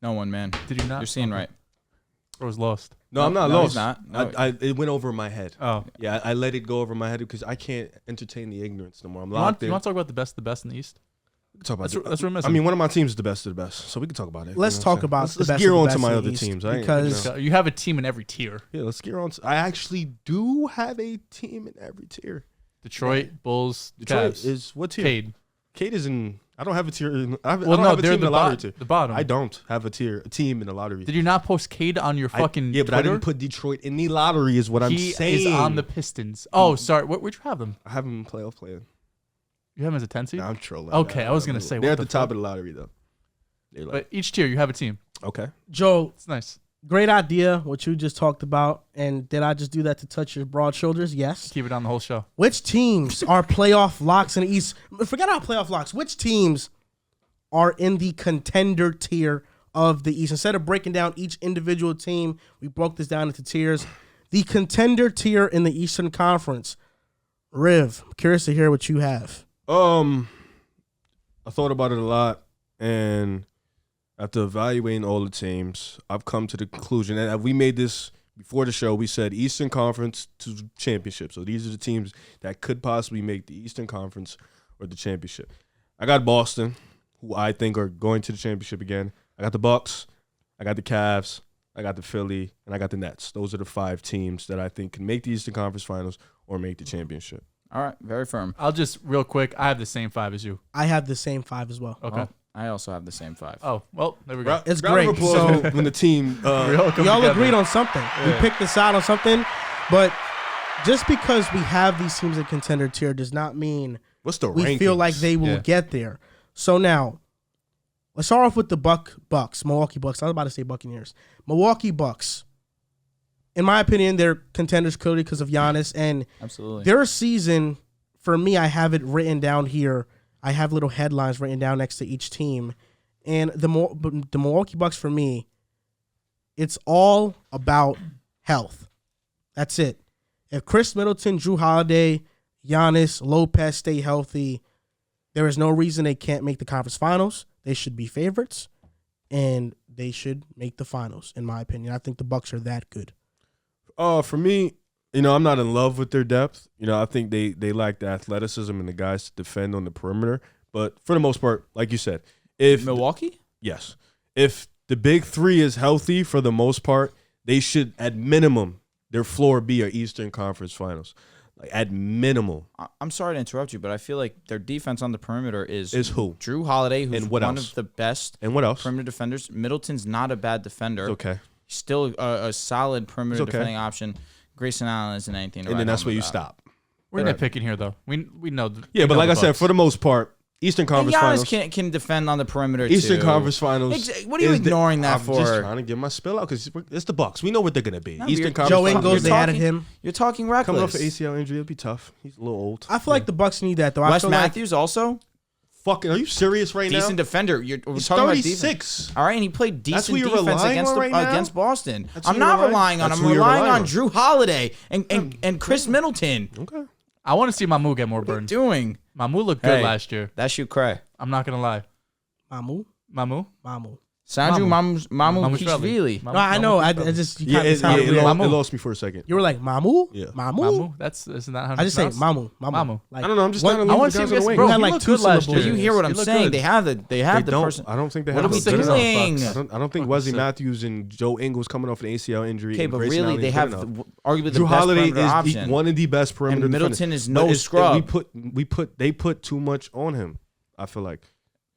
No one, man. Did you not? You're seeing right. Or was lost? No, I'm not no, lost. he's not. No. It went over my head. Oh. Yeah, I let it go over my head because I can't entertain the ignorance no more. I'm You want locked to in. talk about the best in the East? We can talk about That's what we're missing. I mean, one of my teams is the best of the best, so we can talk about it. Let's talk about the let's best gear of the on best to my in the other East, teams. because You have a team in every tier. Yeah, let's gear on. I actually do have a team in every tier. Detroit, Bulls, Detroit Cavs. is what tier? Cade. Cade is in. I don't have a tier. I don't Well, no, have a they're team in the lottery tier. the bottom. I don't have a team in the lottery. Did you not post Cade on your fucking Yeah, but Twitter? I didn't put Detroit in the lottery. Is what I'm He saying. is on the Pistons. Oh, sorry. Where'd you have them? I have him playoff playing. You have them as a 10 seed? Nah, I'm trolling. Okay, I was gonna say, they're what at the the top fuck? of the lottery though. They're like, But each tier, you have a team. okay. Joe, It's nice. great idea, what you just talked about. And did I just do that to touch your broad shoulders? Yes. Keep it on the whole show. Which teams are playoff locks in the East? Forget about playoff locks. Which teams are in the contender tier of the East? Instead of breaking down each individual team, we broke this down into tiers. The contender tier in the Eastern Conference. Riv, I'm curious to hear what you have. I thought about it a lot, and after evaluating all the teams, I've come to the conclusion, and we made this before the show. We said Eastern Conference to championship. So these are the teams that could possibly make the Eastern Conference or the championship. I got Boston, who I think are going to the championship again. I got the Bucks. I got the Cavs. I got the Philly, and I got the Nets. Those are the 5 teams that I think can make the Eastern Conference Finals or make the championship. All right, very firm. I'll just, real quick, I have the same 5 as you. I have the same 5 as well. Okay. Oh, I also have the same 5. Oh, well, there we go. It's Round of great. applause So when the team We all come y'all together. agreed on something. We picked a side on something, but just because we have these teams in contender tier does not mean what's the we feel rankings? like they will Yeah. get there. So now, let's start off with the Bucks, Milwaukee Bucks. I was about to say Buccaneers. Milwaukee Bucks. In my opinion, they're contenders clearly because of Giannis, and Absolutely. their season, for me, I have it written down here. I have little headlines written down next to each team. And the Milwaukee Bucks, for me, it's all about health. That's it. If Chris Middleton, Drew Holiday, Giannis, Lopez stay healthy, there is no reason they can't make the conference finals. They should be favorites, and they should make the finals, in my opinion. I think the Bucks are that good. For me, I'm not in love with their depth. I think they lack the athleticism and the guys to defend on the perimeter. But for the most part, like you said, if Milwaukee? Yes. If the big three is healthy for the most part, they should, at minimum, their floor be a Eastern Conference Finals. Like, at minimum. I'm sorry to interrupt you, but I feel like their defense on the perimeter is who? Drew Holiday, who's And what one else? of the best And what else? perimeter defenders. Middleton's not a bad defender. It's okay. He's still a solid perimeter It's okay. defending option. Grayson Allen isn't anything to And write then that's home where you about. stop. We're Right. nitpicking here, though. We know. Yeah, but like I said, for the most part, Eastern And Conference Giannis Finals. can defend on the perimeter Eastern too. Conference Finals. What are you ignoring that I'm for? just trying to get my spill out because it's the Bucks. We know what they're gonna be. No, Eastern you're- Conference. Joe Finals. Ingles, they You're added talking- him. You're talking reckless. Coming off an ACL injury, it'll be tough. He's a little old. I feel like the Bucks need that though. I Wes feel like Matthews also Fucking, are you serious right decent now? defender. We're He's talking about 36. defense. All right, and he played That's decent who you're defense relying against on right now? against Boston. That's who I'm you're not relying- relying on. that's I'm who you're relying relying on on. Drew Holiday and Chris Middleton. Okay. I want to see Mamu get more What are you burn. doing? Mamu looked good Hey. last year. That you cry. I'm not gonna lie. Mamu. Mamu. Sandro Mamu Mamukelashvili. No, I know. I just you kind of sounded weird. Mamu. It lost me for a second. You were like Mamu. Yeah. Mamu. Isn't that how I just say it's pronounced? Mamu. Mamu. Like, I don't know. I'm just what- trying to I leave want the to see guys him on the get wing. bro. You had He like looked two good last syllables. year. But you hear what I'm He looked saying? good. They have the They person. I don't think they What have are we a good enough doing? Bucks. I don't think Fucking Wesley sick. Matthews and Joe Ingles coming off an ACL injury. Okay, and but Grayson really, Allen they ain't have good enough. arguably the Drew best Holiday perimeter is option. one of the best perimeter And Middleton defenders. is no But scrub. They put too much on him. I feel like.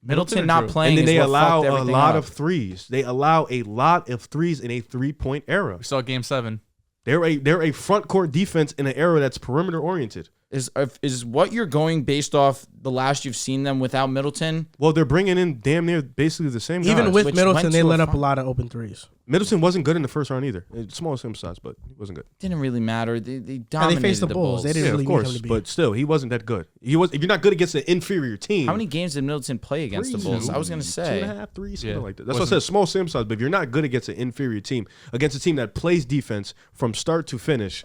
Middleton or not Drew? playing And then is they what allow fucked a everything lot up. of threes. They allow a lot of threes in a 3-point era. We saw Game 7. They're a front court defense in an era that's perimeter oriented. Is what you're going based off the last you've seen them without Middleton? Well, they're bringing in damn near basically the same guys. even with Which Middleton, went they to a let up a fin- lot of open threes. Middleton wasn't good in the first round either. It's small sample size, but he wasn't good. Didn't really matter. They And they dominated faced the the Bulls. They didn't Yeah, really of need him course, to be. but still, he wasn't that good. He was. If you're not good against an inferior team, How many games did Middleton play against the Bulls? I was gonna say 2.5, 3, something Yeah. like that. That's what I said. Small sample size, but if you're not good against an inferior team, against a team that plays defense from start to finish,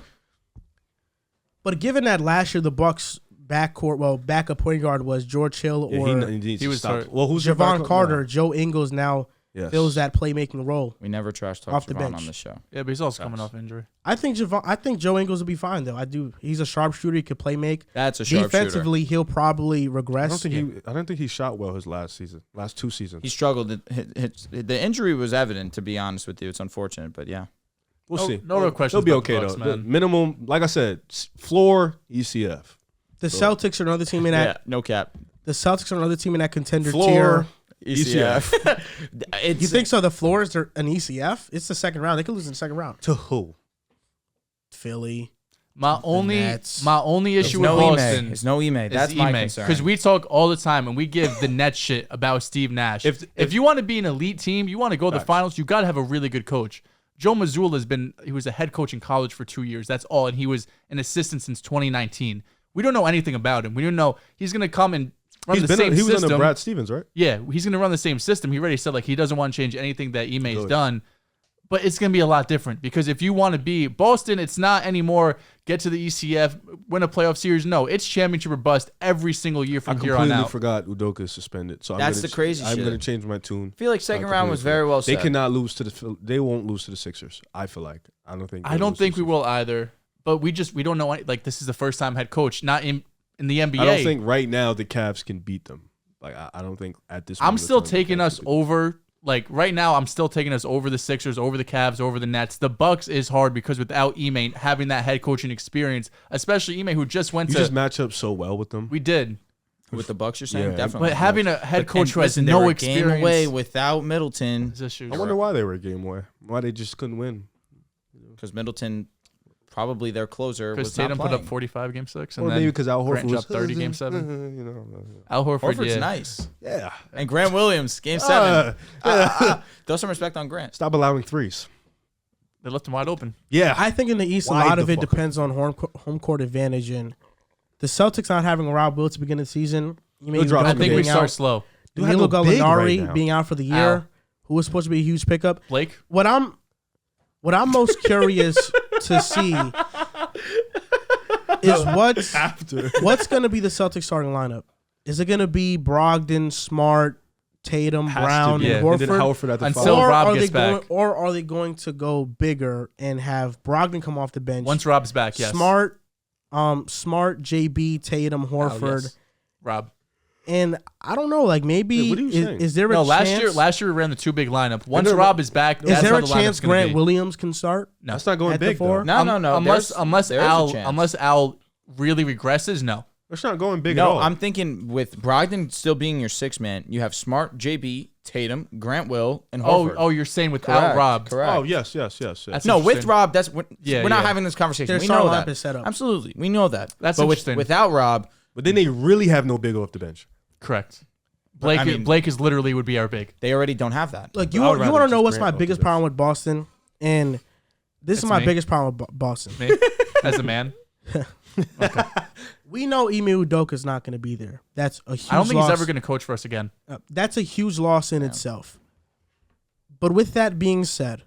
But given that last year the Bucks backup point guard was George Hill yeah, or he needs he to was stop. hurt. Well, who's your Javon backup Carter, now? Joe Ingles now Yes. fills that playmaking role. we never trash talk Off the Javon bench. on the show. Yeah, but he's also coming off injury. I think Joe Ingles will be fine though. I do. He's a sharpshooter. He could play make. That's a sharpshooter. Defensively, he'll probably regress. I don't think he shot well his last 2 seasons. He struggled. The injury was evident, to be honest with you. It's unfortunate, but yeah. We'll see. No real questions. He'll be about the okay Bucks, though. man. The minimum, like I said, floor ECF. The Celtics are another team in that. no cap. The Celtics are another team in that contender Floor E tier. It's, You think so? The floors are an ECF. It's the second round. They could lose in the second round. To who? Philly. My only Nets. issue with no Boston Ime. It's no Ime. That's my concern. because we talk all the time and we give the Nets shit about Steve Nash. If you want to be an elite team, you want to go to the finals, you got to have a really good coach. Joe Mazzulla he was a head coach in college for 2 years. That's all, and he was an assistant since 2019. We don't know anything about him. We don't know he's gonna come and run the same He was system. under Brad Stevens, right? Yeah, he's going to run the same system. He already said he doesn't want to change anything that Ime's Good. done. But it's going to be a lot different because if you want to be Boston, it's not anymore get to the ECF, win a playoff series. No, it's championship or bust every single year from I here on completely out. forgot Udoka is suspended. So That's the crazy I'm shit. going to change my tune. I feel like second I round was completely very well They set. cannot lose to they won't lose to the Sixers. I feel like. I don't think. I don't think we will either. But we don't know. This is the first time head coach, not in the NBA. I don't think right now the Cavs can beat them. I don't think at this. I'm moment still in time the taking Cavs us can beat them. over. Right now, I'm still taking us over the Sixers, over the Cavs, over the Nets. The Bucks is hard because without Ime having that head coaching experience, especially Ime who just went You to. just match up so well with them. We did, With the Bucks, you're saying? Yeah. Definitely. but having a head coach who has listen, they no were a experience. game away without Middleton is issues. I wonder why they were a game away. Why they just couldn't win. because Middleton, probably their closer, Because was not Tatum put playing. up 45 game 6, and Or then maybe because Al Grant Horford was dropped 30 game 7. You know. Al Horford, Horford's yeah. nice. Yeah. And Grant Williams, game 7. Throw some respect on Grant. Stop allowing threes. They left him wide open. Yeah. I think in the East, Why a lot the of it fuck? depends on home court advantage. And the Celtics not having Rob Will to begin the season. You They'll drop I Udoka think we being start out. slow. You have Danilo no big Gallinari right now. being out for the year, Al. who was supposed to be a huge pickup. Blake, What I'm most curious to see is what's going to be the Celtics starting lineup. Is it going to be Brogdon, Smart, Tatum, Has to Brown, be. and And then Horford? Horford at the Until five. Rob gets back. Or are they going to go bigger and have Brogdon come off the bench? Once Rob's back, yes. Smart, JB, Tatum, Horford, Yes. Rob. and I don't know. Like maybe Wait, what are you saying? is there a No, chance? last year we ran the two big lineup. Once then- Rob is back, is that's there how a the chance lineup's gonna Grant be. Williams can start? No. That's not going At the big, four? though. No. Unless There is a Al chance. unless Al really regresses, no. It's not going big at No, all. I'm thinking with Brogdon still being your six man, you have Smart, JB, Tatum, Grant Will, and Horford. Oh, you're saying without Correct, Rob. Correct. Oh, yes. That's No, with interesting. Rob, we're Yeah, not yeah. having this conversation. Their We starting know lineup that. is set up. Absolutely, we know that. That's but interesting. without Rob, But then they really have no big off the bench. Correct. But, I mean- Blake is literally would be our big. they already don't have that. Look, I you would want rather to know just what's Grant my off biggest the bench. problem with Boston, and this is It's my me. biggest problem with Boston. Me, as a man. We know Ime Udoka's not going to be there. That's a huge I don't think loss. he's ever going to coach for us again. That's a huge loss in itself. But with that being said,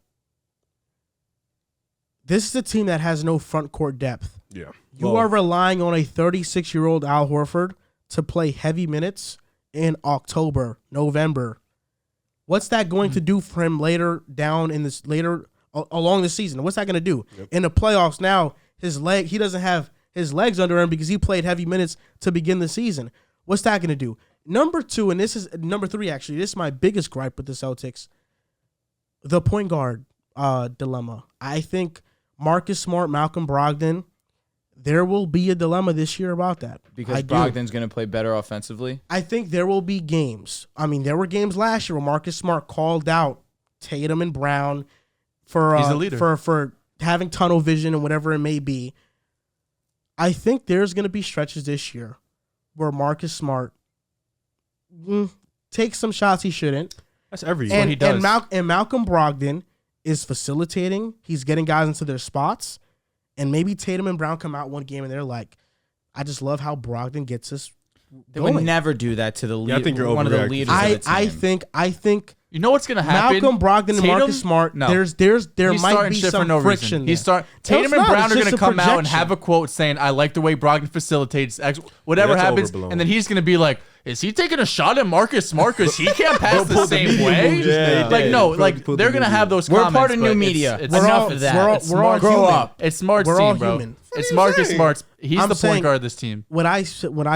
this is a team that has no front court depth. Yeah. You are relying on a 36-year-old Al Horford to play heavy minutes in October, November. What's that going to do for him later down in this along the season? What's that going to do in the playoffs? Now he doesn't have his legs under him because he played heavy minutes to begin the season. What's that going to do? Number 2, and this is number 3 actually. This is my biggest gripe with the Celtics. The point guard dilemma. I think Marcus Smart, Malcolm Brogdon. There will be a dilemma this year about that. Because I do. Brogdon's going to play better offensively. I think there will be games. I mean, there were games last year where Marcus Smart called out Tatum and Brown for He's the leader. for having tunnel vision and whatever it may be. I think there's going to be stretches this year where Marcus Smart takes some shots he shouldn't. That's every year. And, he does. and Malcolm Brogdon is facilitating. He's getting guys into their spots. And maybe Tatum and Brown come out one game and they're like, I just love how Brogdon gets us They going. would never do that to the Yeah, I think you're one of the overreacting. leaders of the team. I think You know what's going to happen? Malcolm Brogdon and Tatum- Marcus Smart, No. there He's might starting be shit some for no friction reason. there. Tatum it's and not. Brown It's are going just to a come out and projection. have a quote saying, I like the way Brogdon facilitates X, whatever Yeah, that's happens. overblown. And then he's going to be like, is he taking a shot at Marcus Smart because he can't pass the same way? Yeah. Like, no, Put like the they're going to media. have those We're comments. part of new but media. It's Enough enough of that. We're all Grow human. up. It's Smart's We're all team, bro. human. It's you Marcus saying? Smart's. He's I'm the saying- point guard of this team. What I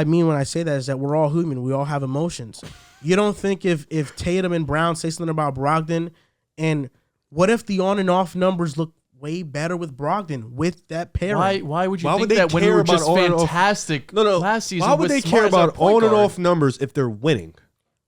mean when I say that is that we're all human. We all have emotions. You don't think if Tatum and Brown say something about Brogdon, and what if the on and off numbers look way better with Brogdon with that pairing? Why would you Why think would they that when we care were about just on and off- fantastic No. last season? Why would with they Smart care as our about point on and guard? off numbers if they're winning?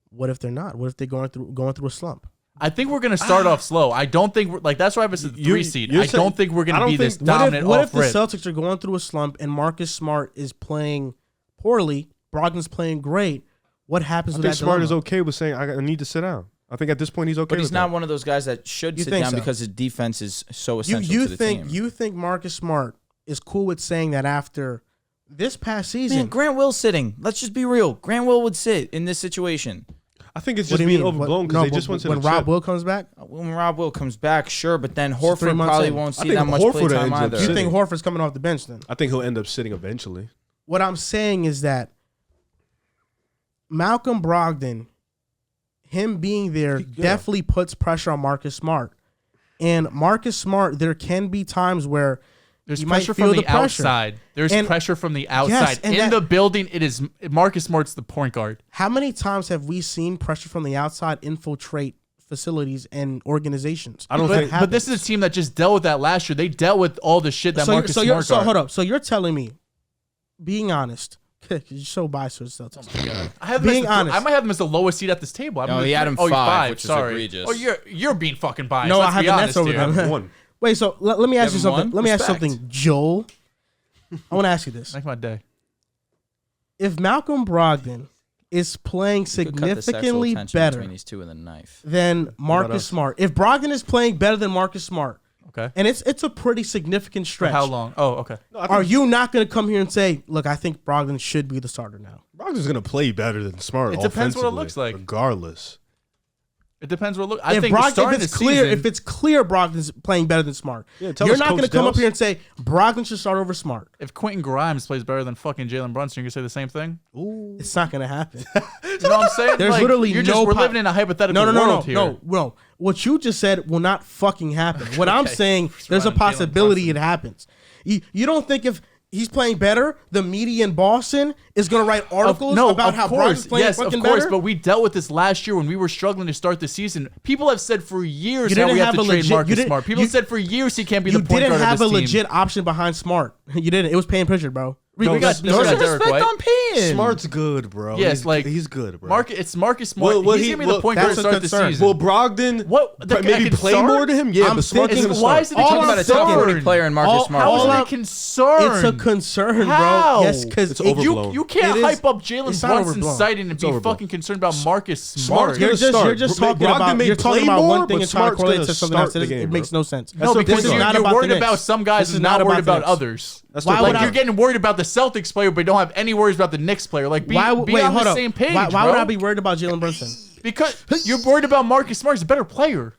What if they're not? What if they're going through a slump? I think we're going to start off slow. I don't think we're like that's why I was the You're- 3 seed. you're I don't saying- think we're going I to don't be this think- dominant What off if the rip. Celtics are going through a slump and Marcus Smart is playing poorly, Brogdon's playing great? What happens I with think that Smart dilemma? is okay with saying I need to sit down. I think at this point he's okay. But he's with not that. one of those guys that should You sit think down so? because his defense is so You essential you to the think team. you think Marcus Smart is cool with saying that after this past season? Man, Grant Will's sitting. Let's just be real. Grant Will would sit in this situation. I think it's What just do you being mean? overblown because they just went to when the Rob chip. Will comes back. When Rob Will comes back, sure, but then 3 Horford months probably in. won't I see think that much Horford play time ends up either. You sitting. think Horford's coming off the bench then? I think he'll end up sitting eventually. What I'm saying is that Malcolm Brogdon, him being there, definitely puts pressure on Marcus Smart. And Marcus Smart, there can be times where There's you might pressure feel from the pressure. outside. There's And- pressure from the outside. and In that- the building, it is Marcus Smart's the point guard. How many times have we seen pressure from the outside infiltrate facilities and organizations? I don't But, think. but this is a team that just dealt with that last year. They dealt with all the shit that Marcus Smart got. hold up. So you're telling me, being honest, you're so biased to the Celtics. I have Being them as honest. I might have them as the lowest seed at this table. No, he had him you're 5, which is sorry. egregious. Oh, you're being fucking biased. No, I Let's have be the honest Nets over here. them. One. Wait, so let me ask you Kevin something. won? Let me ask you Respect. something, Joel. I want to ask you this. Make my day. If Malcolm Brogdon is playing You could cut the sexual significantly tension better between these two with a knife. than Marcus us? Smart, if Brogdon is playing better than Marcus Smart, Okay. and it's a pretty significant For stretch, how long? Oh, okay. No, I are think you not going to come here and say, look, I think Brogdon should be the starter now? Brogdon's gonna play better than Smart. It depends what it offensively, looks like. regardless. It depends what look. I If think if it's clear Brogdon's playing better than Smart, Yeah, tell you're us, not going to Coach come up Dehls. here and say Brogdon should start over Smart. if Quentin Grimes plays better than fucking Jalen Brunson, you're gonna say the same thing. It's not going to happen. You know what I'm saying? There's literally we're living in a hypothetical world here. No. What you just said will not fucking happen. What I'm saying, there's a Jalen possibility Brunson. it happens. You don't think if he's playing better, the media in Boston is going to write articles about how Brogdon's playing fucking better? But we dealt with this last year when we were struggling to start the season. People have said for years You how didn't we have have to a trade legit- Marcus you didn't- Smart. People you- said for years he can't be You the point didn't guard have of a this team. legit option behind Smart. You didn't. It was Payne Pritchard, bro. We got There's Derek respect White. on Payne. Smart's good, bro. Yes, he's good, bro. It's Marcus Smart. Well, he's gonna be the point guard to that's a start the concern. season. Will Brogdon maybe play concern? more to him? Yeah, I'm but Smart is thinking- going to Why start. is it a All Talking about a top 40 concern? player in Marcus Smart. How is All it a I'm- concern? It's a concern, How? bro. Yes, because It's overblown. You can't It is- hype up Jalen it's not Brunson overblown. sighting and be overblown. fucking concerned about Marcus Smart's Smart. gonna start. You're just talking Brogdon about may you're talking play about more, one thing but and trying to Smart's correlate gonna to something start else. the It game, makes bro. no sense. No, That's their because point guard. you're about worried the about Knicks. some guys This is and not not about worried the about Knicks. others. That's Why their would Like point I- you're guard. getting worried about the Celtics player, but don't have any worries about the Knicks player. Like be on the same page, Why bro. would I be worried about Jalen Brunson? Because you're worried about Marcus Smart. He's a better player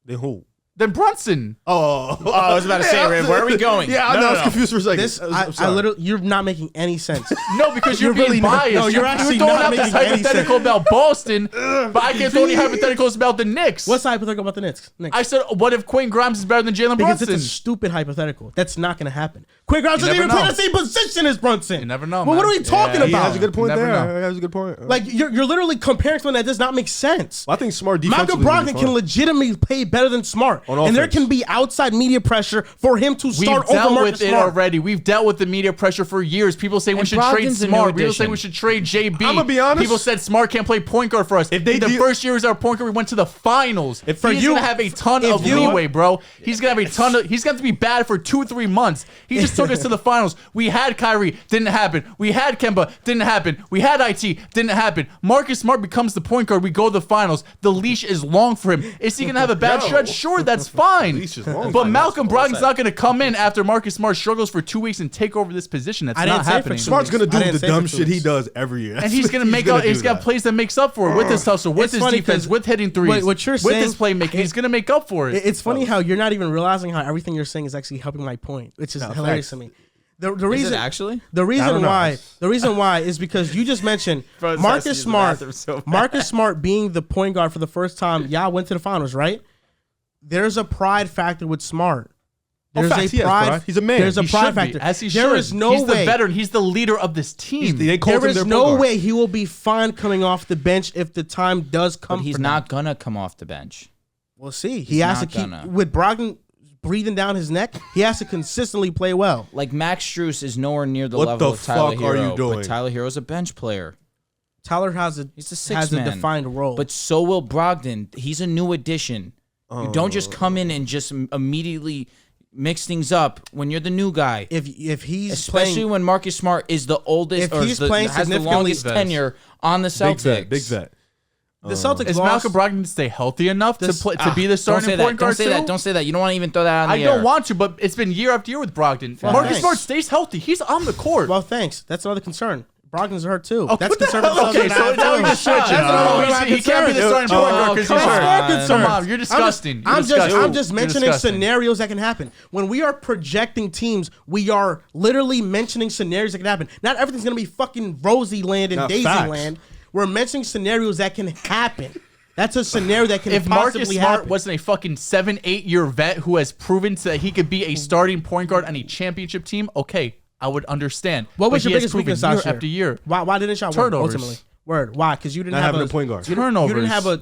Then who? than Brunson. Oh, I was about to say, Riv, where are we going? Yeah, I know. I was confused for a second. This, I'm I sorry. literally, you're not making any sense. No, because you're You're really being not- biased. no, you're actually throwing not out this making any hypothetical sense. about Boston, but I can't throw any hypotheticals about the Knicks. What's the hypothetical about the Knicks? I said, what if Quentin Grimes is better than Jalen Because Brunson? it's a stupid hypothetical. That's not going to happen. Quinn Grimes You doesn't even never play know. the same position as Brunson. You never know, Well, what man. are we talking Yeah, He about? has a good point Never there. know. He has a good point. Like you're literally comparing something that does not make sense. Well, I think Smart Malcolm defensively will Brogdon be can fine. legitimately play better than Smart, On and there offense. can be outside media pressure for him to We've start over dealt Marcus with it Smart. already. We've dealt with the media pressure for years. People say we And should trade Brogdon's a new Smart. People say addition. we should trade JB. I'ma be honest. People said Smart can't play point guard for us. If they the do- first year as our point guard, we went to the finals. If for he's you- gonna have a ton if of you- leeway, bro. He's gonna have a ton of. He's gonna have to be bad for 2-3 months. He just took us to the finals. We had Kyrie, didn't happen. We had Kemba, didn't happen. We had IT, didn't happen. Marcus Smart becomes the point guard. We go to the finals. The leash is long for him. Is he gonna have a bad No. stretch? Sure, that's fine. Leash is long. But Malcolm That's all Brogdon's set. not gonna come in after Marcus Smart struggles for 2 weeks and take over this position. That's I didn't not say for happening. 2 Smart's gonna I do didn't the say for dumb 2 shit he weeks. does every year. And he's gonna make up. He's got plays that makes up for it with his hustle, with It's his funny defense, 'cause with hitting threes, what you're with saying- his playmaking. He's gonna make up for it. It's funny how you're not even realizing how everything you're saying is actually helping my point, which is hilarious facts. to me. The Is reason it actually? The I reason don't know. why is because you just mentioned Bro, this has to Marcus use the Smart. bathroom so bad. Marcus Smart being the point guard for the first time. Y'all went to the finals, right? There's a pride factor with Smart. Oh, There's facts, he has pride. He's a man. There's a He pride should be, factor. as he There should. is no he's way. the veteran. He's the leader of this team. They called There him their is point no guard. way he will be fine coming off the bench if the time does come. But he's for not them. gonna come off the bench. We'll see. He He's has to not keep gonna. with Brogdon breathing down his neck. He has to consistently play well. Like Max Strus is nowhere near the What level the of Tyler fuck are Hero, you doing? but Tyler Hero's a bench player. Tyler has a He's a six has man, a defined role. But so will Brogdon. He's a new addition. You don't just come in and just immediately mix things up when you're the new guy. if he's Especially playing, when Marcus Smart is the oldest If or he's the, playing has the significantly- longest tenure on the Celtics. Big vet. the Celtics Is lost. Malcolm Brogdon to stay healthy enough to play to be the Don't starting say point that. Don't guard say too? that. Don't say that. You don't want to even throw that out in I the air. don't want to, but it's been year after year with Brogdon. Well, Marcus thanks. Smart stays healthy. He's on the court. Well, thanks. That's another concern. Brogdon's hurt too. Oh, That's what the concern. hell? Okay, so now we just switching. He can't be the starting point guard because he's Come on. hurt. Come on, you're disgusting. I'm You're just You're mentioning disgusting. scenarios that can happen. When we are projecting teams, we are literally mentioning scenarios that can happen. Not everything's gonna be fucking rosy land and Not daisy facts. land. We're mentioning scenarios that can happen. That's a scenario that can If Marcus possibly Smart happen. wasn't a fucking 7-8 year vet who has proven that he could be a starting point guard on a championship team, okay, I would understand. What was But your he has biggest proven weakness last year year? after year? Why didn't y'all win Turnovers. ultimately? Word. Why? Because you didn't Not have having a point guard. You didn't have a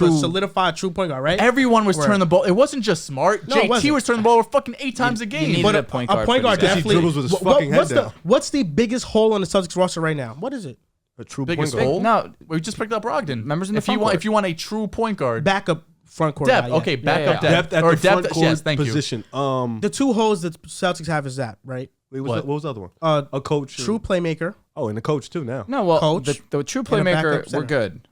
real solidified true point guard, right? Everyone was Word. turning the ball. It wasn't just Smart. No, it JT wasn't. was turning the ball over fucking 8 times a game. need But a point guard for these guys. definitely. He dribbles with his fucking head what's down. what's the biggest hole on the Celtics roster right now? What is it? A true Biggest point guard. hole? No. We just picked up Brogdon. Members in the if you front want, court. if you want a true point guard, Backup front court. depth. guy, yeah. Okay, backup yeah. depth. Depth at or the front depth. court Yes, thank you. position. The two holes that Celtics have is that, right? Wait, What? what was the other one? A coach. true playmaker. Oh, and the coach too now. No, well, Coach the true and a backup playmaker, center. we're good.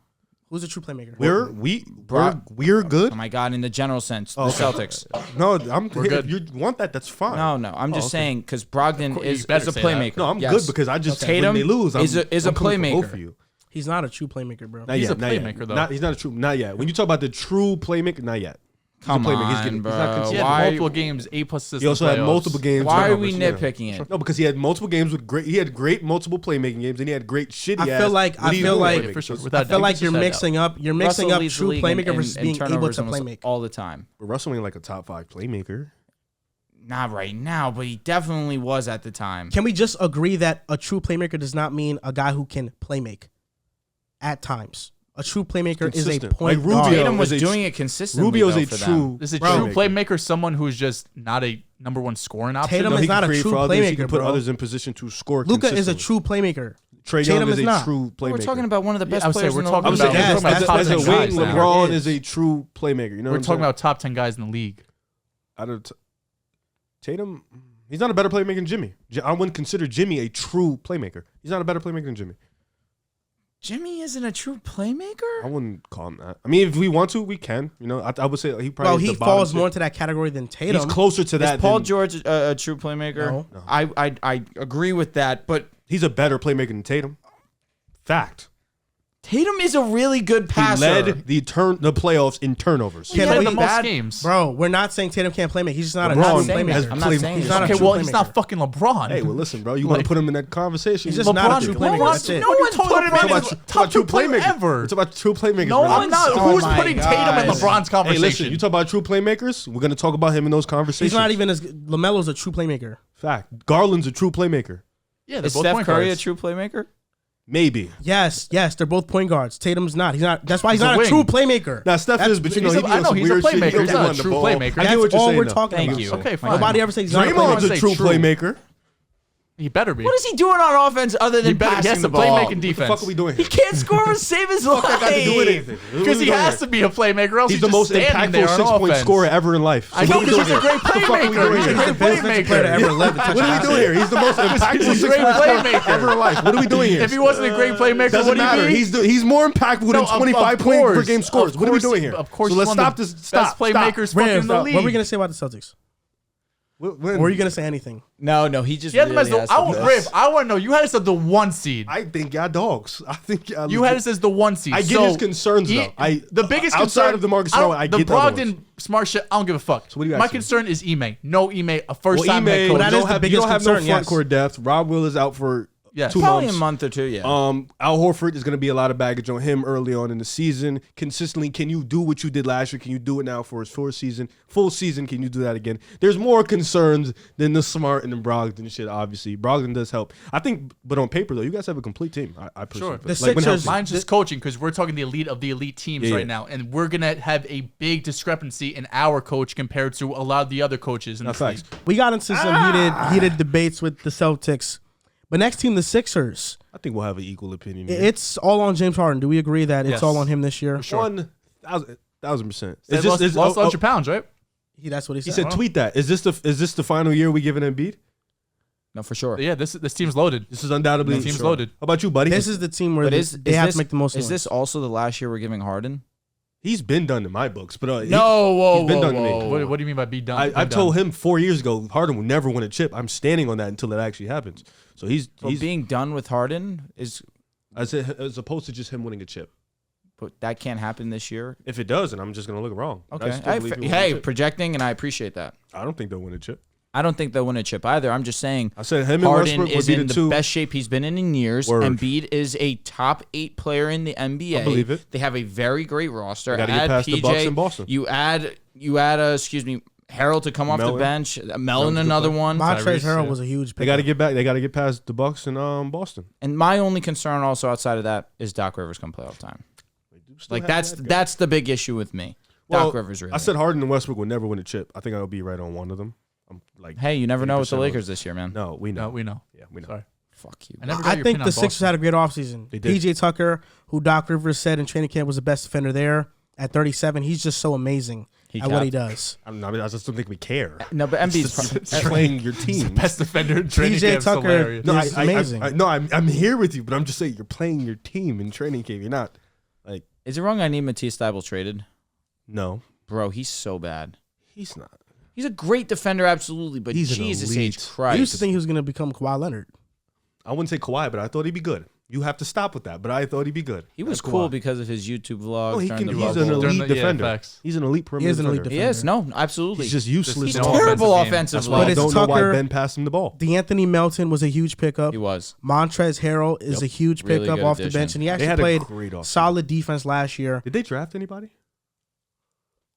Who's a true playmaker? We're good. Oh my God, in the general sense, the Okay. Celtics. No, We're good. If you want that, that's fine. No, I'm just saying because Brogdon You is better a say playmaker. that. No, I'm Yes. good because I just Tatum when they lose, is a I'm coming for playmaker. both of you. He's not a true playmaker, bro. Not He's yet, a not playmaker, yet. though. He's not a true. Not yet. When you talk about the true playmaker, not yet. Come He's a playmaker. on, bro. He's not consistent. He had Why- multiple games, 8+ assists. He also in had playoffs. multiple games. Why are turnovers, we yeah. nitpicking it? No, because he had multiple games with great. He had great multiple playmaking games, and he had great shitty. I feel like Yeah, for sure. I feel like you're mixing up. You're mixing Russell up leads the true league playmaker in versus being able turnovers to almost playmake. all the time. Russell ain't like a top 5 playmaker. Not right now, but he definitely was at the time. Can we just agree that a true playmaker does not mean a guy who can playmake at times? A true playmaker is a Consistent. point Like Rubio guard. Tatum was is a doing it consistently. Rubio's though, a for true. them. Is a Bro. true playmaker someone who's just not a number 1 scoring option? Tatum No, is he not can a create true for others. He can playmaker, put bro. others in position to score. Luka is a consistently. true playmaker. Trae Young Tatum is is a not. true playmaker. We're talking about one of the best I would say players we're in the talking league. I'm about- saying Yes, as, that's as, top as a 10 wing, guys now. LeBron It is a true playmaker. You know We're what I'm talking saying? about top 10 guys in the league. Out of Tatum, he's not a better playmaker than Jimmy. I wouldn't consider Jimmy a true playmaker. He's not a better playmaker than Jimmy. Jimmy isn't a true playmaker? I wouldn't call him that. I mean, if we want to, we can. You know, I would say he probably. Well, is he the bottom falls tier. more into that category than Tatum. He's closer to that. Is Paul than- George a true playmaker? No. No. I agree with that, but He's a better playmaker than Tatum. Fact. Tatum is a really good He passer. led the playoffs in turnovers. He Can played we- the most bad- games. Bro, we're not saying Tatum can't playmake. He's just not a LeBron true saying that. playmaker. I'm not saying He's that. not a Okay, true well, he's not playmaker. fucking LeBron. Hey, well, listen, bro. You want to put him in that conversation? He's just not a true LeBron- playmaker. That's it. No one put him in Talk as about top 2 true player playmakers. ever. It's about true playmakers. No bro. one- I'm not. Oh Who's my putting Tatum in gosh. LeBron's Hey, conversation? listen. You talk about true playmakers. We're gonna talk about him in those conversations. He's not even as LaMelo's a true playmaker. Fact. Garland's a true playmaker. yeah, they're Is both Steph point Curry guards. a true playmaker? Maybe. Yes, they're both point guards. Tatum's not. He's not. That's why he's He's a not a wing. true playmaker. Now Steph is, but you know, he's he a- be I on know, some he's a weird shit. He playmaker. don't He's not a run the true ball. playmaker. I get That's what you're all saying. we're though. talking Thank about. you. Okay, fine. Nobody ever says he's not a Draymond's playmaker. a true True. playmaker. He better be. What is he doing on offense other He than better. He passing has the to ball? playmaking What the defense. fuck are we doing He here? can't score or save his life. Fuck, I got to do anything. Because he has to be a playmaker, else He's the most impactful 6-point scorer ever in life. I So know what are we because he's doing a here? great What the fuck are we playmaker. doing He's a here? great He's the best defensive player to playmaker. ever live. What are we doing here? He's the most impactful He's a great 6-point scorer playmaker. ever in life. What are we doing here? If he wasn't a great playmaker, Doesn't what do you matter. mean? He's more impactful than No, of 25 points per course. game scores. Of What are we course doing here? Of course, So he's let's one of stop the this. Stop. Best playmakers fucking in the What league. were you gonna say about the Celtics? Or were you gonna say anything? No, he just He had them as really the. has I to do Riv, I want to know. You had us as the 1 seed. I think y'all dogs. I think y'all You had us as the 1 seed. I get So his concerns he- though. The biggest outside concern of the Marcus I don't- Smart, I the get the other Brogdon ones. smart shit. I don't give a fuck. So what do you My asking? concern is Ime. No Ime, a first Well, time head Ime, coach. But that you is don't the have, biggest you don't have concern, no front yes. court depth. Rob Will is out for Yes. 2 Probably months. a month or two, yeah. Al Horford is going to be a lot of baggage on him early on in the season. Consistently, can you do what you did last year? Can you do it now for his full season? Can you do that again? There's more concerns than the Smart and the Brogdon shit. Obviously, Brogdon does help. I think, but on paper though, you guys have a complete team. I personally Sure. feel. The Like, when Sixers- healthy. Mine's just coaching because we're talking the elite of the elite teams Yeah, right yeah. now, and we're gonna have a big discrepancy in our coach compared to a lot of the other coaches in the That's league. facts. We got into some heated debates with the Celtics, but next team, the Sixers. I think we'll have an equal opinion. Here. It's all on James Harden. Do we agree that it's Yes. all on him this year? Sure. 1,000%. They Is this- lost is- 100 pounds, right? That's what he He said. said, "Tweet that. Is this the final year we giving Embiid? No, for sure. Yeah, this team's loaded. This is undoubtedly The team's sure. loaded. How about you, buddy? This is the team where But they have to make the most Is noise. this also the last year we're giving Harden? He's been done in my books, but he's Whoa, been done to me. What do you mean by be done? I told him 4 years ago Harden will never win a chip. I'm standing on that until it actually happens. So he's Being done with Harden is, as opposed to just him winning a chip. but that can't happen this year. If it does, then I'm just gonna look wrong. I Okay. still believe he'll win a chip. Projecting, and I appreciate that. I don't think they'll win a chip. I don't think they'll win a chip either. I'm just saying I said him and Harden Westbrook would is be in the the two. best shape he's been in years. Word. Embiid is a top 8 player in the NBA. I believe it. They have a very great roster. They gotta get Add past the PJ, Bucks and Boston. You add Harold to come off the Mellon. bench. Mellon, Mellon's a good another player. one. Montrezl Tyrese, Harrell yeah. was a huge. They got to get back. They got to get past the Bucks and Boston. And my only concern also outside of that is Doc Rivers come playoff time. Still Like have that guy. that's the big issue with me. Well, Doc Rivers really. I said Harden and Westbrook will never win a chip. I think I'll be right on one of them. I'm like, hey, you never know with the 80% Lakers this year, man. No, we know. No, we know. Yeah, we know. Sorry. Fuck you. I never got I your think opinion the on Sixers Boston. had a great offseason. They did. PJ Tucker, who Doc Rivers said in training camp was the best defender there at 37, he's just so amazing at what he does. I just don't think we care. No, but Embiid's It's playing your team. Best defender in training PJ camp's Tucker- hilarious. No, It's amazing. I'm here with you, but I'm just saying you're playing your team in training camp. You're not like Is it wrong I need Matisse Thybulle traded? no. Bro, he's so bad. He's not. He's a great defender, absolutely, but He's an Jesus elite. H. Christ. I used to think he was going to become Kawhi Leonard. I wouldn't say Kawhi, but I thought he'd be good. You have to stop with that. But I thought he'd be good. He was That's cool why. because of his YouTube vlogs. Oh, during the he's bubble. an elite During the- yeah, defender. facts. He's an elite perimeter He is an elite defender. defender. Yes, no, absolutely. He's just useless. He's no terrible offensive game. That's offensively. why But I it's don't know why Tucker- Ben passed him the ball. D'Anthony Melton was a huge pickup. He was. Montrezl Harrell is Yep. a huge Really pickup good off the addition. bench, and he They actually had a played great offseason. solid defense last year. Did they draft anybody?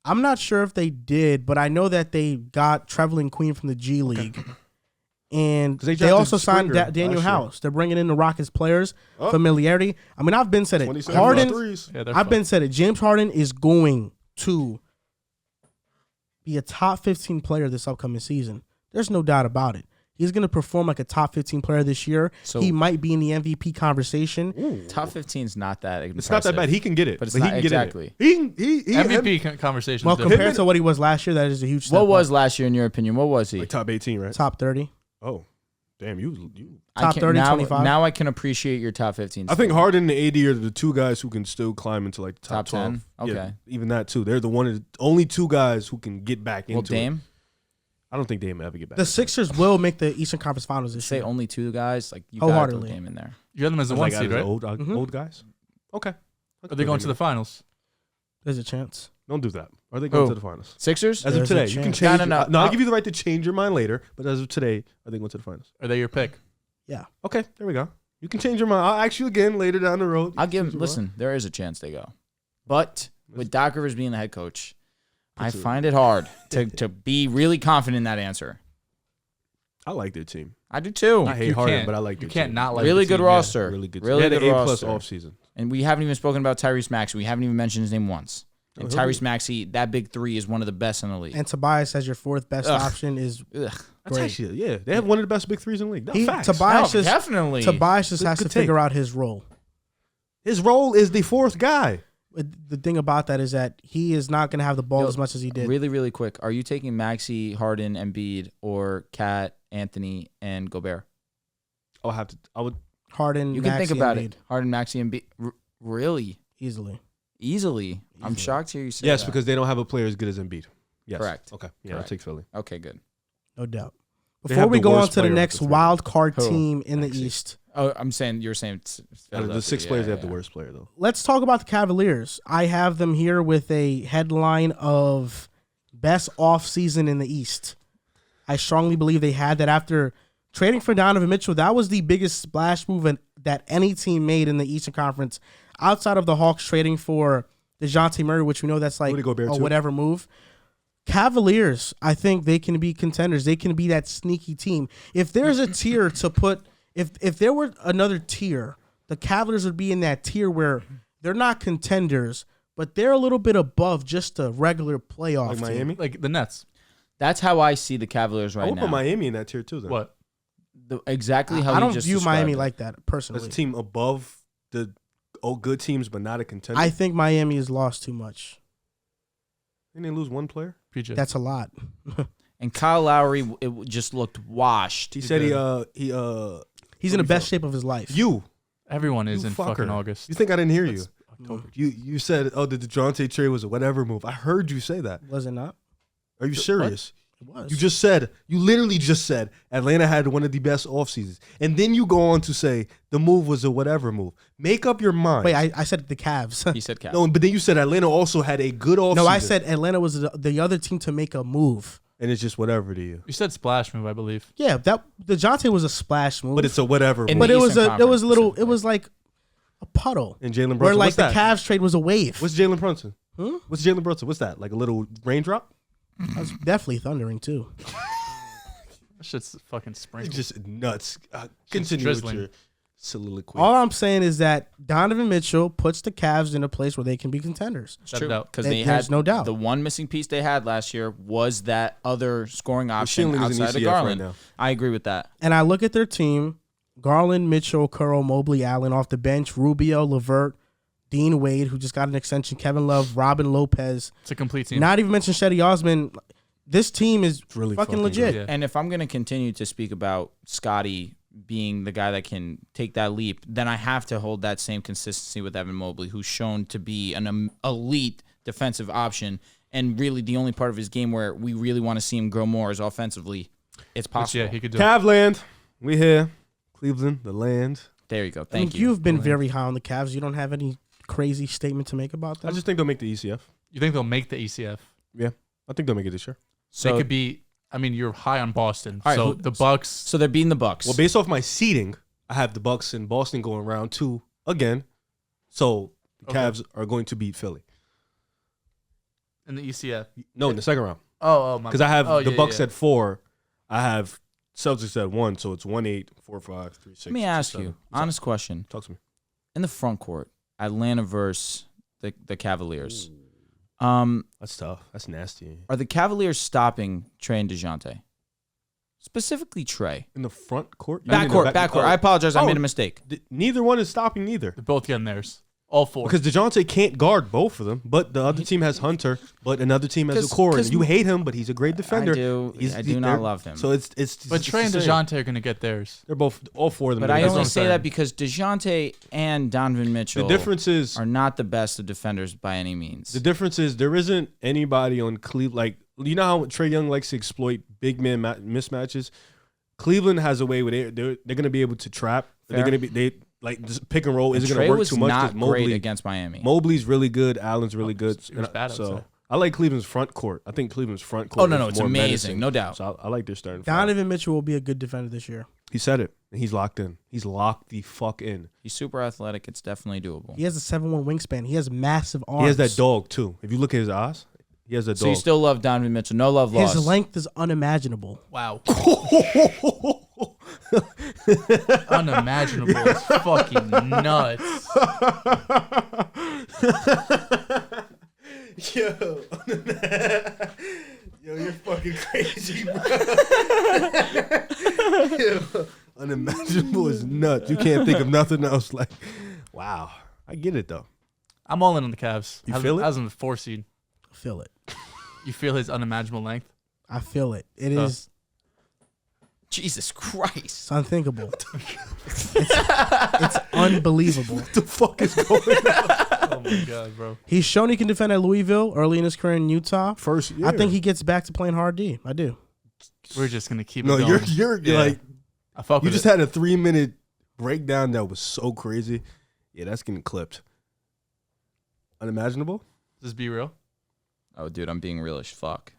I'm not sure if they did, but I know that they got Trevelyan Queen from the G League. And 'Cause they they drafted also signed Springer Daniel last year. House. They're bringing in the Rockets players, Oh. familiarity. I mean, I've been said it. 27 Harden, threes. Yeah, they're I've fun. been said it. James Harden is going to be a top 15 player this upcoming season. There's no doubt about it. He's going to perform like a top 15 player this year. So- he might be in the MVP conversation. Ooh. Top 15 is not that impressive. It's not that bad. He can get it, But it's he not- can exactly. get it. He MVP conversation. Well, is different. compared to what he was last year, that is a huge step What was up. last year in your opinion? What was he? like top 18, right? Top 30? Oh, damn, you. Top 30, now, 25? Now I can appreciate your top 15. I think still. Harden and AD are the two guys who can still climb into like the top 10? 12. Yeah, Okay. even that too. They're the only two guys who can get back Well, into it. Dame, I don't think Dame will ever get back. The Sixers will make the Eastern Conference Finals this say year. only two guys. Like you got to Wholeheartedly. Dame in there. You had them as the It's one like seed, right? old Mhm. guys. Okay. Are they going to the finals? There's a chance. Don't do that. Are they going Who? to the finals? Sixers? As There's of a today, you can chance. change. No. No, I'll give you the right to change your mind later. But as of today, are they going to the finals? Are they your pick? Yeah. Okay, there we go. You can change your mind. I'll ask you again later down the road. I'll give Change him. your Listen, there is a chance they go, but with Doc Rivers being the head coach, I Puts it- find it hard to be really confident in that answer. mind. I like their team. I do too. I hate You Harden, can't- but I like You their can't team. not like Really the good team, yeah. roster. Really good. Really They had good an A+ roster. offseason. And we haven't even spoken about Tyrese Maxey. We haven't even mentioned his name once. And Oh, he'll Tyrese Maxey, that big three is one of the best in the league. And Tobias as your fourth best Ugh. option is Ugh. That's great. actually, yeah. They have one of the best big threes in the league. That's facts. Tobias No, just definitely. Tobias just Good- has good to take. figure out his role. His role is the fourth guy. The thing about that is that he is not going to have the ball Yo, as much as he did. Really, really quick. Are you taking Maxey, Harden, Embiid, or Cat, Anthony, and Gobert? I'll have to. I would. Harden, You can Maxey, think about Embiid, it. Harden, Maxey, Embiid. Really? easily. Easily? I'm Easily. shocked to hear you say Yes, that. because they don't have a player as good as Embiid. Yes. Correct. Okay. Yeah, I'll Correct. take Philly. Okay, good. No doubt. They Before have we the go on worst to the player of next the three. wild card Who? team in the Maxey. East, Oh, you're saying Out of the six Philadelphia. players, they Yeah, have the yeah. worst player though. let's talk about the Cavaliers. I have them here with a headline of best offseason in the East. I strongly believe they had that after trading for Donovan Mitchell. That was the biggest splash move that any team made in the Eastern Conference outside of the Hawks trading for DeJounte Murray, which we know that's like Rudy Gobert, a too. whatever move. Cavaliers, I think they can be contenders. They can be that sneaky team. If there's a tier to put, if there were another tier, the Cavaliers would be in that tier where they're not contenders, but they're a little bit above just a regular playoff Like team. Miami. Like the Nets. That's how I see the Cavaliers I right would now. put Miami in that tier too. Then. What? Exactly how I you don't just view described Miami it. like that As personally. a team above the good teams, but not a contender. I think Miami has lost too much. Didn't they lose one player? PJ. That's a lot. And Kyle Lowry, just looked washed. He said He's in the best shape of his life. Everyone is You in fucker. fucking August. You think I didn't hear you? It's October. You said, oh, the DeJounte trade was a whatever move. I heard you say that. Was it not? Are you serious? It was. You literally just said Atlanta had one of the best off seasons. And then you go on to say the move was a whatever move. Make up your mind. Wait, I said the Cavs. He said Cavs. No, but then you said Atlanta also had a good off No, season. I said Atlanta was the other team to make a move. And it's just whatever to you. You said splash move, I believe. Yeah, that DeJounte was a splash move. But it's a whatever In move. but it the was Eastern it was a little Conference, it was like a puddle. And Jalen Brunson. Where like what's the that? Cavs trade was a wave. What's Jalen Brunson? Hmm? What's Jalen Brunson? What's that? Like a little raindrop? I was definitely thundering too. That shit's fucking It's sprinkled. just nuts. Continue with drizzling. your soliloquy. All I'm saying is that Donovan Mitchell puts the Cavs in a place where they can be contenders. It's Without true a doubt. because There- they there's had no doubt. the one missing piece they had last year was that other scoring option Schindler's in outside of ECF right Garland. now. I agree with that. And I look at their team: Garland, Mitchell, Curl, Mobley, Allen off the bench, Rubio, Levert, Dean Wade, who just got an extension, Kevin Love, Robin Lopez. It's a complete team. Not even mention Shetty Osman. This team is really fucking fucking legit. good. Yeah. And if I'm going to continue to speak about Scotty being the guy that can take that leap, then I have to hold that same consistency with Evan Mobley, who's shown to be an elite defensive option. And really, the only part of his game where we really want to see him grow more is offensively. It's Which, possible. yeah, he could do it. Cavland. We here. Cleveland, the land. There you go. I mean, Thank you. you've been very high on the Cavs. You don't have any crazy statement to make about them? I just think they'll make the ECF. You think they'll make the ECF? Yeah, I think they'll make it this year. They could be. I mean, you're high on Boston, All right, so the Bucks. So they're beating the Bucks. Well, based off my seeding, I have the Bucks and Boston going round 2 again. So the Cavs are going to beat Philly. In the ECF. No, in the second round. Oh, because I have the Bucks at 4. I have Celtics at 1, so it's 1-8, 4-5, 3-6. Let me ask 7. you, honest question. Talk to me. In the front court, Atlanta versus the Cavaliers. That's tough. That's nasty. Are the Cavaliers stopping Trey and DeJounte? Specifically Trey. In the front court? Backcourt. I apologize. I made a mistake. Neither one is stopping neither. They're both getting theirs. All 4. Because DeJounte can't guard both of them, but the other team has Hunter, but another team has Okoro. And you hate him, but he's a great defender. I do not love him. So it's But Trey and DeJounte are going to get theirs. They're both, all 4 of them. But I only say that because DeJounte and Donovan Mitchell the difference is, are not the best of defenders by any means. the difference is there isn't anybody on Cleveland. Like, you know how Trae Young likes to exploit big man mismatches? Cleveland has a way where they're going to be able to trap. Fair. They're going to be like just pick and roll isn't going Trey to work was too much. not Mobley, great against Miami. Mobley's really good. Allen's really good. He was bad, I would so say. I like Cleveland's front court. I think Cleveland's front court. Oh, no, is it's more amazing, menacing. no doubt. So I like their starting five. Donovan Mitchell will be a good defender this year. He said it, and he's locked in. He's locked the fuck in. He's super athletic. It's definitely doable. He has a 7'1" wingspan. He has massive arms. He has that dog too. If you look at his eyes, he has that So you dog. still love Donovan Mitchell. No love lost. His length is unimaginable. Wow. Unimaginable. It's fucking nuts. Yo, you're fucking crazy, bro. Yo, unimaginable is nuts. You can't think of nothing else. Like, wow, I get it though. I'm all in on the Cavs. You feel it? I was in the 4 seed. I feel it. You feel his unimaginable length? I feel it. It is. Jesus Christ. It's unthinkable. it's unbelievable. What the fuck is going on? Oh my god, bro. He's shown he can defend at Louisville early in his career in Utah. First year. I think he gets back to playing hard D. I do. We're just gonna keep No, it going. you're Yeah. like I fuck you with just it. had a 3-minute breakdown that was so crazy. Yeah, that's getting clipped. Unimaginable. Just be real. Oh, dude, I'm being real as fuck.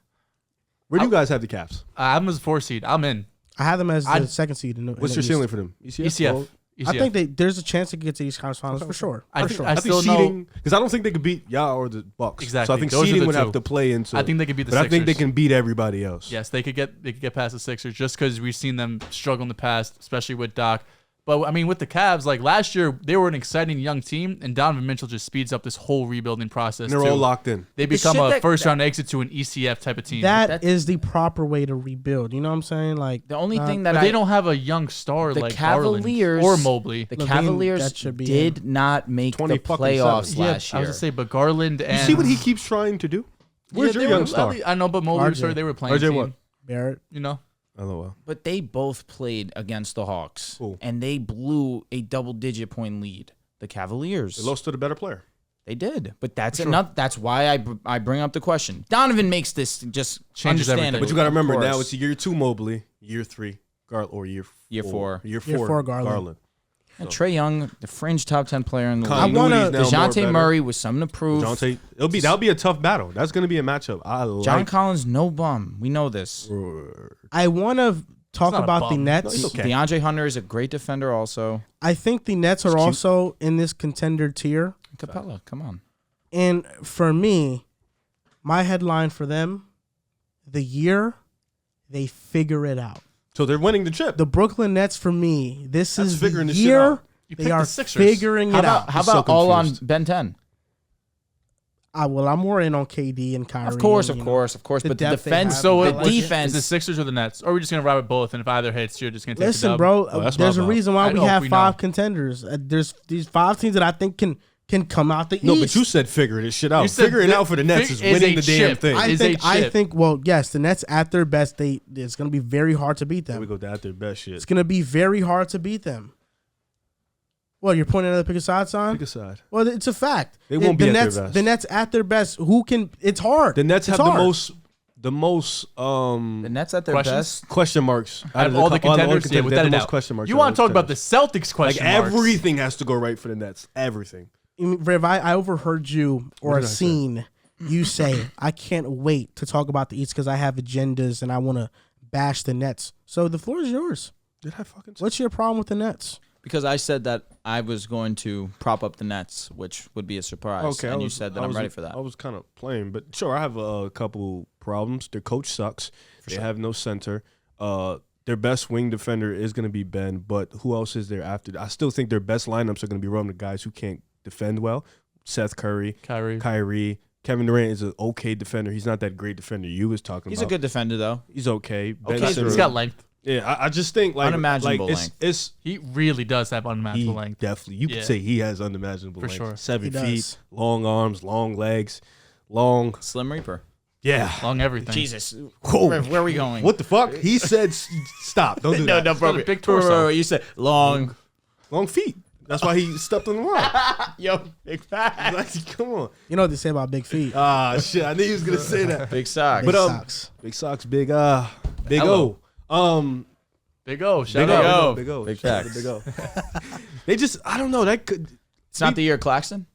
Where do you guys have the Caps? I'm as a 4 seed. I'm in. I have them as the I'd- second seed. In What's the your East. ceiling for them? ECF. Well, ECF. I think there's a chance they could get to East Conference Finals for sure. I For think- sure. I I think still know- seeding because I don't think they could beat y'all or the Bucks. Exactly. So I think Those are seeding the would two. have to play into. I think they could beat the but Sixers. I think they can beat everybody else. Yes, they could get past the Sixers just because we've seen them struggle in the past, especially with Doc. But I mean, with the Cavs, like last year, they were an exciting young team, and Donovan Mitchell just speeds up this whole rebuilding process. And they're too. all locked in. They become shit a that- first-round exit to an ECF type of team. That is the proper way to rebuild. You know what I'm saying? Like The only thing that but they don't have a young star the like Cavaliers Garland or Mobley. The Levine, Cavaliers that should be did not make the 20 fucking playoffs seven. last I was year. gonna say, but Garland and You see what he keeps trying to do? Where's Yeah, your they young were- star? I know, but Mobley was RJ. sure they were playing. RJ team, what? Barrett. You know, LOL. But they both played against the Hawks, Who? and they blew a double-digit point lead. The Cavaliers. They lost to the better player. They did, but that's enough. That's why I bring up the question. Donovan makes this just Changes everything. understandable. But you got to remember Of now course. it's year 2 Mobley, year 3 or year four. Year Year 4 four, Garland. Garland. And Trey Young, the fringe top 10 player in the league. Continuity's now more DeJounte better. Murray with something to prove. That'll be a tough battle. That's going to be a matchup. I John like. Collins, no bum. We know this. I want to talk not a about the bum. Nets. No, he's okay. DeAndre Hunter is a great defender also. I think the Nets are cute. also in this contender tier. Capella, come on. And for me, my headline for them, the year they figure it out. So they're winning the chip. The Brooklyn Nets, for me, this That's is the figuring this shit year out. You they picked are the Sixers. figuring How it about, out. how I'm so about all on confused. Ben 10? Well, I'm more in on KD and Kyrie. Of course, and, of you know, course, of course. the But the depth they defense, have. So the what- defense. is the Sixers or the Nets? Or are we just gonna ride with both? And if either hits, you're just gonna take the Listen, dub? bro, Oh, that's my there's a bad. reason why I we hope have we five know. contenders. There's these 5 teams that I think can come out the No, East. but you said figure this shit out. You said Figuring the- out for the Nets is is winning a the damn chip. thing. is a I chip. think. Well, yes, the Nets at their best, it's going to be very hard to beat There we them. go. That's their best shit. It's going to be very hard to beat them. Well, you're pointing at the pick a side sign? Pick a side. Well, it's a fact. They won't be the at their Nets. best. The Nets at their best. Who can? It's hard. The Nets It's have hard. the most The Nets at their Questions? best. question marks Out of all the contenders, yeah, they without have a the most doubt. question marks. You out want of to talk the about the contenders. Celtics question Like marks? everything has to go right for the Nets. Everything. Riv, I overheard you or What a did I say? scene you say, I can't wait to talk about the East because I have agendas and I want to bash the Nets. So the floor is yours. Did I fucking say? What's your problem with the Nets? Because I said that I was going to prop up the Nets, which would be a surprise. Okay, And you said that I'm ready for that. I was kind of playing, but sure, I have a couple problems. Their coach sucks. They have no center. Their best wing defender is going to be Ben, but who else is there after? I still think their best lineups are going to be run with guys who can't defend well. Seth Curry, Kyrie. Kevin Durant is an okay defender. He's not that great defender you was talking He's about. a good defender, though. He's okay. Ben Okay, Simmons- He's got length. Yeah, I just think like Unimaginable like length. it's He really does have he unimaginable length. definitely you Yeah. could say he has unimaginable For length. sure. 7 He feet, does. long arms, long legs, long. Slim Reaper. Yeah. Long everything. Jesus. Whoa. Where are we going? What the fuck? He said, stop. Don't do No, that. no, bro. got a big torso. You said long. Long feet. That's why he stepped on the line. Yo, big fat. Like, come on. You know what they say about big feet. Ah, shit. I knew he was gonna say that. Big socks. Big but, socks. Big socks, big big Hello. O. Big O. Shout Big out. O. Big O. Big Shout out to facts. Big O. They just, I don't know. That could. It's not the year Claxton.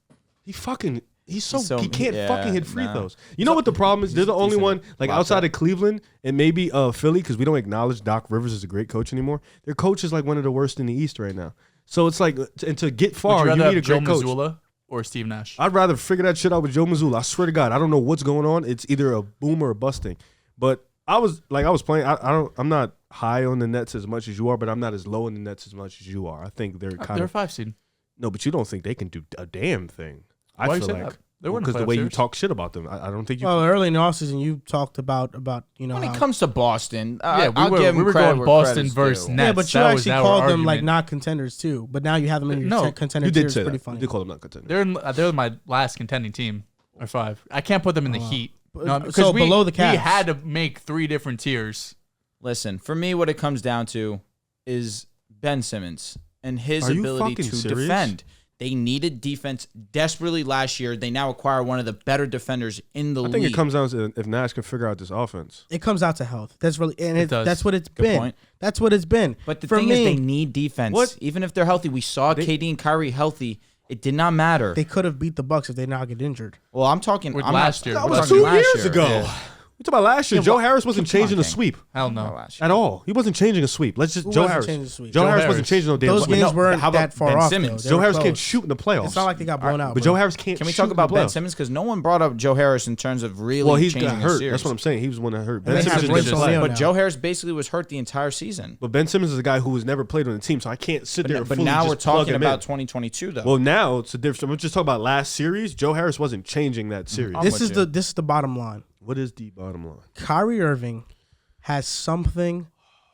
He's so, so- he can't yeah, fucking hit free nah. throws. You know what the problem is? They're the only decent one like lockdown. outside of Cleveland and maybe Philly because we don't acknowledge Doc Rivers as a great coach anymore. Their coach is like one of the worst in the East right now. So it's like, and to get Would far, you you rather need a have Joe great coach. Mazzulla or Steve Nash? I'd rather figure that shit out with Joe Mazzulla. I swear to God, I don't know what's going on. It's either a boom or a busting. But I was playing. I'm not high on the Nets as much as you are, but I'm not as low in the Nets as much as you are. I think they're kind They're a of 5 seed. no, but you don't think they can do a damn thing. I Why you feel say like that? They were in the because the playoff way you series. talk shit about them, I don't think you. Well, early in the offseason, you talked about you know When how, it comes to Boston, Yeah, I'll we give were him credit going where Boston credit's versus due. Nets. yeah, but you That was actually our called them like argument. not contenders too. But now you have them in your No, contender you tier. did It's say pretty that. funny. You did call them not contenders. They're my last contending team or 5. I can't put them in the Heat. No, So because below the we Cavs. had to make 3 different tiers. Listen, for me, what it comes down to is Ben Simmons and his Are you ability fucking to serious? defend. They needed defense desperately last year. They now acquire one of the better defenders in the I league. think it comes down to if Nash can figure out this offense. It comes out to health. That's really and It does. that's what it's Good been. point. That's what it's been. But the For thing me, is, they need defense. What? Even if they're healthy, we saw KD and Kyrie healthy. It did not matter. they could have beat the Bucks if they not get injured. well, I'm talking With I'm last year. Not, That I'm was talking 2 last years year. ago. Yeah. We talk about last year. Yeah, Joe well, Harris wasn't come on, changing a King. sweep Hell Not no. last year. at all. He wasn't changing a sweep. Let's just Who Joe wasn't Harris. changing the sweep? Joe Joe Harris Harris. wasn't changing no damn Those sweep. games No, weren't how about that far Ben off. Simmons? Though. They Joe were Harris close. can't shoot in the playoffs. It's not like they got blown out. But bro. Joe Harris can't. Can we shoot talk in the about Ben playoffs. Simmons? Because no one brought up Joe Harris in terms of really Well, he's changing got the hurt. series. That's what I'm saying. He was the one that hurt. And Ben they Simmons have is Riv just and like, Joel. But now. Joe Harris basically was hurt the entire season. but Ben Simmons is a guy who has never played on the team, so I can't sit there. But fully now just we're plug talking him about in. 2022, though. Well, now it's a different. I'm just talking about last series. Joe Harris wasn't changing that series. I'm This with is you. this is the bottom line. What is the bottom line? Kyrie Irving has something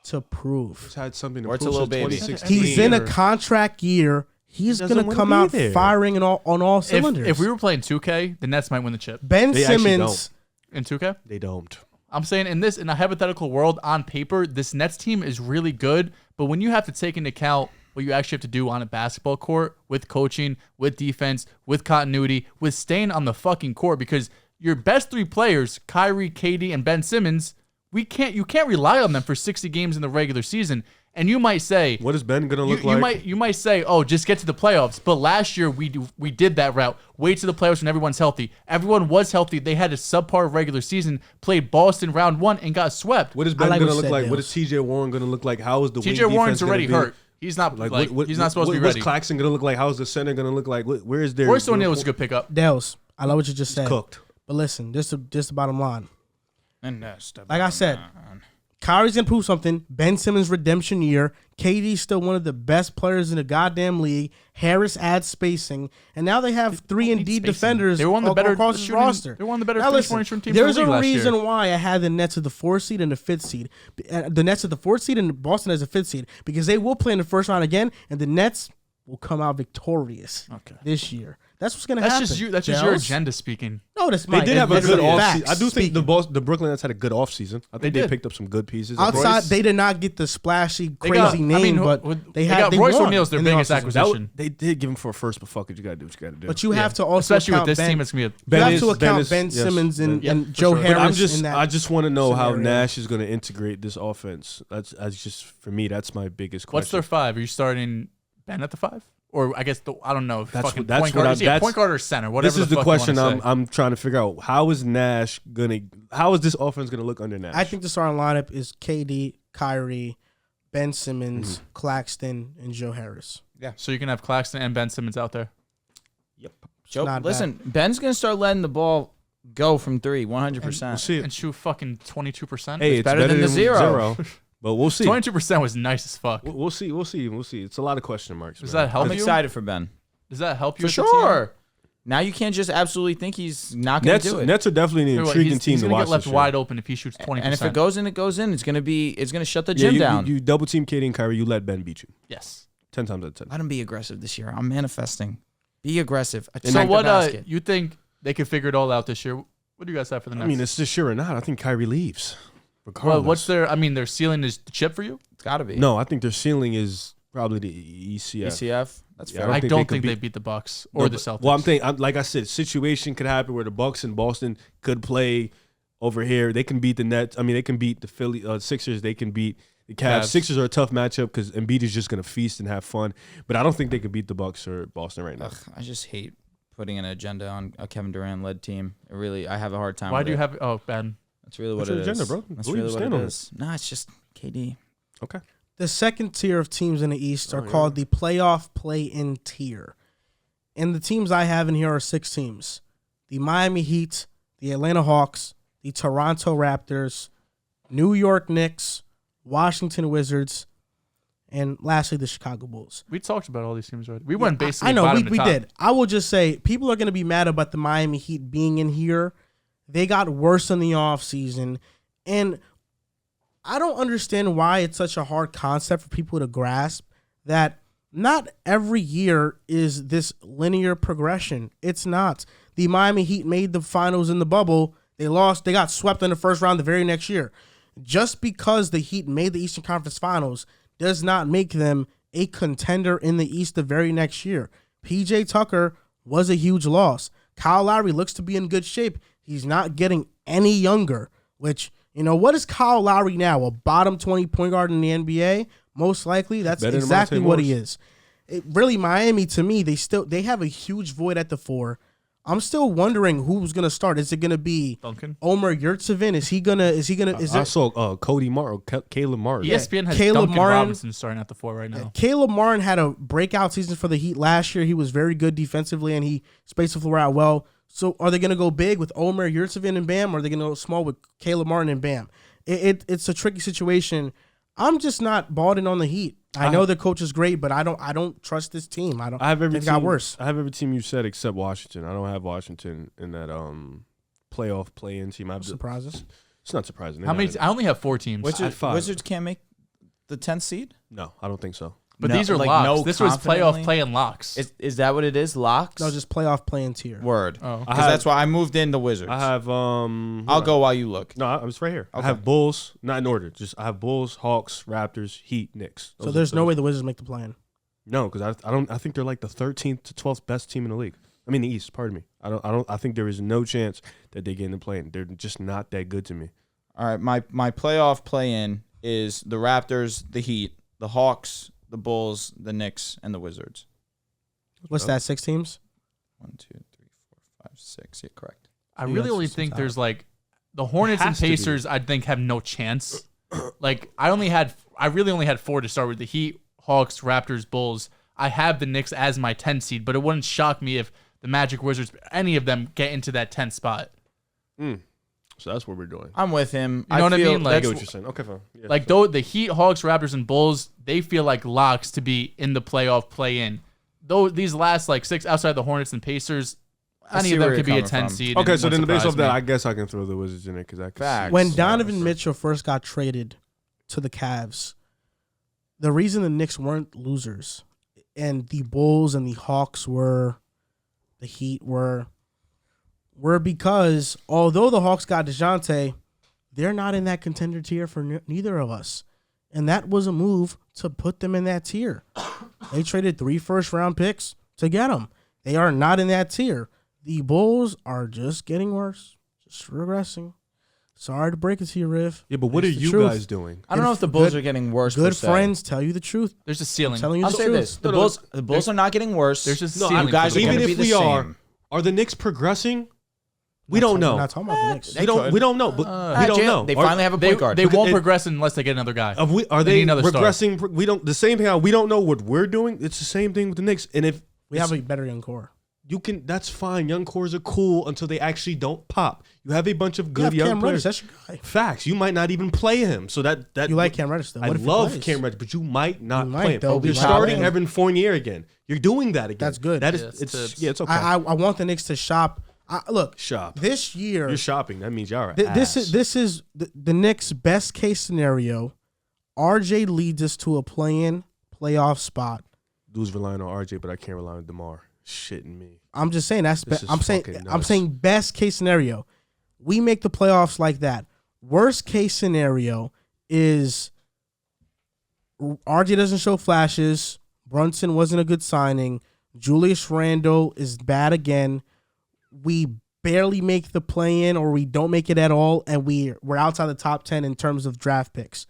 to prove. He's had something to Or it's a prove little since baby. 2016. He's in a Never. contract year. He's doesn't gonna wanna come be out there. firing on all cylinders. If we were playing 2K, the Nets might win the chip. Ben They actually Simmons, In 2K? They don't. I'm saying in a hypothetical world, on paper, this Nets team is really good, but when you have to take into account what you actually have to do on a basketball court with coaching, with defense, with continuity, with staying on the fucking court, because your best 3 players, Kyrie, KD, and Ben Simmons, you can't rely on them for 60 games in the regular season. And you might say, What is Ben gonna look like? you might say, oh, just get to the playoffs. But last year we did that route. Wait to the playoffs when everyone's healthy. Everyone was healthy. They had a subpar regular season. Played Boston round 1 and got swept. What is Ben like gonna what look you like? said, What is T.J. Warren gonna look like? How is the TJ wing Warren's defense already gonna be? hurt. He's not Like, he's not supposed to be ready. What's Claxton gonna look like? How's the center gonna look like? Where is their? Royce O'Neal was a good pickup. Dehls. I love what you just said. cooked. But listen, this is the bottom line. And that's the Like I bottom said, line. Kyrie's gonna prove something. Ben Simmons' redemption year. KD's still one of the best players in the goddamn league. Harris adds spacing, and now they have 3 and D Spacing. defenders They were one of the better across the shooting- roster. they were one of the better Now three-point listen, shooting teams in the there's league a last year. reason why I had the Nets at the 4th seed and the 5th seed. The Nets at the 4th seed and Boston as a 5th seed because they will play in the first round again, and the Nets will come out victorious this year. That's what's gonna happen. That's just your agenda speaking. No, that's They did have a good offseason. I do think speaking. the Brooklyn Nets had a good offseason. I think they picked up some good pieces. Outside, they did not get the splashy, crazy name, but they got Royce won O'Neal's their in the biggest offseason. acquisition. They did give him for a first, but fuck it, you gotta do what you gotta do. But you have to also especially account with this Ben, team, it's gonna be you have to account Ben Simmons and Joe sure. Harris. I just want to know how scenario. Nash is going to integrate this offense. That's just for me. That's my biggest question. What's their 5? Are you starting Ben at the 5? Or I guess I don't know. That's fucking what point guard. I'm. That's point guard or center. Whatever. This is the fuck question you wanna say. I'm trying to figure out. How is Nash gonna? How is this offense gonna look under Nash? I think the starting lineup is KD, Kyrie, Ben Simmons, Claxton, and Joe Harris. Yeah. So you can have Claxton and Ben Simmons out there. Yep. Joe, not listen, Ben's gonna start letting the ball go from 3, 100%. We'll see. And shoot fucking 22%. Hey, it's better than the zero. But we'll see. 22% was nice as fuck. We'll see. It's a lot of question marks. Does man. that help I'm you? excited for Ben. Does that help you? For as a team? sure. Now you can't just absolutely think he's not going to do it. Nets are definitely an intriguing team he's to gonna watch. get left this year. wide open if he shoots 20%. And if it goes in, it goes in. It's going to shut the gym down. You double team KD and Kyrie. You let Ben beat you. Yes. 10 times out of 10. Let him be aggressive this year. I'm manifesting. Be aggressive. So Attack the what? basket. You think they could figure it all out this year? What do you guys have for the Nets? I mean, it's just sure or not. I think Kyrie leaves. well, Regardless. what's their? I mean, their ceiling is the chip for you. It's got to be. No, I think their ceiling is probably the ECF. ECF. That's Yeah, fair. I think don't they could think they beat- beat the Bucks or the Celtics. Well, I'm thinking, like I said, situation could happen where the Bucks and Boston could play over here. They can beat the Nets. I mean, they can beat the Philly Sixers. They can beat the Cavs. Sixers are a tough matchup because Embiid is just going to feast and have fun. But I don't think they can beat the Bucks or Boston right now. Ugh, I just hate putting an agenda on a Kevin Durant led team. I have a hard time. Why with do you it. have? Oh, Ben. That's really What's what your it is. agenda, bro? That's Where you really what stand it on it? is. Nah, it's just KD. Okay. The second tier of teams in the East are called the playoff play-in tier. And the teams I have in here are 6 teams. The Miami Heat, the Atlanta Hawks, the Toronto Raptors, New York Knicks, Washington Wizards, and lastly, the Chicago Bulls. We talked about all these teams already. We went basically. I know, bottom to we top. did. I will just say, people are going to be mad about the Miami Heat being in here. They got worse in the offseason. And I don't understand why it's such a hard concept for people to grasp that not every year is this linear progression. It's not. The Miami Heat made the finals in the bubble. They lost. They got swept in the first round the very next year. Just because the Heat made the Eastern Conference Finals does not make them a contender in the East the very next year. PJ Tucker was a huge loss. Kyle Lowry looks to be in good shape. He's not getting any younger, which, what is Kyle Lowry now? A bottom 20 point guard in the NBA? Most likely. That's Better than exactly Monte what he Morris. is. Really, Miami, to me, they have a huge void at the 4. I'm still wondering who's gonna start. Is it gonna be Duncan. Omer Yurtseven? Is he gonna? I saw Cody Martin, Caleb Martin. ESPN has Caleb Duncan Moran. Robinson starting at the 4 right now. Caleb Moran had a breakout season for the Heat last year. He was very good defensively, and he spaced the floor out well. So are they going to go big with Omer Yurtseven and Bam, or are they going to go small with Caleb Martin and Bam? It's a tricky situation. I'm just not bought in on the Heat. I know the coach is great, but I don't trust this team. I have every it team, got worse. I have every team you said except Washington. I don't have Washington in that playoff play-in team. Surprises? It's not surprising. How many? I only have 4 teams. Wizards can't make the 10th seed? No, I don't think so. But No, these are like, locks. no This was confidently? playoff play-in locks. Is that what it is? Locks? No, just playoff playing tier. Word. Oh. Because that's why I moved in the Wizards. I have I'll go while you look. No, I'm just right here. I Okay. have Bulls, not in order. Just I have Bulls, Hawks, Raptors, Heat, Knicks. So there's no way the Wizards make the plan. No, because I think they're like the 13th to 12th best team in the league. I mean the East. Pardon me. I think there is no chance that they get in the play-in. They're just not that good to me. All right, my playoff play-in is the Raptors, the Heat, the Hawks, the Bulls, the Knicks, and the Wizards. What's that? 6 teams? 1, 2, 3, 4, 5, 6. Yeah, correct. I really only think there's like the Hornets and has to be. Pacers. I think have no chance. Like I really only had 4 to start with: the Heat, Hawks, Raptors, Bulls. I have the Knicks as my 10 seed, but it wouldn't shock me if the Magic, Wizards, any of them get into that 10th spot. So that's what we're doing. I'm with him. You know what I mean? I Like, get what you're saying. Okay, fine. Yeah, like though the Heat, Hawks, Raptors, and Bulls, they feel like locks to be in the playoff play-in. Though these last like 6 outside the Hornets and Pacers, any of them could be a 10 seed. Okay, and so it then won't based off surprise that, me. I guess I can throw the Wizards in it because I can Facts. see. When Donovan Mitchell first got traded to the Cavs, the reason the Knicks weren't losers and the Bulls and the Hawks were the Heat were because although the Hawks got DeJounte, they're not in that contender tier for neither of us. And that was a move to put them in that tier. They traded 3 first-round picks to get them. They are not in that tier. The Bulls are just getting worse, just regressing. Sorry to break it to you, Riv. Yeah, but what are you guys doing? I don't know if the Bulls are getting worse. Good friends tell you the truth. There's a ceiling. Telling you I'll the say truth. this: the Bulls are not getting worse. There's just No, ceiling. you guys for are the gonna even Bulls. be if the we same. are the Knicks progressing? We don't know. We're not talking about the Knicks. We don't know. But we don't know. They finally have a point guard. They won't progress unless they get another guy. Are They they need another star. regressing? We don't. The same thing. How we don't know what we're doing. It's the same thing with the Knicks. And if We have a better young core. you can, that's fine. Young cores are cool until they actually don't pop. You have a bunch of good You have young Cam Reddish. players. That's your guy. Facts. You might not even play him. So that You like Cam Reddish, though. I What if he love plays? Cam Reddish, but you might not You might, play him. though. You're Be starting shopping. Evan Fournier again. You're doing that again. That's good. That is. Yeah, It's okay. I want the Knicks to shop. Look, Shop. this year, You're shopping. That means y'all are this ass. is the Knicks' best case scenario. RJ leads us to a play-in playoff spot. Dude's relying on RJ, but I can't rely on DeMar. Shitting me. I'm just saying that's. This is I'm fucking nuts. saying best case scenario. We make the playoffs like that. Worst case scenario is RJ doesn't show flashes. Brunson wasn't a good signing. Julius Randle is bad again. We barely make the play-in, or we don't make it at all, and we're outside the top 10 in terms of draft picks.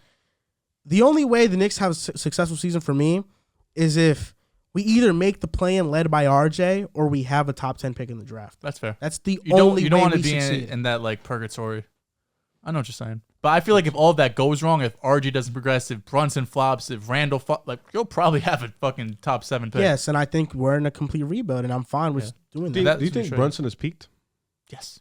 The only way the Knicks have a successful season for me is if we either make the play-in led by RJ, or we have a top 10 pick in the draft. That's fair. That's the You don't only way want to we be succeed. in that like purgatory. I know what you're saying, but I feel like if all that goes wrong, if RG doesn't progress, if Brunson flops, if Randall like you'll probably have a fucking top 7 pick. Yes, and I think we're in a complete rebuild, and I'm fine with doing Do that. you think sure. Brunson has peaked? Yes.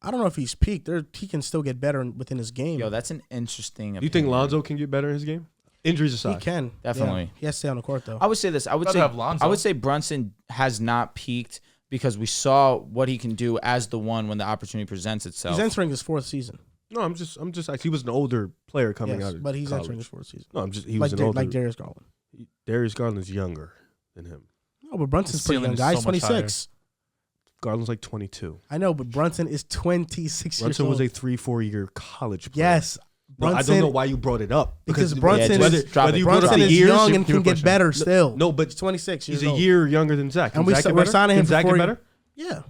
I don't know if he's peaked. He can still get better within his game. Yo, that's an interesting. Do you think Lonzo can get better in his game? Injuries aside. He can. Definitely. Yeah. He has to stay on the court, though. I would say this. I would say Brunson has not peaked because we saw what he can do as the one when the opportunity presents itself. He's entering his 4th season. No, I'm just like he was an older player coming Yes, out of but he's college. entering his 4th season. No, he was an older. Like Darius Garland. Darius Garland's younger than him. No, but Brunson's His pretty ceiling young, is guy. so He's much 26. Garland's like 22. I know, but Brunson is 26 Brunson years was old. a 3-4 year college player. Yes. No, I Brunson, don't know why you brought it up. Because Brunson just is, drop it. you brought up Brunson the is years, young and keep can get pushing. better still. No, but He's 26 years he's a old. year younger than Zach. And Can Zach get better? signing him Can Zach before get he- better? Yeah.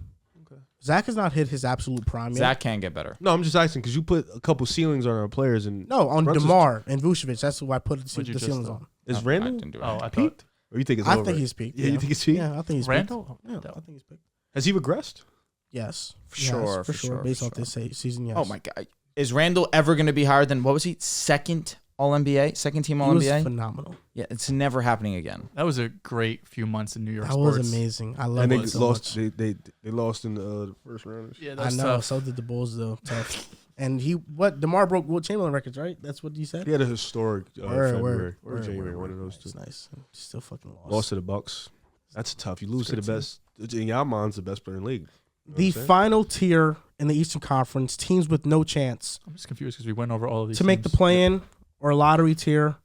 Zach has not hit his absolute prime yet. Zach can get better. No, I'm just asking because you put a couple ceilings on our players and No, on Brunson's- DeMar and Vucevic. That's who I put the What'd you just ceilings say? on. Is I Randall didn't do it. Oh, I peaked? thought Or you think it's I over? think he's peaked. Yeah, you think he's peaked? Yeah, I think he's Randall. peaked. Yeah, I think he's peaked. Has he regressed? Yes. For He has, sure, for for sure. sure, Based for off this season, yes. Oh my God, is Randall ever going to be higher than what was he? Second All NBA, second team He All was NBA. phenomenal. Yeah, it's never happening again. that was a great few months in New York That sports. was amazing. I love And they it so lost. much. They lost in the first round. Yeah, I that's know. tough. So did the Bulls, though. Tough. And DeMar broke Will Chamberlain records, right? That's what you said? He had a historic February or Word, January, word, one of word. those two. It's nice. Still fucking lost. Lost to the Bucks. That's tough. You lose to the Great best. In your mind's the best player in the league. You know The what I'm saying? final tier in the Eastern Conference, teams with no chance I'm just confused because we went over all of these to make the teams. play-in or lottery tier.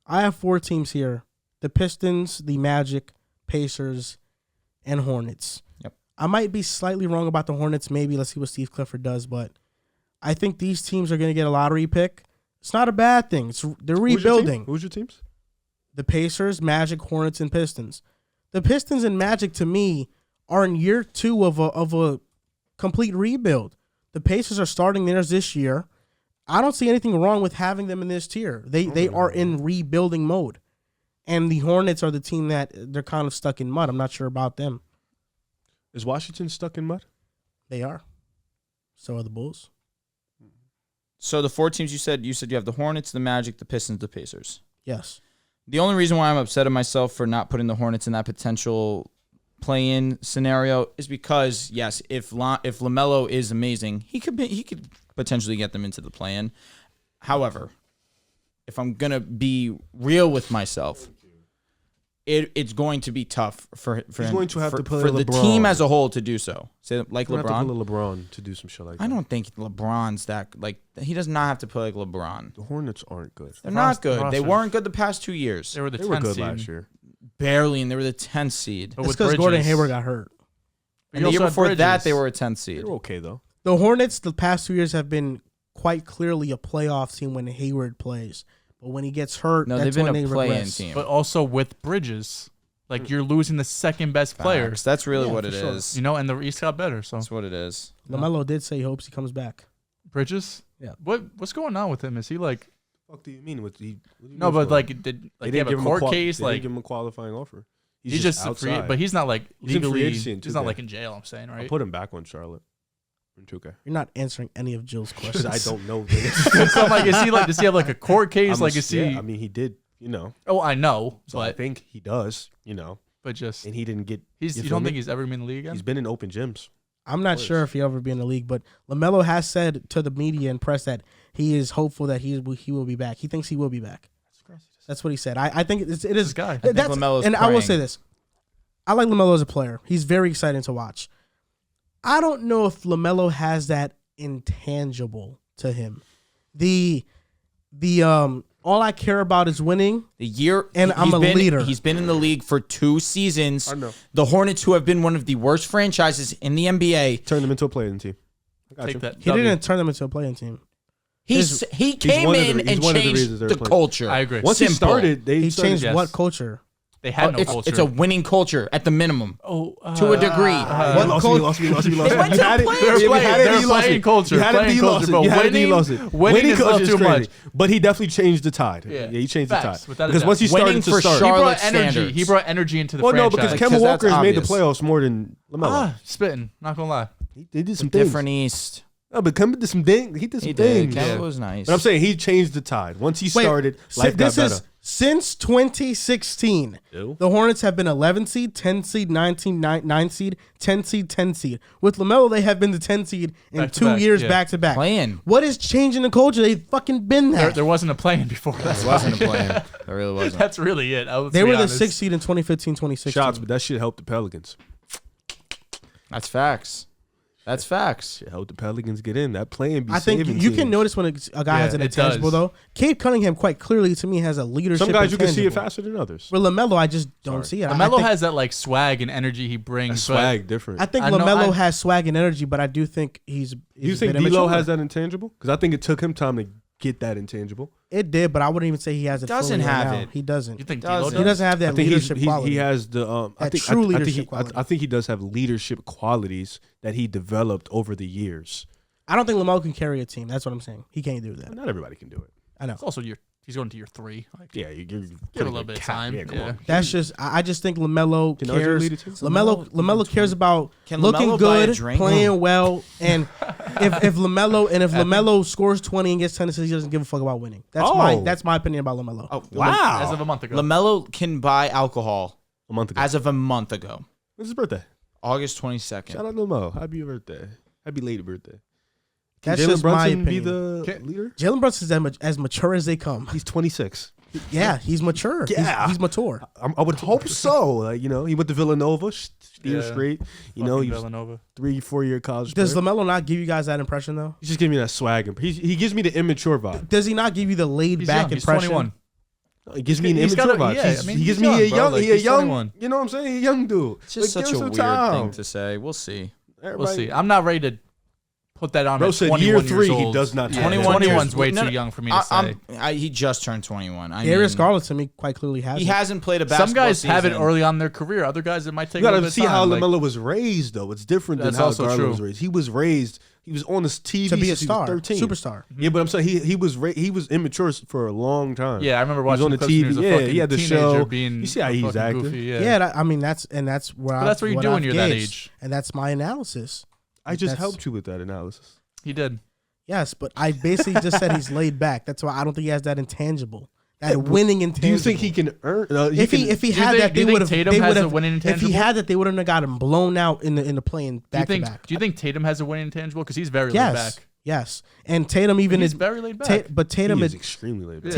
I have 4 teams here: the Pistons, the Magic, Pacers, and Hornets. Yep. I might be slightly wrong about the Hornets. Maybe let's see what Steve Clifford does, but I think these teams are going to get a lottery pick. It's not a bad thing. They're Who's your team? rebuilding. Who's your teams? The Pacers, Magic, Hornets, and Pistons. The Pistons and Magic, to me, are in year 2 of a complete rebuild. The Pacers are starting theirs this year. I don't see anything wrong with having them in this tier. They are in rebuilding mode. And the Hornets are the team that they're kind of stuck in mud. I'm not sure about them. Is Washington stuck in mud? They are. So are the Bulls. So the 4 teams you said you have the Hornets, the Magic, the Pistons, the Pacers. Yes. The only reason why I'm upset at myself for not putting the Hornets in that potential play-in scenario is because yes, if LaMelo is amazing, he could potentially get them into the play-in. However, if I'm gonna be real with myself, it's going to be tough for He's him, going to have to play for the LeBron. team as a whole to do so. Say like We're gonna have to LeBron. put LeBron to do some shit like that. I don't think LeBron's that like he does not have to play like LeBron. The Hornets aren't good. They're not good. They roster. weren't good the past 2 years. They were the They were 10th good seed. last year. Barely, and they were the 10th seed. But It's with because Gordon Bridges- Hayward got hurt. And the year also had before that, Bridges. they were a 10th seed. They're okay though. The Hornets the past 2 years have been quite clearly a playoff team when Hayward plays. But when he gets hurt, No, that's they've been when a they play-in regress. team. But also with Bridges, like you're losing the second best player. Facts. That's really Yeah, what for it is. sure. You know, and the East got better. So That's what it is. LaMelo did say he hopes he comes back. Bridges. Yeah. What's going on with him? Is he like? What do you mean? What do you No, but like did they he have a give him court qual- case? They Like didn't give him a qualifying offer. he's just a free, outside. but he's not like He's in free legally. agency in He's not 2K. like in jail. I'm saying, I'll right? put him back on Charlotte. In 2K. You're not answering any of Jill's questions. Because I don't know. So I'm like, is he like? Does he have like a court case? I'm Like, is he? yeah, I mean, he did. You know. Oh, I know, So I but think he does. You know. just And he didn't get. he's. You feel don't me? think he's ever been in the league again? He's been in open gyms. I'm not sure if he'll ever be in the league, but LaMelo has said to the media and press that he is hopeful that he will be back. He thinks he will be back. That's what he said. I think it is. This guy. I think LaMelo's and I will praying. say this: I like LaMelo as a player. He's very exciting to watch. I don't know if LaMelo has that intangible to him. The all I care about is winning. The year And I'm a leader. He's been in the league for 2 seasons. I know. The Hornets, who have been one of the worst franchises in the NBA, Turned him into a playing team. I got Take you. that. He W. didn't turn them into a playing team. he came one of the- in he's and one of the changed reasons they're the playing. culture. I agree. Once Simple. he started, they He started, changed yes. what culture? They had no it's, culture. it's a winning culture at the minimum, oh, to a degree. You lost me. They went to had it. players. Yeah, you They're had it, playing- you lost they're it. culture, You had it, playing you lost culture, it. but You had it, you winning- lost it. winning is a little culture too crazy. much. But he definitely changed the tide. Yeah. Yeah, he changed Facts, the tide. without a Because doubt. once he Winning started to for start. He Charlotte brought energy. standards. He brought energy into the Well, no, franchise. because Kemba Because that's Walker's made the obvious. playoffs more than LaMelo. Spitting. Not gonna lie. He did some things. Different East. No, but Kemba did some things. He did some He did. things. Kemba was nice. But I'm saying he changed the tide. Once he started, life got this better. is since 2016. Ew. The Hornets have been 11 seed, 10 seed, 19, 9 seed, 10 seed, 10 seed. With LaMelo, they have been the 10 seed in Back to 2 back, years yeah. back to back. Playing. What is changing the culture? They've fucking been that. There wasn't a play-in before. That's It wasn't a plan. There really wasn't. That's really it. They were the 6th seed in 2015, 2016. Shots, but that shit helped the Pelicans. That's facts. That's facts. Shit helped the Pelicans get in. That playing be I think saving you can teams. notice when a guy has an it intangible, does. though. Cade Cunningham, quite clearly, to me, has a leadership Some guys you can see it intangible. faster than others. With LaMelo, I just don't see it. I LaMelo think- has that like swag and energy he brings. but Swag different. I think I know- LaMelo I- has swag and energy, but I do think he's Do you a think bit D'Lo immature. has that intangible? Because I think it took him time to get that intangible. It did, but I wouldn't even say he has it. Doesn't fully right have now. it. He doesn't. You think Doesn't. D'Lo He does? doesn't have that I think leadership quality. he has the That I think, true I think leadership he, quality. I think he does have leadership qualities that he developed over the years. I don't think LaMelo can carry a team. That's what I'm saying. He can't do that. Not everybody can do it. I know. It's also he's going to year 3. Like, Yeah, you're give a putting little bit of cap. time. Yeah, come on. That's just. I just think LaMelo Can RJ cares. lead it too? LaMelo cares about Can looking LaMelo buy a good, drink? playing well, and if LaMelo scores 20 and gets 10 assists, he doesn't give a fuck about winning. That's my opinion about LaMelo. Oh, Wow. As of a month ago. LaMelo can buy alcohol A month ago. as of a month ago, When's his birthday? August 22nd. Shout out to Mo. Happy birthday. Happy late birthday. That's Jalen just my Brunson be opinion. the leader? Jalen Brunson's as mature as they come. He's 26. Yeah, he's mature. Yeah. He's mature. I would hope so. Like, he went to Villanova, steer Yeah. straight. He Fucking was Villanova. 3-4 year college Does player. LaMelo not give you guys that impression though? He's just giving me that swag. He gives me the immature vibe. Does he not give you the laid He's back young. He's impression? 21. He gives me an He's immature got a- vibe. yeah, He's- I mean, he he's gives me a young, bro. young, Like, he a he's young, 21. you know what I'm saying? He a young dude. It's just Like, such give a him weird some time. thing to say. We'll see. We'll Everybody- see. I'm not ready to put that on. Bro at said 21 year years 3 he old. does not have 21 that. 21's way No, too no, young for me to say. He just turned 21. Darius Garland to me quite clearly has. He it. hasn't played a basketball Some guys have it season. early on in their career. Other guys, it might take You a little gotta bit see of time. how Like, LaMelo was raised, though. It's different than That's how also Garland true. was raised. He was raised. He was on this TV to be a since he was star, 13. superstar. Yeah, but I'm saying he was immature for a long time. yeah, I remember He was watching on the clips when TV. he was a Yeah, fucking he had the teenager show. being You see how a he's fucking acting? goofy, Yeah, that's where But that's what you do when you're that gauged, age. and that's my analysis. I just That's- helped you with that analysis. He did. Yes, but I basically just said he's laid back. That's why I don't think he has that intangible, that winning intangible. Do you think he can earn? If he Do you had think- that, do you they think would have. Tatum They has would a have. winning If he intangible? had that, they wouldn't have got him blown out in the playing back to back. Do you think Tatum has a winning intangible? Because he's very laid Yes, back. yes, and Tatum even He's is. very laid back. But Tatum, He is extremely laid back.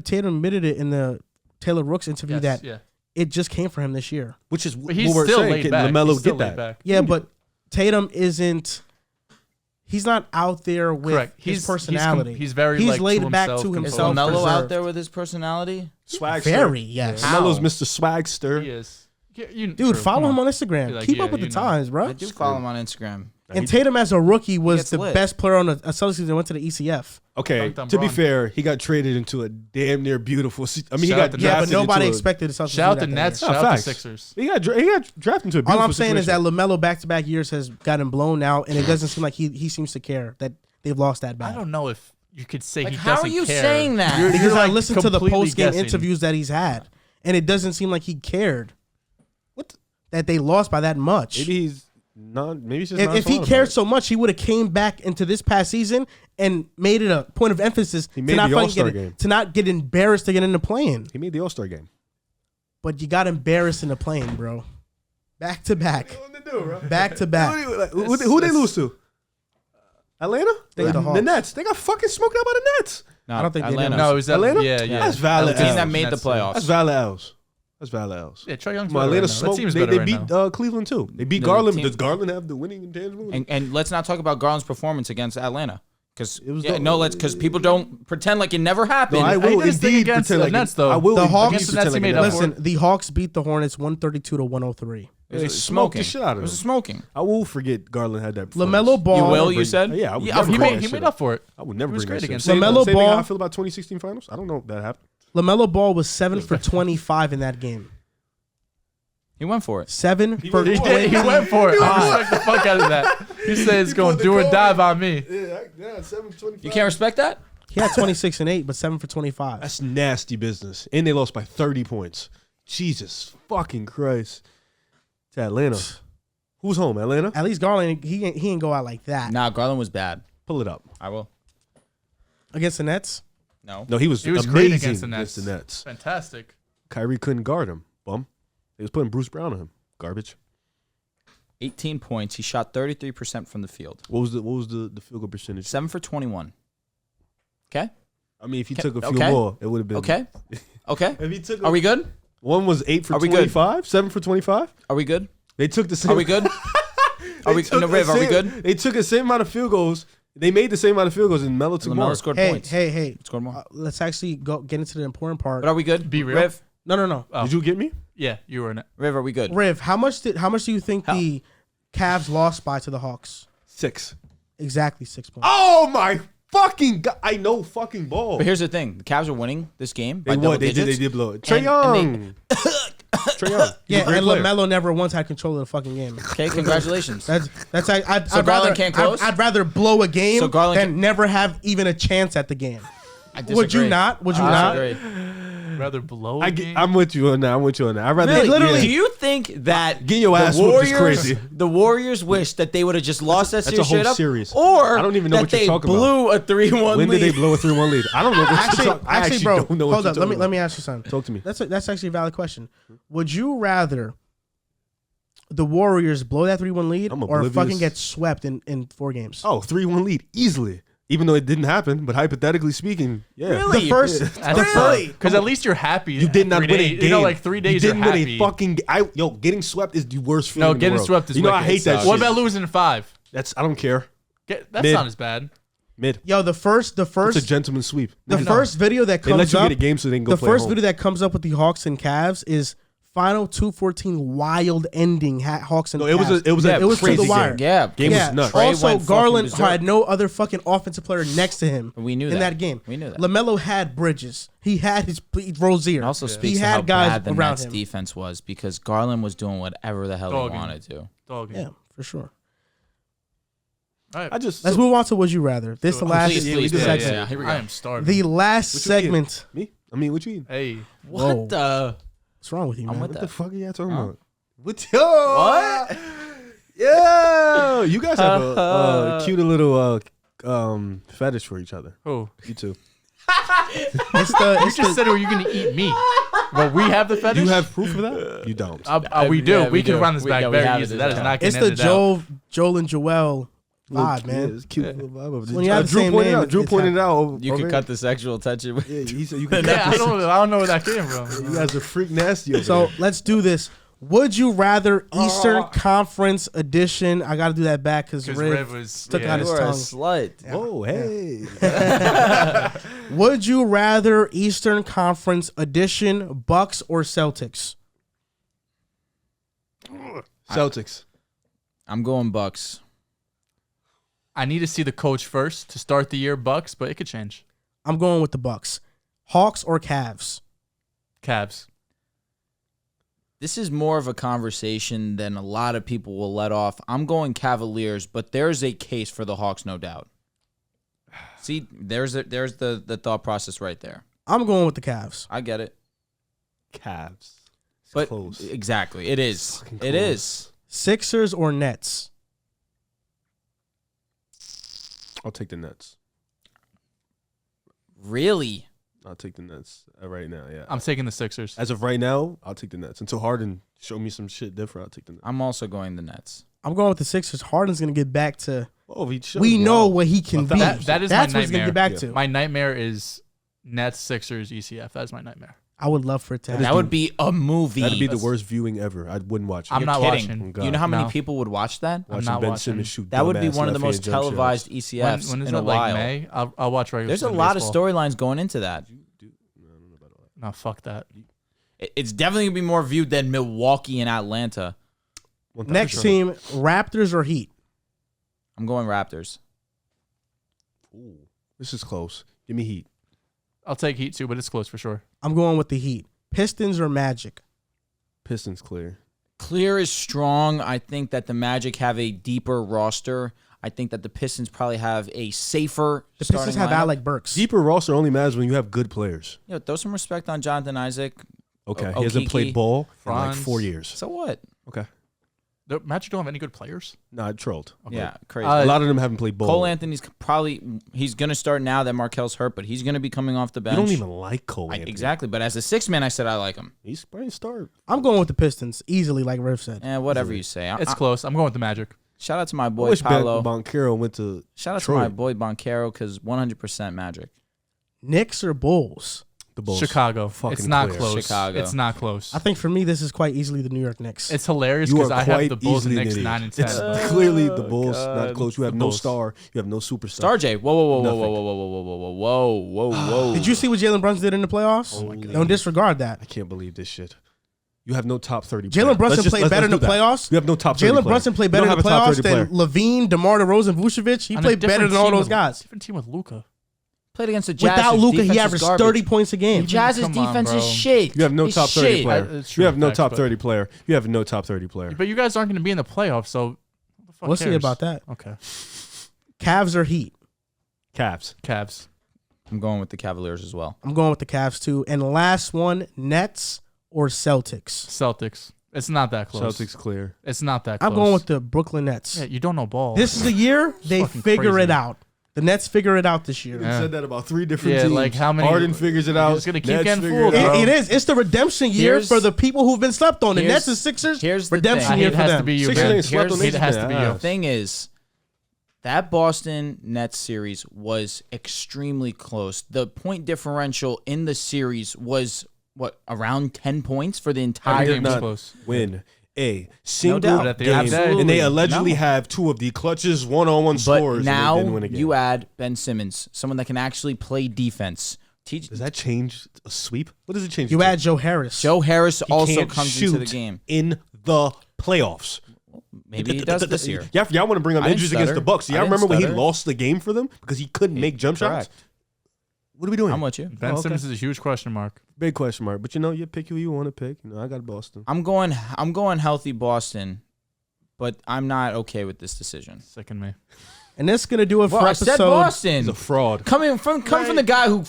Tatum admitted it in the Taylor Rooks interview Yes, that yeah. it just came for him this year. Which is But what he's we're still saying. laid Can back. LaMelo He's still get laid that? back. Yeah, but Tatum isn't. He's not out there with Correct. his He's personality. he's very He's like, laid to back himself, to Is himself. composed. LaMelo preserved. out there with his personality? Swagster. Very, yes. How? LaMelo's Mr. Swagster. He is. Dude, follow him on Instagram. Like, Keep up with the times, bro. I do follow him on Instagram. And Tatum as a rookie was gets the lit. best player on a Celtics team that went to the ECF. Okay, Dunked on to be Braun. fair, he got traded into a damn near beautiful. I mean, he Shout got out to Yeah, but drafted nobody into expected the Celtics Shout out to the do that Nets. that Shout year. out the facts. Sixers. He got drafted into a beautiful All I'm saying is that situation. LaMelo back-to-back years has gotten blown out, and it doesn't seem like he seems to care that they've lost that I bad. don't know if you could say Like, he how doesn't are you care. saying that? You're Because I like listened to the completely post-game guessing. interviews that he's had, and it doesn't seem like he cared. What? That they lost by that much. Maybe he's not. Maybe he's just If he nonchalant cared about so much, he would have came back into this past season and made it a point of emphasis He to made not the fucking All-Star get game. to not get embarrassed to get into playing. it. He made the All-Star game. But you got embarrassed in the playing, bro. Back to back, What they do, bro? back to back. Who they lose to? Atlanta? They got the The Hawks. Nets. They got fucking smoked out by the Nets. No, I don't think they Atlanta. did. No, it was Atlanta? Yeah. That's valid. The team that L's. made the playoffs. That's valid L's. That's valid L's. Yeah, Trae Young's Come on, better Atlanta right now. That smoked. team's They better right beat now. Cleveland too. They beat No, the Garland. team- Does Garland have the winning intangible? And let's not talk about Garland's performance against Atlanta. Because the- people don't pretend like it never happened. No, I He will did his thing indeed against pretend the like Nets, it. though. I will. The indeed Hawks- Against the pretend Nets, he like made it up does. for Listen, the Hawks beat the Hornets 132 to 103. It was They a smoked smoking. the shit out of It was a them. smoking. I will forget Garland had that. LaMelo performance. Ball. You will, you said? Yeah, I would Yeah, never he bring made- that He shit made up. up for it. I would never He was bring great that shit against up. them. LaMelo Same thing Ball- how I feel about 2016 finals. I don't know if that happened. LaMelo Ball was 7 for 25 in that game. He went for it. 7 for He 20. did. He went for it. I respect the fuck out of that. He said it's going to do or die by me. Yeah, 7-25. You can't respect that? He had 26 and 8, but 7 for 25. That's nasty business. And they lost by 30 points. Jesus fucking Christ. To Atlanta. Who's home? Atlanta? At least Garland, he ain't go out like that. Nah, Garland was bad. Pull it up. I will. Against the Nets? No. No, he was He was amazing great against the Nets. Fantastic. Kyrie couldn't guard him. Bum. They was putting Bruce Brown on him. Garbage. 18 points. He shot 33% from the field. What was the field goal percentage? 7 for 21. Okay? I mean, if he Okay, took a few okay. more, it would have been. Okay? Okay? If he took Are we good? one was 8 for Are we good? 25, 7 for 25. Are we good? They took the same. Are we good? Are we took no, the Riv, are we same- good? They took the same amount of field goals. They made the same amount of field goals, and Melo took more. LaMelo scored Hey, points. hey. Scored more. Let's actually get into the important part. But are we good? Be real. Riv, No. Oh. Did you get me? Yeah, you were in it. Riv, are we good? Riv, how much do you think the Cavs lost by to the Hawks? 6. Exactly 6 points. Oh my fucking god! I know fucking ball. But here's the thing: the Cavs are winning this game by They double won. They digits. did blow it. Trae And Young. Trae Young. He's a Yeah, great and player. LaMelo never once had control of the fucking game. Okay, congratulations. I'd So rather Garland can't close? I'd rather blow a game So Garland than never have even a chance at the game. I Would you disagree. not? Would you I not? disagree. Rather blow a game. I'm with you on that. I'd rather Really? literally- Do you think that Getting your ass the whooped is Warriors, crazy. the Warriors wish that they would have just lost that that's a series whole straight up, series. or I don't even know that what you're they talking blew a 3-1 When lead? did they blow a 3-1 lead? I don't know. What Actually, I actually bro, don't know what hold you're up. talking Let me about. ask you something. Talk to me. That's actually a valid question. Would you rather the Warriors blow that 3-1 lead I'm or oblivious. fucking get swept in 4 games? Oh, 3-1 lead easily. Even though it didn't happen, but hypothetically speaking, yeah. Really? The first, Because at least you're happy. You did not 3 win a days. game. You know, like 3 days You didn't you're win happy. a fucking. Getting swept is the worst feeling. No, in the getting world. swept is You know, I wicked. hate that. What shit. about losing in 5? I don't care. That's Mid. not as bad. Mid. yo, the first It's a gentleman's sweep. the first video that They let comes you up, get a game so they can go the play first at home. video that comes up with the Hawks and Cavs is final 2-14 wild ending. Hawks and No, it was Cavs. a it was it a was to crazy the wire. game. Yeah, Game Yeah. was nuts. Trey Also, went fucking Garland berserk. had no other fucking offensive player next to him. We knew in that. that game. We knew that. LaMelo had Bridges. He had his Rozier. It also he speaks to had how guys bad the around Nets him. defense was because Garland was doing whatever the hell Dogging. he wanted to. Dog. Yeah, for sure. All right. I just Let's move on to Would You Rather. This the last Please, segment. yeah. Here we go. I am starving. The last What you eating? segment. me. I mean, what you eating? Hey. What Whoa. the? What's wrong with you, I'm man? with What that. the fuck are y'all talking Huh? about? What? Yeah, you guys have a cute little fetish for each other. Oh. You too. It's You just said, "Are you going to eat me?" Well, we have the fetish. You have proof of that? You don't. We do. Yeah, we can do. run this We- back yeah, we very have it easily. this That is time. not it's getting the edited out. Joel and Joel vibe, Yeah, man. it's cute little vibe of it. When you have the Drew same pointed name, out. Drew it's pointed it out. You could cut the sexual tension. Yeah, he said you can Yeah, cut I this. don't know where that came from. You guys are freak nasty over So there. let's do this. Would you rather Eastern Conference edition? I got to do that back because Because Riv Rev was took out his You are a tongue. slut. Oh, hey. Would you rather Eastern Conference edition Bucks or Celtics? Celtics. I'm going Bucks. I need to see the coach first to start the year Bucks, but it could change. I'm going with the Bucks. Hawks or Cavs? Cavs. This is more of a conversation than a lot of people will let off. I'm going Cavaliers, but there's a case for the Hawks, no doubt. See, there's the thought process right there. I'm going with the Cavs. I get it. Cavs. It's But close. exactly, it is. Fucking It close. is. Sixers or Nets? I'll take the Nets. Really? I'll take the Nets right now. Yeah. I'm taking the Sixers. As of right now, I'll take the Nets. Until Harden show me some shit different, I'll take the Nets. I'm also going the Nets. I'm going with the Sixers. Harden's going to get back to. Oh, he showed We me know out. what he can be. That is That's my what he's going to nightmare. get back Yeah. to. My nightmare is Nets, Sixers, ECF. That's my nightmare. I would love for it to happen. That would be a movie. That'd be the worst viewing ever. I wouldn't watch it. I'm You're not kidding. watching. Oh, God. You know how many No. people would watch that? I'm Watching not Ben watching. Simmons shoot That would be dumbass one of the most left-hand jump televised shots. ECFs When is in that, a while. like May? I'll watch regular There's a season lot of baseball. storylines going into that. No, fuck that. It's definitely gonna be more viewed than Milwaukee and Atlanta. Next team, Raptors or Heat? I'm going Raptors. Ooh, this is close. Give me Heat. I'll take Heat too, but it's close for sure. I'm going with the Heat. Pistons or Magic? Pistons clear. Clear is strong. I think that the Magic have a deeper roster. I think that the Pistons probably have a safer The starting Pistons have lineup. Alec Burks. Deeper roster only matters when you have good players. Yo, throw some respect on Jonathan Isaac. Okay, O- he hasn't Okeke. played ball in like Franz. 4 years. So what? Okay, The Magic don't have any good players. nah, I trolled. Yeah, crazy. Uh, A lot of them haven't played ball. Cole Anthony's he's going to start now that Markel's hurt, but he's going to be coming off the You bench. don't even like Cole Anthony. Exactly, but as a sixth man, I said I like him. He's probably start. I'm going with the Pistons easily, like Riv said. Whatever you say. It's close. I'm going with the Magic. Shout out to my I boy wish Paolo. Boncaro went to Shout out Detroit. to my boy Boncaro because 100% Magic. Knicks or Bulls? the Bulls. Chicago. Fucking It's not clear. close. Chicago. It's not close. I think for me, this is quite easily the New York Knicks. It's hilarious You because are I have quite the Bulls and easily an Knicks idiot. 9 and 10. It's clearly the Bulls, not God. close. You have The no Bulls. star. You have no superstar. Star J. Whoa, whoa, whoa, whoa, Nothing. whoa, whoa, whoa, whoa, whoa, whoa, whoa, whoa. Did you see what Jalen Brunson did in the playoffs? Oh my God. Don't disregard that. I can't believe this shit. You have no top 30 player. Jalen Brunson Let's just- played let's better in the do that. playoffs. You have no top 30 Jalen player. Brunson played You better don't in the have a top playoffs 30 than player. Levine, DeMar DeRozan, Vucevic. He On a played better different than all team those with- guys. Different team with Luca. Played against the Jazz. Without whose Luka, defense he is averaged garbage. 30 points a game. The Jazz's Come on, defense bro. is shit. You have no It's top 30 shit. player. It's true You have no facts, top but- 30 player. You have no top 30 player. But you guys aren't going to be in the playoffs, so what the fuck We'll see cares? about that. Okay. Cavs or Heat? Cavs. Cavs. I'm going with the Cavaliers as well. I'm going with the Cavs too. And the last one, Nets or Celtics? Celtics. It's not that close. Celtics clear. It's not that close. I'm going with the Brooklyn Nets. Yeah, you don't know ball. This is the year they fucking figure crazy. it out. The Nets figure it out this year. You Yeah. said that about 3 different Yeah, teams. like how many- Harden figures it You're out. just gonna keep Nets getting figure fooled, it out. bro. It is. It's the redemption year Here's- for the people who've been slept on. The here's- Nets and Sixers, here's the redemption thing. year It for has them. to be you, Sixers man. ain't slept on Here's- this It has shit. to be Ah. you. The thing is, that Boston Nets series was extremely close. The point differential in the series was, around 10 points for the Every entire game was not close. Win a single doubt. But at the game, end of the day- and they Absolutely. allegedly No. have 2 of the clutchest one-on-one But scores. and they now didn't win a game. you add Ben Simmons, someone that can actually play defense. Does that change a sweep? What does it change? You to? add Joe Harris. Joe Harris He also can't comes shoot into the game. in the playoffs. Maybe he does this year. Y'all want to bring up I didn't injuries against stutter. the Bucks. Y'all I didn't remember when he stutter. lost the game for them because he couldn't make jump shots? Correct. What are we doing? I'm with you. Ben okay. Simmons is a huge question mark. Big question mark. But you pick who you want to pick. I got Boston. I'm going healthy Boston, but I'm not okay with this decision. Sicken me. And that's going to do it for Well, I episode. said Boston. He's a fraud. Coming from the guy who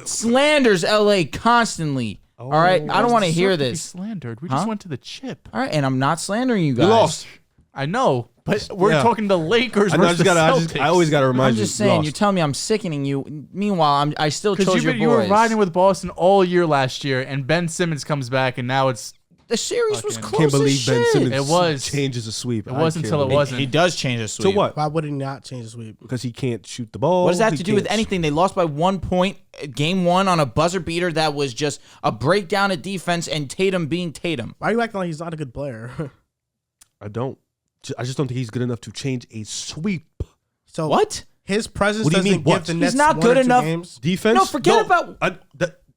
slanders LA constantly. All right, I don't want to hear Deserve to be this. Slandered. We Huh? just went to the chip. All right, and I'm not slandering you guys. You lost. I know, but we're Yeah. talking the Lakers I know, versus the Celtics. I always got to remind I'm you. just saying, lost. you're telling me I'm sickening you. Meanwhile, I still Because chose your you were boys. riding with Boston all year last year, and Ben Simmons comes back, and now it's The series was Fucking- close Can't believe as Ben shit. Simmons It was. changes a sweep. It was until it wasn't. He does change the So sweep. what? Why would he not change the sweep? Because he can't shoot the ball. What does that have He to do with can't- anything? They lost by 1 point, game 1 on a buzzer beater that was just a breakdown of defense and Tatum being Tatum. Why are you acting like he's not a good player? I don't. I just don't think he's good enough to change a sweep. So What? his presence What do you doesn't mean, give what? the He's Nets not one good or two enough. games. Defense? No, forget about-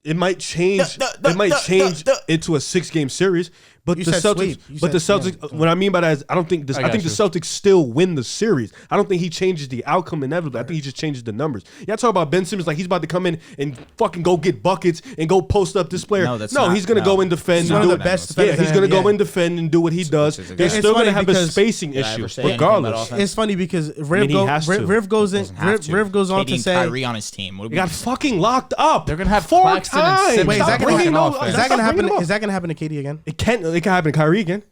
it might change. It might change into a 6-game series, But You the said Celtics, sweep. but the Celtics. What I mean by that is, I don't think this. I think the Celtics still win the series. I don't think he changes the outcome inevitably. I think he just changes the numbers. Yeah, talk about Ben Simmons like he's about to come in and fucking go get buckets and go post up this player. No, he's gonna go and defend. He's and one do of the best Yeah, defenders he's in gonna the go NBA. and defend and do what he does. They're It's still gonna funny have a because- spacing Did I ever issue, say anything regardless. about offense? It's funny because he has to. Riv goes in. Riv goes on KD to and say, Kyrie on his team. What They got fucking locked up. They're gonna have 4 Claxton and times. Simmons. "Wait, is Stop that gonna bringing happen? offense. Is that gonna Stop bringing happen? them Is that gonna happen to KD again? It can happen to Kyrie again.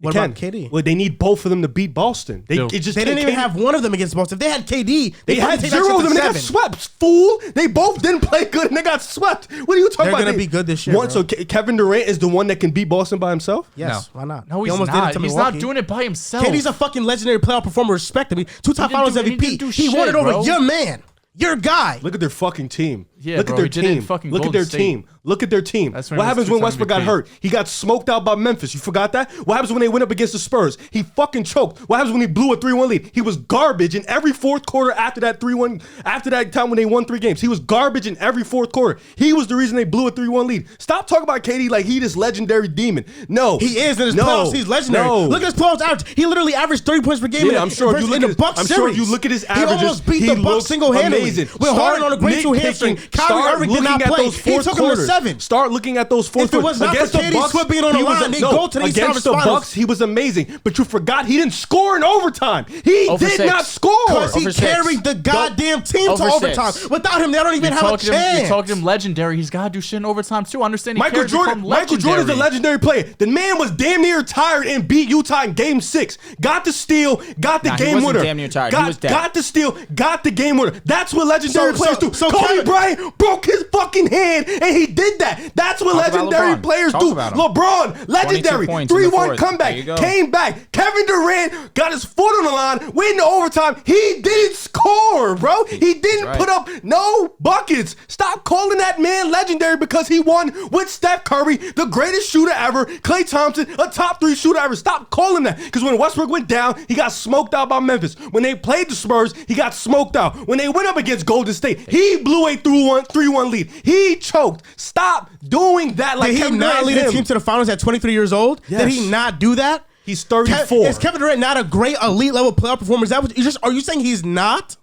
What about KD? Well, they need both of them to beat Boston. They No. just They didn't even can't- have one of them against Boston. If they had KD, They probably had take that shit 0 of to them and they got 7. swept, fool. They both didn't play good and they got swept. What are you talking They're about? gonna be good this year, bro. So Kevin Durant is the one that can beat Boston by himself? Yes, why not? No, He he's almost did it not. to He's Milwaukee. not doing it by himself. KD's a fucking legendary playoff performer. Respect him. 2-time didn't Finals do- he MVP. didn't do He won shit, it over bro. your man, your guy. Look at their fucking team. Yeah, Look bro, at their he did it in team. fucking Look at Golden their State. team. Look at their team. That's when What he was happens when 2-time Westbrook got MVP. hurt? He got smoked out by Memphis. You forgot that? What happens when they went up against the Spurs? He fucking choked. What happens when he blew a 3-1 lead? He was garbage in every fourth quarter after that 3-1. After that time when they won 3 games, he was garbage in every fourth quarter. He was the reason they blew a 3-1 lead. Stop talking about KD like he this legendary demon. No, He is in his playoffs. He's legendary. No. Look at his playoffs average. He literally averaged 30 points per game. Yeah, I'm sure if you look in at the Bucks I'm sure if series. you look at his he averages, almost beat he the Bucks looks single-handedly. amazing. With Harden on a great nitpicking. hamstring. Kyrie Start Irving did looking not at play. those He fourth took him to quarters. 7. Start looking at those fourth If it was quarters. not Against for the KD Bucks, Swift being on the he was line, they go to the Eastern against the Conference Bucks, he was amazing. But you forgot he didn't score in overtime. He 0 for did 6. not score. Because he Over 6. carried the goddamn team 0 to for overtime. 6. Without him, they don't even have a You chance. talked him legendary. He's got to do shit in overtime too. Understand? He Michael cares to Jordan. become Michael Jordan's a legendary player. The man was damn near tired and beat Utah in Game 6. Got the steal. Got the Nah, he game wasn't winner. damn near tired. He was dead. Got the steal. Got the game winner. That's what legendary So- players so- do. so Kobe Kevin- Bryant broke his fucking hand and he did that. That's what Talk about legendary LeBron. players Talk do. about him. LeBron, legendary. 22 points in the 3-1 fourth. comeback. There you go. Came back. Kevin Durant got his foot on the line. Went into overtime. He didn't score, bro. He didn't right. put up no buckets. Stop calling that man legendary because he won with Steph Curry, the greatest shooter ever. Klay Thompson, a top 3 shooter ever. Stop calling that. Because when Westbrook went down, he got smoked out by Memphis. When they played the Spurs, he got smoked out. When they went up against Golden State, he blew a 3-1 lead. He choked. Stop doing that like Did he Kevin not Durant lead him. a team to the finals at 23 years old? Yes. Did he not do that? He's 34. Is Kevin Durant not a great elite level playoff performer? Is that what are you saying he's not?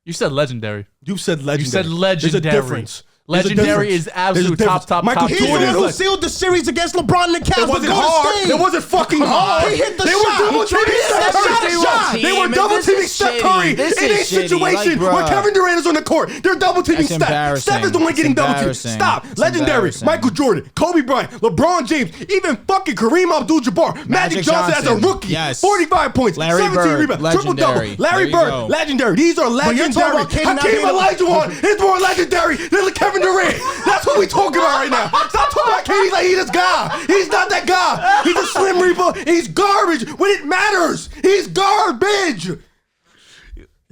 You said legendary. You said legendary. You said legendary. There's a difference. There's a Legendary difference. is absolute There's a difference. top. Michael He's the Jordan one is who like- sealed the series against LeBron and the Cavs. It wasn't with Golden hard. State. It wasn't fucking hard. He hit the They shot. were double teaming He Steph hit the Curry. shot. They were Team, double this teaming is Steph shitty. Curry This in a is shitty. situation Like, where bruh. Kevin Durant is on the court. They're double teaming That's Steph. embarrassing. Steph is the one It's getting double teamed. embarrassing. Stop. It's Legendary. embarrassing. Michael Jordan, Kobe Bryant, LeBron James, even fucking Kareem Abdul-Jabbar, Magic Johnson as a Johnson. rookie. Yes. 45 points, Larry 17 Bird, rebounds, triple-double. legendary. Larry There you Bird, go. legendary. These are you're talking legendary. about KD not Hakeem being a- Olajuwon is more legendary than Kevin Durant. That's what we talking about right now. Stop talking about KD like he's this guy. He's not that guy. He's a Slim Reaper. He's garbage when it matters. He's garbage.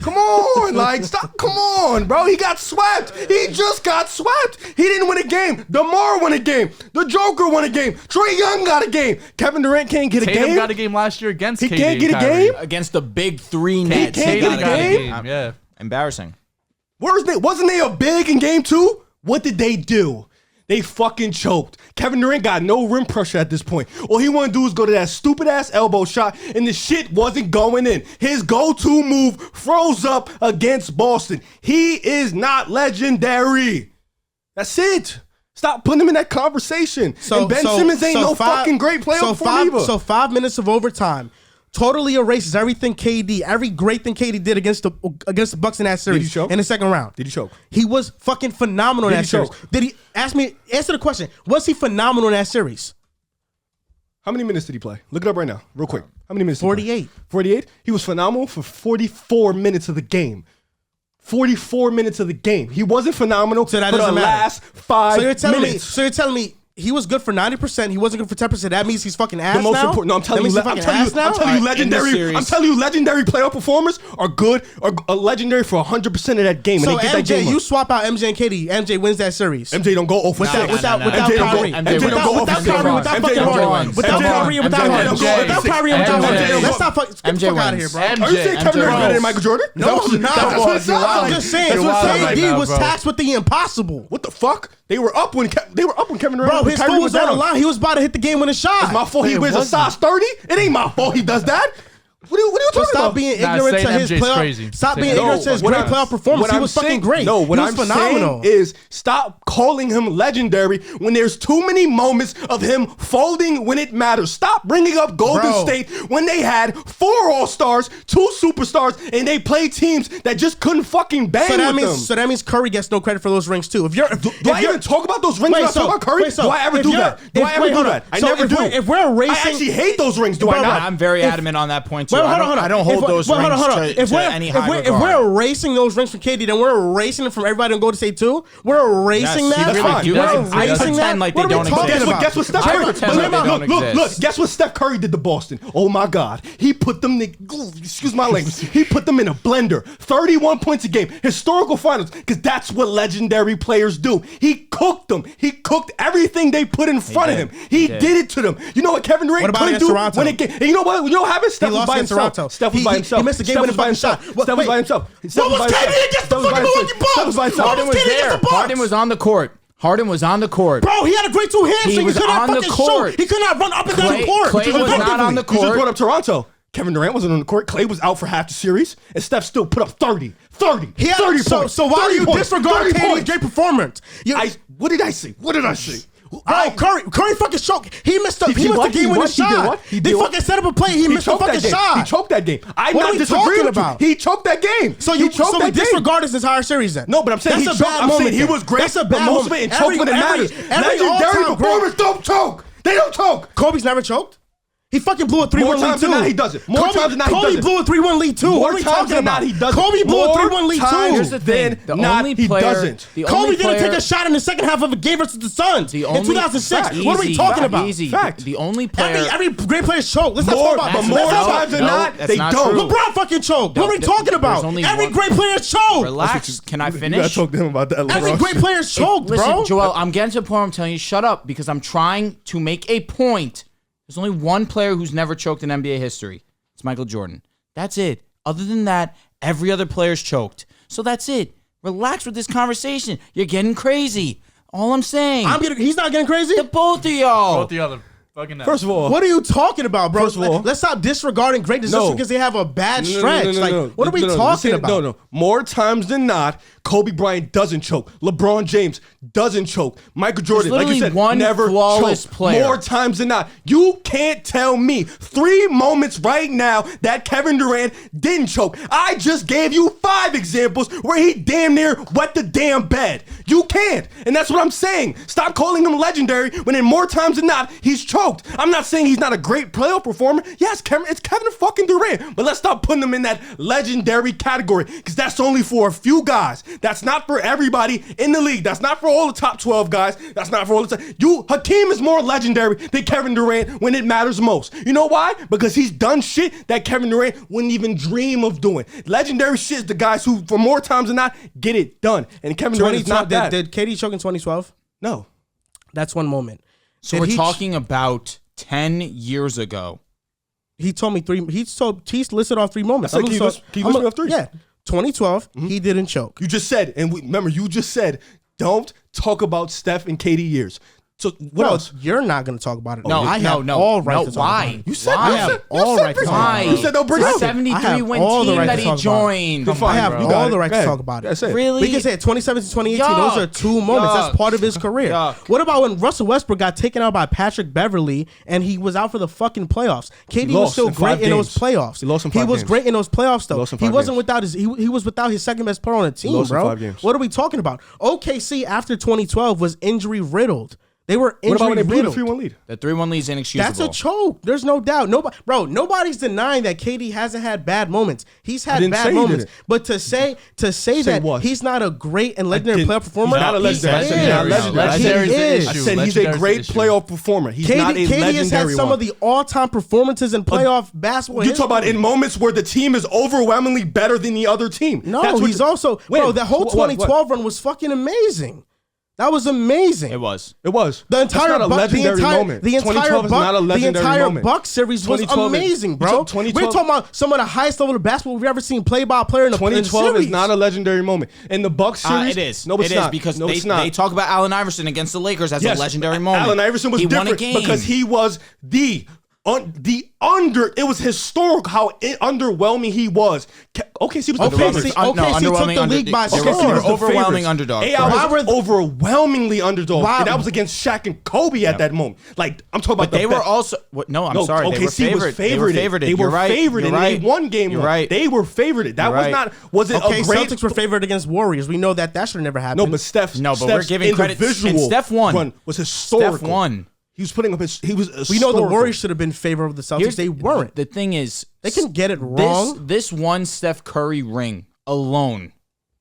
Come on, like, stop. Come on, bro. He got swept. He just got swept. He didn't win a game. DeMar won a game. The Joker won a game. Trae Young got a game. Kevin Durant can't get a Tatum game. got a game last year against He KD can't get a and Kyrie. game? Against the big 3 Nets. can't get a game? Yeah. Embarrassing. Wasn't they a big in game 2? What did they do? They fucking choked. Kevin Durant got no rim pressure at this point. All he want to do is go to that stupid ass elbow shot, and the shit wasn't going in. His go-to move froze up against Boston. He is not legendary. That's it. Stop putting him in that conversation. And Ben Simmons ain't no fucking great player either. So 5 minutes of overtime totally erases everything every great thing KD did against the Bucks in that series. Did he choke? In the second round? Did he choke? He was fucking phenomenal in Did that he series. choke? Did he answer the question? Was he phenomenal in that series? How many minutes did he play? Look it up right now, real quick. How many minutes? 48. 48? He was phenomenal for 44 minutes of the game. 44 minutes of the game. He wasn't phenomenal So that for the doesn't matter. last 5 So minutes. you're telling me he was good for 90%. He wasn't good for 10%. That means he's fucking ass The most now? important. No, I'm telling That you. means I'm he's telling fucking you. ass I'm telling you. now? Legendary. series. I'm telling you. Legendary playoff performers are good. Are legendary for 100% of that game. So and they get that MJ, game. you up. swap out MJ and KD. MJ wins that series. MJ don't go 0 for 6. Without MJ don't go. Kyrie. MJ don't go 0 Without for 6. Kyrie, without MJ fucking don't go- Harden. Without MJ Kyrie and without MJ Harden. don't go- Without Kyrie and without MJ Harden. wins. Let's not fuck. Get the MJ fuck out of here, wins. bro. Are you saying MJ Kevin Durant better than wins. Michael Jordan? No, I'm not. That's what it sounds I'm like. just saying. That's what it sounds like. KD now, was bro. tasked with the impossible. What the fuck? They were up when Kevin Durant. Bro, his foot was on the line. He was about to hit the game-winning shot. It's my fault. He wears a size 30. It ain't my fault. He does that. What are you talking Stop about? being ignorant to his playoff. Crazy. Stop being ignorant to his great playoff performance. He was fucking great. No, what he was I'm phenomenal. saying is stop calling him legendary when there's too many moments of him folding when it matters. Stop bringing up Golden State when they had 4 All-Stars, 2 superstars, and they played teams that just couldn't fucking bang with them. So that means Curry gets no credit for those rings too. Do I even talk about those rings when I talk about Curry? Do I ever do that? I never do. If we're erasing, I actually hate those rings. Do I not? I'm very adamant on that point too. Hold on. I don't hold those rings to any high regard. If we're erasing those rings from KD, then we're erasing them from everybody in Golden State too. We're erasing that. We're erasing that. Like they don't exist. Guess what Steph Curry? Look. Guess what Steph Curry did to Boston? Oh my God, he put them. Excuse my language. He put them in a blender. 31 points a game, historical finals. Because that's what legendary players do. He cooked them. He cooked everything they put in front of him. He did it to them. You know what Kevin Durant couldn't do when it came? And you know what? You know what happened? Steph was by himself. Steph was by himself. He missed the game with a shot. Steph was by himself. What was KD against the fucking Milwaukee Bucks? Harden was there. Harden was on the court. Bro, he had a great 2 hands. He was on the court. He could not run up and down the court. Clay was not on the court. You just brought up Toronto. Kevin Durant wasn't on the court. Clay was out for half the series, and Steph still put up 30 points. So why do you disregard KD's great performance? What did I say? Bro, Curry fucking choked. He missed the game-winning shot. They fucking set up a play. He missed the fucking shot. He choked that game. I'm what not are we disagreeing talking about? He choked that game. So we disregard this entire series then? No, but I'm saying he was great. That's a bad moment. And choked when it matters. Legendary performers don't choke. They don't choke. Kobe's never choked. He fucking blew a 3-1 lead too. More times than not, he does it. Kobe blew a 3-1 lead too. What are we talking about? Kobe blew a 3-1 lead too. Here's the thing. The only player. Kobe didn't take a shot in the second half of a game versus the Suns in 2006. What are we talking about? Fact. The only player. Every great player choked. Let's not talk about but more times than not, they don't. LeBron fucking choked. What are we talking about? Every great player choked. Relax. Can I finish? You gotta talk to him about that. Every great player choked, bro. Listen, Joel, I'm getting to the point where I'm telling you, shut up, because I'm trying to make a point. There's only one player who's never choked in NBA history. It's Michael Jordan. That's it. Other than that, every other player's choked. So that's it. Relax with this conversation. You're getting crazy. All I'm saying. He's not getting crazy? The both of y'all. Both the other. First of all, what are you talking about, bro? First of all, let's stop disregarding greatness just because they have a bad stretch. What are we talking about? No. More times than not, Kobe Bryant doesn't choke. LeBron James doesn't choke. Michael Jordan, like you said, never flawless choked. Player. More times than not. You can't tell me 3 moments right now that Kevin Durant didn't choke. I just gave you 5 examples where he damn near wet the damn bed. You can't. And that's what I'm saying. Stop calling him legendary when in more times than not, he's choked. I'm not saying he's not a great playoff performer. Yes, it's Kevin fucking Durant. But let's stop putting him in that legendary category because that's only for a few guys. That's not for everybody in the league. That's not for all the top 12 guys. That's not for all the time. Hakeem is more legendary than Kevin Durant when it matters most. You know why? Because he's done shit that Kevin Durant wouldn't even dream of doing. Legendary shit is the guys who, for more times than not, get it done. And Kevin Durant is not that. Did KD choke in 2012? No. That's one moment. So we're talking about 10 years ago. He told me 3. He's listed off 3 moments. Can you list me off 3? Yeah. 2012, he didn't choke. You just said, and you just said, don't talk about Steph and KD years. So what else? You're not going to talk about it. No, I have all right to talk about it. You said I have all right to talk about it. You said don't bring it up. 73 win team that he joined. I have all the right to talk about it. That's it. Really? We can say 2017, 2018. Those are 2 moments. That's part of his career. What about when Russell Westbrook got taken out by Patrick Beverley and he was out for the fucking playoffs? KD was still great in those playoffs. He lost in 5 games. He was great in those playoffs though. He wasn't without his. He was without his second best player on the team, bro. What are we talking about? OKC after 2012 was injury riddled. They were injury What about when they blew the riddled. 3-1 lead? The 3-1 lead's inexcusable. That's a choke. There's no doubt. Nobody's denying that KD hasn't had bad moments. He's had bad moments. But to say that what? he's not a great and legendary playoff performer, He's not a legendary. He is. I said he's a great playoff performer. He's not a legendary KD has had some one. of the all-time performances in playoff basketball. You talk about in moments where the team is overwhelmingly better than the other team. No, he's also... Bro, that whole 2012 run was fucking amazing. That was amazing. It was. It was. The entire That's not a legendary moment. The entire 2012 is not a legendary moment. Buck series was 2012 is- amazing, bro. 2012 We're talking about some of the highest level of basketball we've ever seen played by a player in the 2012 series. is not a legendary moment. In the Bucks series, It is. No, it's It not. is because no, it's not. they talk about Allen Iverson against the Lakers as Yes, a legendary moment. Allen Iverson was he different won a game because he was it was historic how underwhelming he was. OKC was the favorites. OKC took the league by they storm. were overwhelming underdogs. AI was overwhelmingly underdog, and that was against Shaq and Kobe at that moment. Like I'm talking about, But they were also I'm sorry. OKC was favored. They were favored, and they won game one. Right. They were favored. That was not. Was it Okay, a great? Celtics were favored against Warriors. We know that should have never happened. No, but Steph's we're giving credit. individual And Steph won. run was historical. Steph won. He was putting up his. He was. we know the historical. Warriors should have been favored of the Celtics. They weren't. The thing is, They can get it wrong. This one Steph Curry ring alone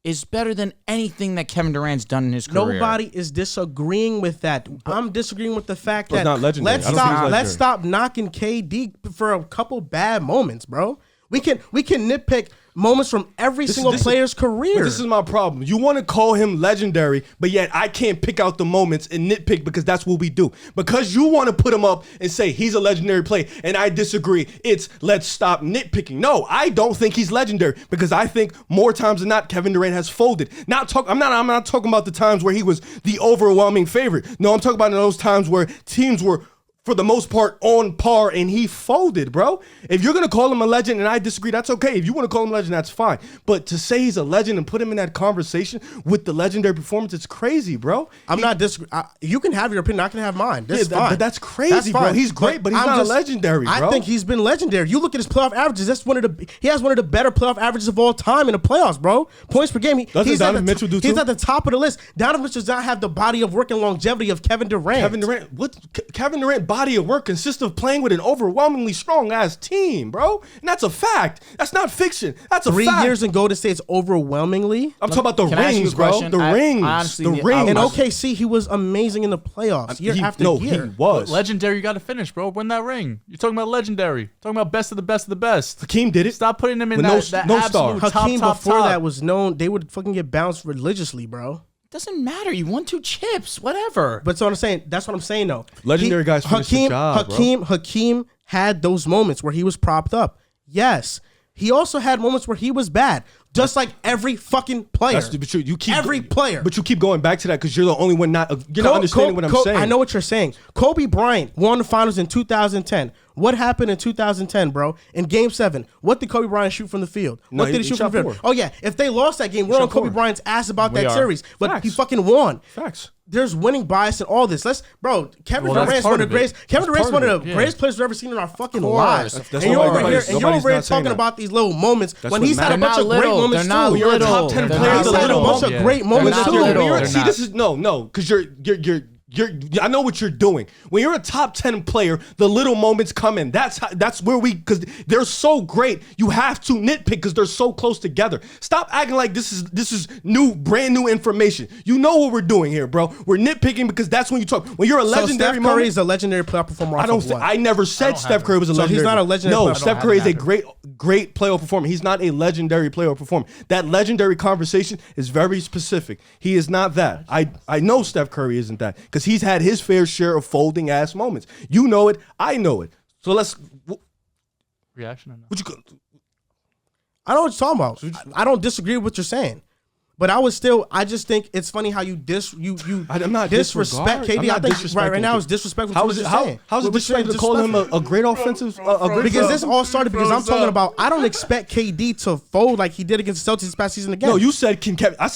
is better than anything that Kevin Durant's done in his career. Nobody is disagreeing with that. I'm disagreeing with the fact It's that not legendary. let's I don't think it's stop. legendary. Let's stop knocking KD for a couple bad moments, bro. We can nitpick moments from every single player's career. But this is my problem. You want to call him legendary, but yet I can't pick out the moments and nitpick because that's what we do. Because you want to put him up and say he's a legendary player, and I disagree. It's let's stop nitpicking. No, I don't think he's legendary because I think more times than not Kevin Durant has folded. I'm not talking about the times where he was the overwhelming favorite. No, I'm talking about those times where teams were, for the most part, on par, and he folded, bro. If you're going to call him a legend, and I disagree, that's okay. If you want to call him a legend, that's fine. But to say he's a legend and put him in that conversation with the legendary performance, it's crazy, bro. I'm not disagreeing. You can have your opinion. I can have mine. That's Yeah, fine. but that's crazy, bro. He's great, but he's not a legendary, bro. I think he's been legendary. You look at his playoff averages. He has one of the better playoff averages of all time in the playoffs, bro. Points per game. He's Donovan Mitchell do too? He's at the top of the list. Donovan Mitchell does not have the body of work and longevity of Kevin Durant. Kevin Durant body of work consists of playing with an overwhelmingly strong ass team, bro. And that's a fact. That's not fiction. That's a 3 fact. years in Golden State's overwhelmingly. I'm talking about the Can I ask you rings, a bro. question? The rings. honestly, the rings. In OKC, he was amazing in the playoffs year after year. He was. Legendary, you got to finish, bro. Win that ring. You're talking about legendary. Talking about best of the best of the best. Hakeem did it. Stop putting him in With that no absolute star. top, Hakeem top, before top. that was known. They would fucking get bounced religiously, bro. Doesn't matter. You won 2 chips. Whatever. But that's what I'm saying though. Legendary guys finish the job, bro. Hakeem had those moments where he was propped up. Yes. He also had moments where he was bad. Just like every fucking player. That's the truth. You keep every player. But you keep going back to that because you're the only one not understanding what I'm saying. I know what you're saying. Kobe Bryant won the finals in 2010. What happened in 2010, bro? In Game 7, what did Kobe Bryant shoot from the field? No, What did he shoot from the field? Oh, yeah. If they lost that game, we're on Kobe four. Bryant's ass about that are. series. But Facts. he fucking won. Facts. There's winning bias in all this. Kevin that's Durant's part one of of the it. greatest. Kevin Durant's part one of of the it, greatest players we've ever seen in our fucking course. lives. That's And you're what over nobody's- here nobody's not saying talking that. about these little moments That's when what he's had a matters. bunch of They're great not moments little. too. They're You're a little. top 10 They're player. not He's had a little. bunch of Yeah. great moments not too. little. When you're a They're see, not. this is no, because you're. I know what you're doing. When you're a top 10 player, the little moments come in. That's where because they're so great. You have to nitpick because they're so close together. Stop acting like this is brand new information. You know what we're doing here, bro. We're nitpicking because that's when you talk. When you're a So legendary Steph Curry moment, is a legendary playoff performer. I never said Steph Curry was a So he's legendary. not a legendary No, player. Steph Curry is a great playoff performer. He's not a legendary playoff performer. That legendary conversation is very specific. He is not that. I know Steph Curry isn't that because he's had his fair share of folding ass moments. You know it. I know it. So let's. Reaction or no? What you? I know what you're talking about. I don't disagree with what you're saying. But I just think it's funny how you I'm not disrespect KD. I'm not I think right disrespecting now KD. it's disrespectful. How's How's it saying? how's it disrespectful to call him a great offensive? Because this all started because I'm talking about I don't expect KD to fold like he did against the Celtics this past season again. No, you said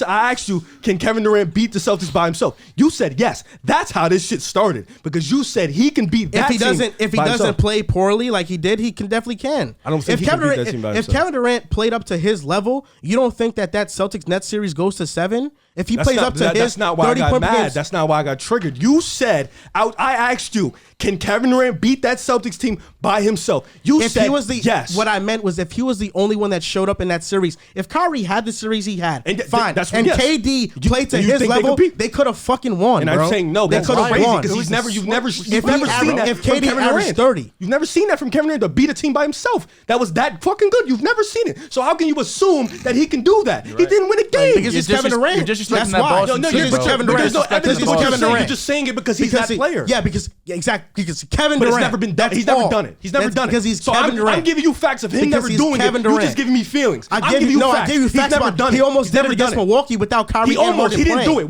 I asked you, can Kevin Durant beat the Celtics by himself? You said yes. That's how this shit started because you said he can beat that team if he by doesn't himself. play poorly like he did, he definitely can. I don't think he can beat that team by If himself. Kevin Durant played up to his level, you don't think that Celtics Nets series goes to 7? If he plays up to his that's not why I got 30-point mad. games, That's not why I got triggered. You said I asked you, can Kevin Durant beat that Celtics team by himself? You said yes. What I meant was if he was the only one that showed up in that series, if Kyrie had the series he had, fine. that's and yes. KD played to you his think they level, could beat? they could have fucking won. And bro. I'm saying no. They That's could have crazy won because you've never seen that. If from KD Kevin averaged Durant. 30. You've never seen that from Kevin Durant to beat a team by himself. That was that fucking good. You've never seen it. So how can you assume that he can do that? He didn't win a game. Because he's Kevin Durant. You're disrespecting That's that why. Boston No, team, you're bro. Kevin But Durant. there's no Disrespecting evidence the of what Boston you're saying. Durant. You're just saying it because he's that he- player. Yeah, because Kevin But Durant. it's never been done. That's He's never all. done it. He's never That's done it. because he's so Kevin I'm Durant. giving you facts of him Because never he's doing Kevin it. You Durant. just giving me feelings. I I'm gave giving you you no. facts. I gave you He's facts. never about- done it. He almost He's did never it against done it. Milwaukee without Kyrie. He almost. He didn't do it.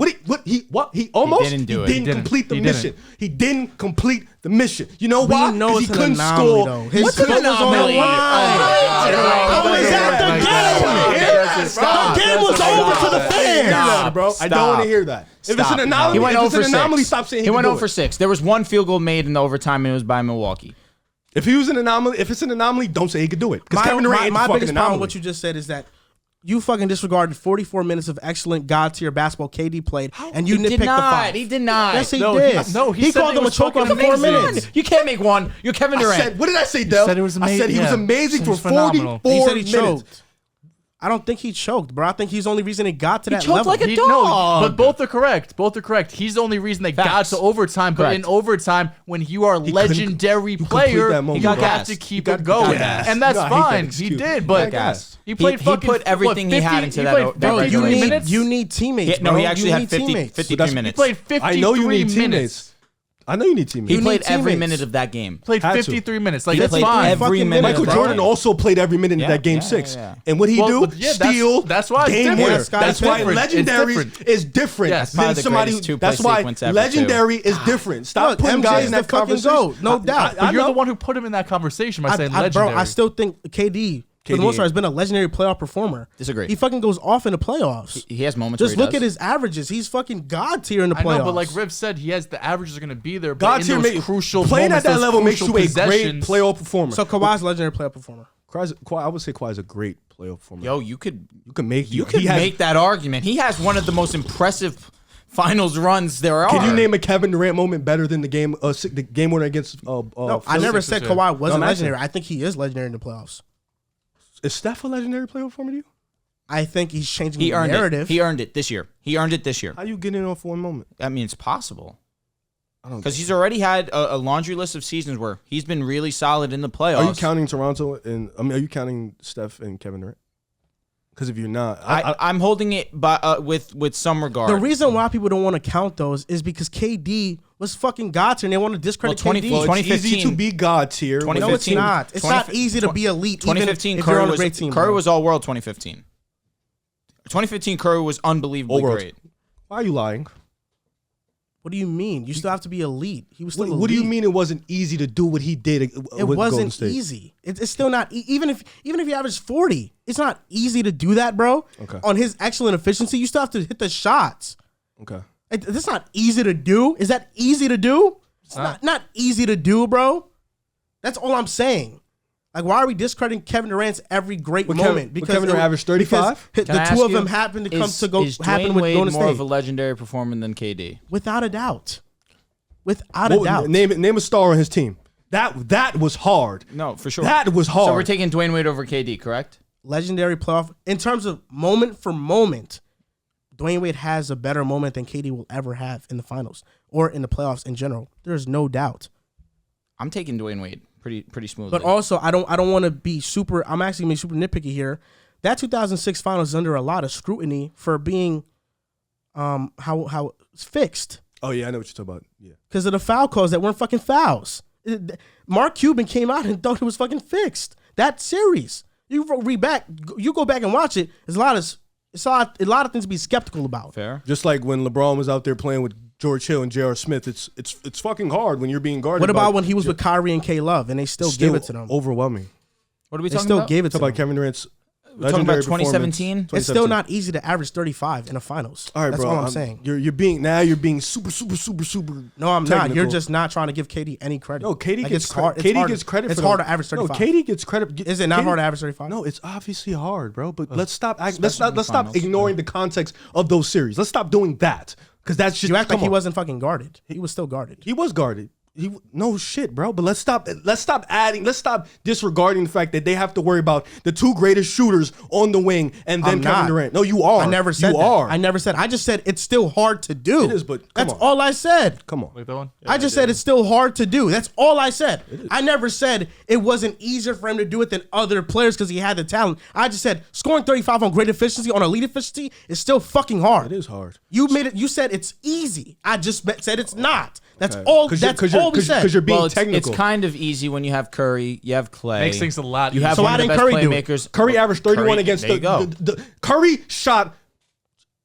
He didn't do it. He didn't complete the mission. He didn't complete the mission. You know We why? know Because it's he an couldn't anomaly, score. though. His What's an foot was on the anomaly? line. I was at the game. The game was over for the fans. Stop, bro. I don't want to hear that. If it's Stop. an anomaly, He went if it's 0 an for anomaly, 6. stop saying He went can 0 do for it. 6. There was one field goal made in the overtime, and it was by Milwaukee. If he was an anomaly, if it's an anomaly, don't say he could do it. Because Kevin Durant ain't the my fucking biggest problem anomaly. with what you just said is that you fucking disregarded 44 minutes of excellent god tier basketball KD played, and you He nitpicked did the not. 5. He did not. Yes, he No, did. he said called it him a was choke on fucking 4 amazing. minutes. You can't make one. You're Kevin I Durant. said, what did I say, Dell? said it was I said he was amazing. amazing Yeah. for He was phenomenal. 44 He said he minutes. choked. I don't think he choked, bro. I think he's the only reason he got to that choked level. like a No, dog. but both are correct. Both are correct. He's the only reason they got Facts. to overtime. But Correct. in overtime, when you are a legendary complete player, that moment. you You got got to gassed. keep You it got going, gassed. and that's No, I hate that fine. He excuse. did, You but got gassed. he played He fucking put everything he had into that 50, that you regulation. need, you need teammates, No, bro. he actually You had need 50, teammates. 53 He minutes. played 53 I know you need minutes. teammates. I know you need teammates. He You played need every teammates. minute of that game. Played Had to. 53 minutes. Like He that's played fine. every Fucking minute. Michael of that Jordan game. also played every minute Yeah, of that game yeah, 6. yeah. And what did he do? Well, yeah, Steal. that's why it's game different. winner. That's That's why different. It's legendary different. is different That's than probably the somebody. greatest two-play That's why sequence ever, legendary is different. Stop Look, putting MJ guys is in the that fucking conversation. GOAT, no doubt. But you're know. the one who put him in that conversation by saying Bro, legendary. I still think KD, for the most part, has been a legendary playoff performer. Disagree. He fucking goes off in the playoffs. He has moments Just where he look does. at his averages. He's fucking god tier in the I playoffs. know, but like Riv said, he has the averages are going to be there. God But tier in those make- crucial playing moments, at that those level makes crucial you a great possessions- playoff performer. So Kawhi's a legendary playoff performer. Kawhi, I would say Kawhi's a great playoff performer. Yo, you could make make that argument. He has one of the most impressive finals runs there are. Can you name a Kevin Durant moment better than the game winner against? No, I never said Sixers, Kawhi wasn't No, I'm asking. legendary. I think he is legendary in the playoffs. Is Steph a legendary playoff performer to you? I think he's changing He the earned narrative. it. He earned it this year. He earned it this year. How you get in off one moment? I mean, it's possible. I don't. Because he's already had a laundry list of seasons where he's been really solid in the playoffs. Are you counting Toronto and are you counting Steph and Kevin Durant? Because if you're not, I'm holding it by, with some regard. The reason why people don't want to count those is because KD was fucking god tier and they want to discredit Well, 20 KD. well, it's easy 2015 to be God tier. No, it's 2015 not. It's not easy to be elite even 2015 if Curry you're on a was great team. Curry bro. was all world 2015. 2015 Curry was unbelievably All-world. great. Why are you lying? What do you mean? You still have to be elite. He was still elite. What do you mean it wasn't easy to do what he did? It with Golden wasn't State? easy. It's still not even if he averaged 40, it's not easy to do that, bro. Okay. On his excellent efficiency, you still have to hit the shots. Okay. That's not easy to do. Is that easy to do? It's not easy to do, bro. That's all I'm saying. Like, why are we discrediting Kevin Durant's every great moment? Kevin Durant averaged 35? because Can I the ask two of you, them happened to come is to go happen Dwayne with Wade Golden more of a State. legendary performer than KD? Without a doubt. Without a Well, doubt. name a star on his team. That was hard. No, for sure. That was hard. So we're taking Dwayne Wade over KD, correct? Legendary playoff in terms of moment for moment. Dwayne Wade has a better moment than KD will ever have in the finals or in the playoffs in general. There's no doubt. I'm taking Dwayne Wade pretty smoothly. But also, I don't want to be super. I'm actually being super nitpicky here. That 2006 finals is under a lot of scrutiny for being how it's fixed Oh yeah, I know what you're talking about. Yeah. because of the foul calls that weren't fucking fouls. Mark Cuban came out and thought it was fucking fixed. That series, you go back and watch it. There's a lot of things to be skeptical about. fair. Just like when LeBron was out there playing with George Hill and J.R. Smith, it's fucking hard when you're being guarded. What about by- when he was with Kyrie and K Love and they still gave it to them? Overwhelming. What are we They talking still about? gave it to Talk about them. Kevin Durant's. We're talking about legendary performance. 2017? It's still not easy to average 35 in the finals. All right, That's bro. all I'm saying. You're being super. No, I'm not. You're technical. just not trying to give KD any credit. No, KD Like, gets it's hard. credit. KD gets credit. It's for hard the- to average 35. No, KD gets credit. Is it not KD hard to average 35? No, it's obviously hard, bro. But let's stop. Let's Especially in the stop finals. ignoring the context of those series. Let's stop doing that because that's just. You act like come he on. wasn't fucking guarded. He was still guarded. He was guarded. No shit, bro. But let's stop disregarding the fact that they have to worry about the two greatest shooters on the wing and then Kevin Durant. No, you are. I never said you that. are. I never said. I just said it's still hard to do. It is, but that's all I said. Come on. Like that one? I just said it's still hard to do. That's all I said. I never said it wasn't easier for him to do it than other players because he had the talent. I just said scoring 35 on great efficiency, on elite efficiency, is still fucking hard. It is hard. You made it. You said it's easy. I just said it's not. That's all. That's all we said. Because you're being it's technical. It's kind of easy when you have Curry, you have Clay. Makes things a lot You easier. have So one why of the didn't best Curry do it? playmakers. Curry averaged 31 Curry, against there you go. the Curry shot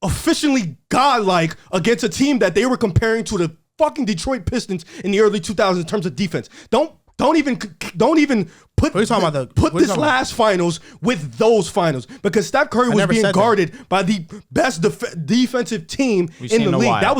efficiently godlike against a team that they were comparing to the fucking Detroit Pistons in the early 2000s in terms of defense. Don't even put What are you talking about, put this last finals with those finals because Steph Curry was never being said that. guarded by the best defensive team We've in seen the a league. while. That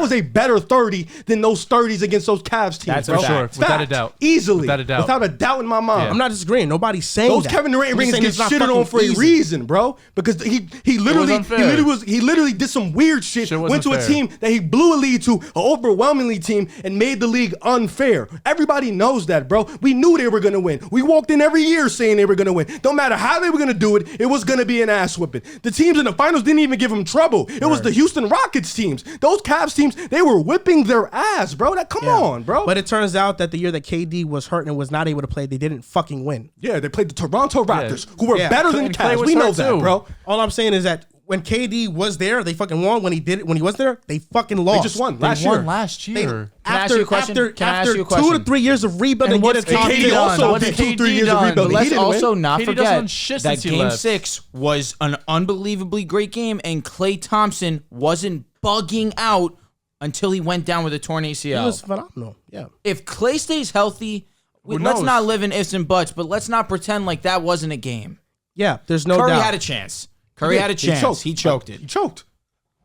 was a better 30 than those 30s against those Cavs teams. That's bro. for sure. Fact. Without a doubt. Easily. Without a doubt. Without a doubt in my mind. Yeah. I'm not disagreeing. Nobody's saying Those that. Kevin Durant I'm rings just saying get it's not shitted on fucking for a easy. reason, bro. Because he literally did some weird shit. Shit Went to wasn't a fair. team that he blew a lead to, an overwhelmingly team, and made the league unfair. Everybody knows that, bro. We knew they were gonna win. We walked in every year saying they were gonna win. Don't matter how they were gonna do it, it was gonna be an ass whipping. The teams in the finals didn't even give them trouble. It was the Houston Rockets teams. Those Cavs teams, they were whipping their ass, bro. Come on, bro. But it turns out that the year that KD was hurt and was not able to play, they didn't fucking win. Yeah, they played the Toronto Raptors, who were Yeah. better than the And Clay Cavs. was We know hurt that, too. bro. All I'm saying is that when KD was there, they fucking won. When he was there, they fucking lost. They just won They last year. won last They- year. Can I ask you a question? Can I ask after you a 2 question? to 3 years of rebuilding, And get what's a top KD KD 10. also What did has 2-3 KD years of done? rebuilding. But He let's didn't also win. not KD doesn't forget win shit that since he Game left. 6 was an unbelievably great game, and Klay Thompson wasn't bugging out until he went down with a torn ACL. It was phenomenal. Yeah. If Klay stays healthy, Who let's knows? not live in ifs and buts, but let's not pretend like that wasn't a game. Yeah, there's no Curry doubt. had a chance. Curry had a chance. He choked it. He choked.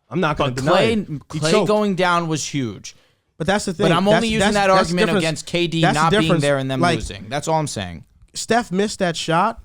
I'm not going But to deny it. He Klay choked. going down was huge. But that's the thing. But I'm only That's- using that's that the argument difference. against KD That's the not being difference. there and them Like, losing. That's all I'm saying. Steph missed that shot.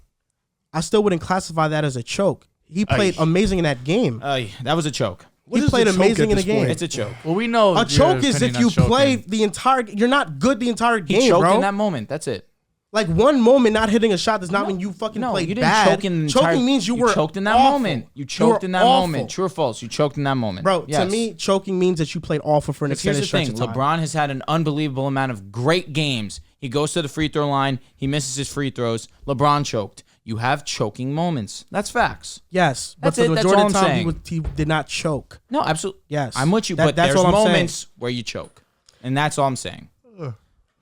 I still wouldn't classify that as a choke. He played amazing in that game. That was a choke. What He is played a choke amazing at in the this game. point? It's a choke. Well, we know A choke is if you play choking. the entire. You're not good the entire game, He choked bro. in that moment. That's it. Like one moment not hitting a shot does not mean you fucking No, played you didn't bad. choke in the entire. Choking means you were choked in that awful. moment. You choked were in that awful. moment. True or false? You choked in that moment, Bro, Yes. to me, choking means that you played awful for an Because here's extended the stretch thing: of time. LeBron has had an unbelievable amount of great games. He goes to the free throw line. He misses his free throws. LeBron choked. You have choking moments. That's facts. Yes, but That's for it. the That's majority all of I'm the time saying. he did not choke. No, absolutely. Yes. I'm with you, That- but that's there's all I'm saying. moments where you choke, and that's all I'm saying.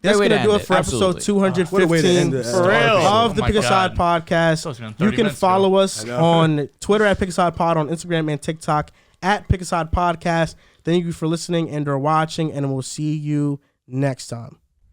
That's Great way going to to do end it for it. episode Absolutely. 215 What a way to end it. For real. of the Oh my Pick a Side God. podcast. Supposed to be on 30 You can minutes follow ago. us on Twitter at Pick a Side Pod, on Instagram and TikTok at Pick a Side Podcast. Thank you for listening and or watching, and we'll see you next time.